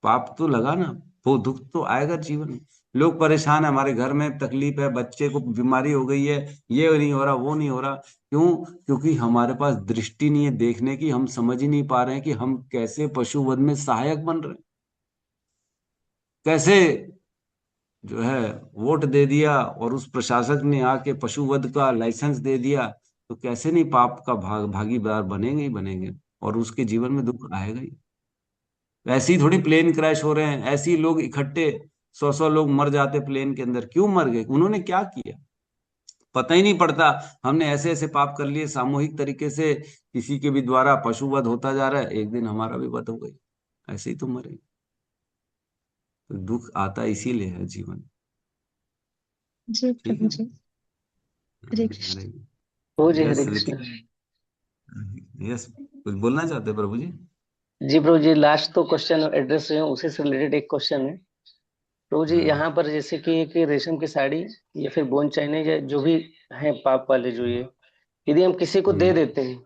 पाप तो लगा ना, वो दुख तो आएगा जीवन में। लोग परेशान है, हमारे घर में तकलीफ है, बच्चे को बीमारी हो गई है, ये नहीं हो रहा, वो नहीं हो रहा। क्यों? क्योंकि हमारे पास दृष्टि नहीं है देखने की। हम समझ ही नहीं पा रहे हैं कि हम कैसे पशुवध में सहायक बन रहे हैं। कैसे जो है वोट दे दिया और उस प्रशासक ने आके पशुवध का लाइसेंस दे दिया, तो कैसे नहीं पाप का भागीदार बनेंगे ही बनेंगे, और उसके जीवन में दुख आएगा ही। ऐसे ही थोड़ी प्लेन क्रैश हो रहे हैं, ऐसे ही लोग इकट्ठे 100-100 लोग मर जाते प्लेन के अंदर। क्यों मर गए? उन्होंने क्या किया? पता ही नहीं पड़ता। हमने ऐसे ऐसे पाप कर लिए सामूहिक तरीके से, किसी के भी द्वारा पशु वध होता जा रहा है, एक दिन हमारा भी वध हो गई, ऐसे ही तो मरे। तो दुख आता इसीलिए है जीवन में। जी ठीक प्रभु है। जी। हरे हरे कृष्ण। प्रभु जी यस हरे कृष्ण। ऋतिक, यस कुछ बोलना चाहते हैं प्रभु जी? जी प्रभु जी, लास्ट तो क्वेश्चन एड्रेस हुए हैं, उसी से रिलेटेड एक क्वेश्चन है प्रभु जी। हाँ। यहाँ पर जैसे कि रेशम की साड़ी या फिर बोन चाइना या जो भी है पाप वाले जो ये, यदि हम किसी को दे हम्म। देते हैं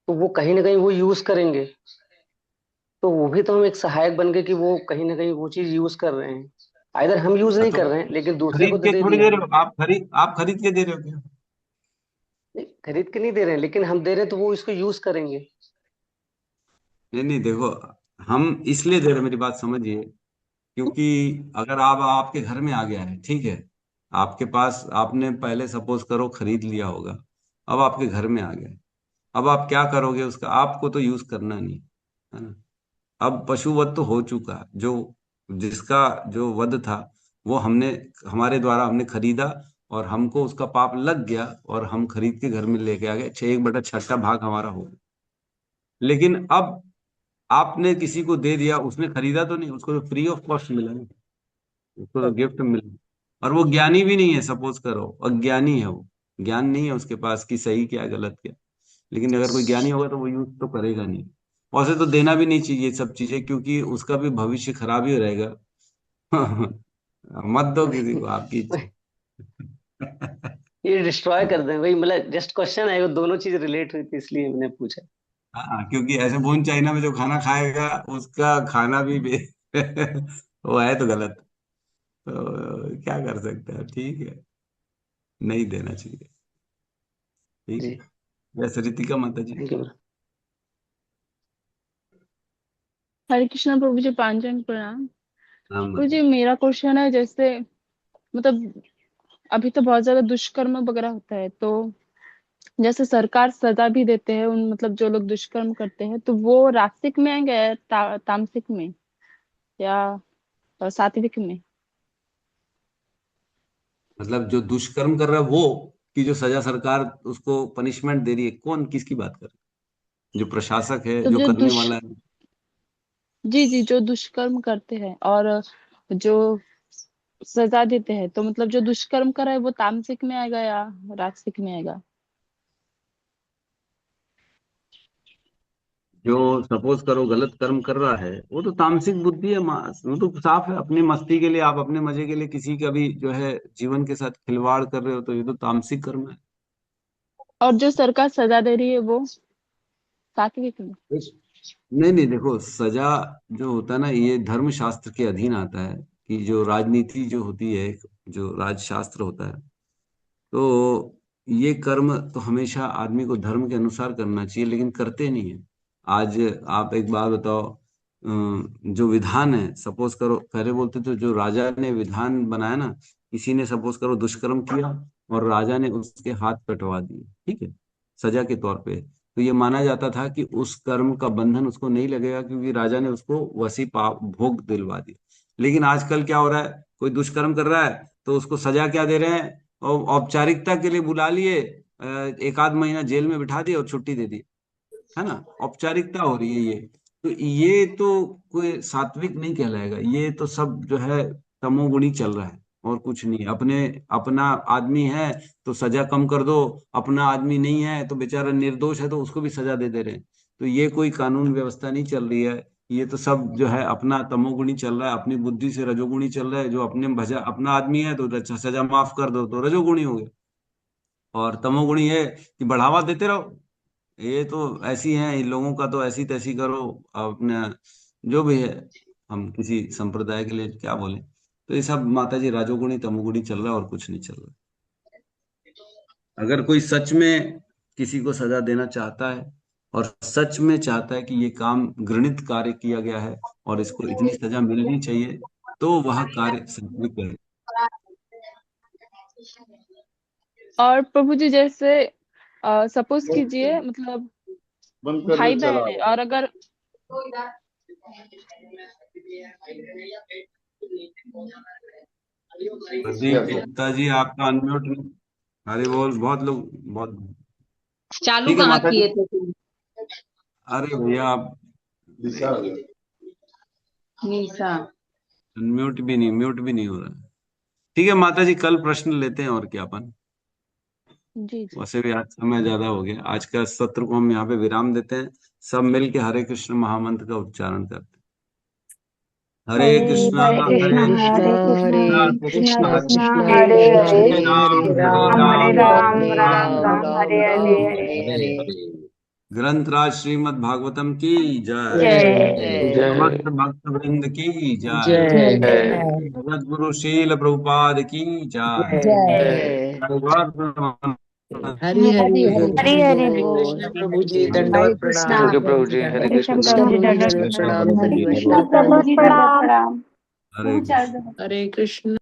तो वो कहीं ना कहीं वो यूज करेंगे, तो वो भी तो हम एक सहायक बन गए कि वो कहीं ना कहीं वो चीज यूज कर रहे हैं। आइदर हम यूज नहीं तो कर रहे हैं लेकिन दूसरे को खरीद तो के दे थोड़ी दिया दे रहे हमने। हो आप, खरीद के दे रहे हो क्या? नहीं, खरीद के नहीं दे रहे हैं, लेकिन हम दे रहे हैं तो वो इसको यूज करेंगे। नहीं नहीं, देखो हम इसलिए दे रहे हैं, मेरी बात समझिए। क्योंकि अगर आप आपके घर में आ गया है, ठीक है, आपके पास आपने पहले सपोज करो खरीद लिया होगा, अब आपके घर में आ गया है, अब आप क्या करोगे उसका? आपको तो यूज करना नहीं है ना। अब पशु वध तो हो चुका है, जो जिसका जो वध था वो हमने, हमारे द्वारा हमने खरीदा, और हमको उसका पाप लग गया और हम खरीद के घर में लेके आ गए, 1/6 भाग हमारा हो गया। लेकिन अब आपने किसी को दे दिया, उसने खरीदा तो नहीं, उसको तो फ्री ऑफ कॉस्ट मिला ना, उसको तो गिफ्ट मिला। और वो ज्ञानी भी नहीं है, सपोज करो अज्ञानी है, वो ज्ञान नहीं है उसके पास कि सही क्या गलत क्या। लेकिन अगर कोई ज्ञानी होगा तो वो यूज तो करेगा नहीं। और उसे तो देना भी नहीं चाहिए सब चीजें, क्योंकि उसका भी भविष्य खराब ही रहेगा। मत दो किसी को, आपकी इच्छा। ये डिस्ट्रॉय कर दें वही, मतलब जस्ट क्वेश्चन है, वो दोनों चीज रिलेट हुई थी इसलिए मैंने पूछा। हाँ, क्योंकि ऐसे बोन चाइना में जो खाना खाएगा उसका खाना भी वो है तो गलत। तो क्या कर सकते हैं, ठीक है, नहीं देना चाहिए। ठीक जी, है, वैसे रितिका माता जी। Thank you. हरे कृष्णा प्रभु जी, पांचन प्रणाम। हाँ प्रभु माता। जी, मेरा क्वेश्चन है, जैसे मतलब अभी तो बहुत ज्यादा दुष्कर्म वगैरह होता है, तो जैसे सरकार सजा भी देते हैं उन मतलब जो लोग दुष्कर्म करते हैं, तो वो रास्तिक में आएंगे या तामसिक में या सात्विक में? मतलब जो दुष्कर्म कर रहा है वो, कि जो सजा सरकार उसको पनिशमेंट दे रही है, कौन किसकी बात कर रहा है? जो प्रशासक है, तो जो जो करने वाला है? जी जी, जो दुष्कर्म करते हैं और जो सजा देते हैं, तो मतलब जो दुष्कर्म कर रहा है वो तामसिक में आएगा या राजसिक में आएगा? जो सपोज करो गलत कर्म कर रहा है वो तो तामसिक बुद्धि है, वो तो साफ है, अपनी मस्ती के लिए, आप अपने मजे के लिए किसी का भी जो है जीवन के साथ खिलवाड़ कर रहे हो, तो ये तो तामसिक कर्म है। और जो सरकार सजा दे रही है वो सात्विक में? नहीं नहीं, देखो सजा जो होता है ना, ये धर्म शास्त्र के अधीन आता है। कि जो राजनीति जो होती है, जो राजशास्त्र होता है, तो ये कर्म तो हमेशा आदमी को धर्म के अनुसार करना चाहिए, लेकिन करते नहीं है। आज आप एक बात बताओ, जो विधान है, सपोज करो पहले बोलते थे जो राजा ने विधान बनाया ना, किसी ने सपोज करो दुष्कर्म किया और राजा ने उसके हाथ कटवा दिए, ठीक है, सजा के तौर पे, तो ये माना जाता था कि उस कर्म का बंधन उसको नहीं लगेगा, क्योंकि राजा ने उसको वसी पाप भोग दिलवा दिया। लेकिन आजकल क्या हो रहा है, कोई दुष्कर्म कर रहा है तो उसको सजा क्या दे रहे हैं, और औपचारिकता के लिए बुला लिए, एक आध महीना जेल में बिठा दिया और छुट्टी दे दी, है ना, औपचारिकता हो रही है ये। तो ये तो कोई सात्विक नहीं कहलाएगा, ये तो सब जो है तमोगुणी चल रहा है, और कुछ नहीं। अपने अपना आदमी है तो सजा कम कर दो, अपना आदमी नहीं है तो बेचारा निर्दोष है तो उसको भी सजा दे दे रहे हैं। तो ये कोई कानून व्यवस्था नहीं चल रही है, ये तो सब जो है अपना तमोगुणी चल रहा है, अपनी बुद्धि से रजोगुणी चल रहा है। जो अपने भजा अपना आदमी है तो सजा माफ कर दो तो रजोगुणी हो गया, और तमोगुणी है कि बढ़ावा देते रहो। ये तो ऐसी हैं इन लोगों का, तो ऐसी तैसी करो अपने, जो भी है। हम किसी संप्रदाय के लिए क्या बोले, तो ये सब माता जी राजोगुणी तमोगुणी चल रहा है, और कुछ नहीं चल रहा। अगर कोई सच में किसी को सजा देना चाहता है और सच में चाहता है कि ये काम घृणित कार्य किया गया है और इसको इतनी सजा मिलनी चाहिए, तो वह कार्य सात्विक है। और प्रभु जी, जैसे सपोज कीजिए मतलब बंद कर भाई दे, बहन चला है, और अगर प्रदीप गुप्ता जी आपका अनम्यूट। अरे बोल, बहुत लोग बहुत। चालू ठीक है कहाँ माता जी। किए थे तुम? अरे भैया आप दिशा आ गया। निशा। म्यूट भी नहीं, म्यूट भी नहीं हो रहा है। ठीक है माता जी, कल प्रश्न लेते हैं, और क्या अपन। जी जी। वैसे भी आज समय ज्यादा हो गया, आज का सत्र को हम यहाँ पे विराम देते हैं। सब मिल के हरे कृष्ण महामंत्र का उच्चारण करते हैं। हरे कृष्णा हरे कृष्णा हरे हरे कृष्णा कृष्णा कृष्णा कृष्ण कृष्णा कृष्ण हरे हरे हरे राम हरे हरे राम राम राम राम राम राम हरे हरे। हरे। ग्रंथराज श्रीमद् भागवतम की जय। जय समस्त भक्त वृंद की जय। जय जगत गुरु शील प्रभुपाद की जय। जय। हरि हरि बोल। हरि हरि हरे बोल। कृष्ण प्रभु जी, हरे दंडवत कृष्णा। थैंक प्रणाम। यू प्रभु जी, हरे हरे कृष्ण कृष्ण प्रभु प्रभु जी। जी, दंडवत दंडवत प्रणाम, प्रणाम। दंडवत हरे प्रणाम। कृष्ण प्रभु प्रणाम। हरे कृष्ण। हरे कृष्ण।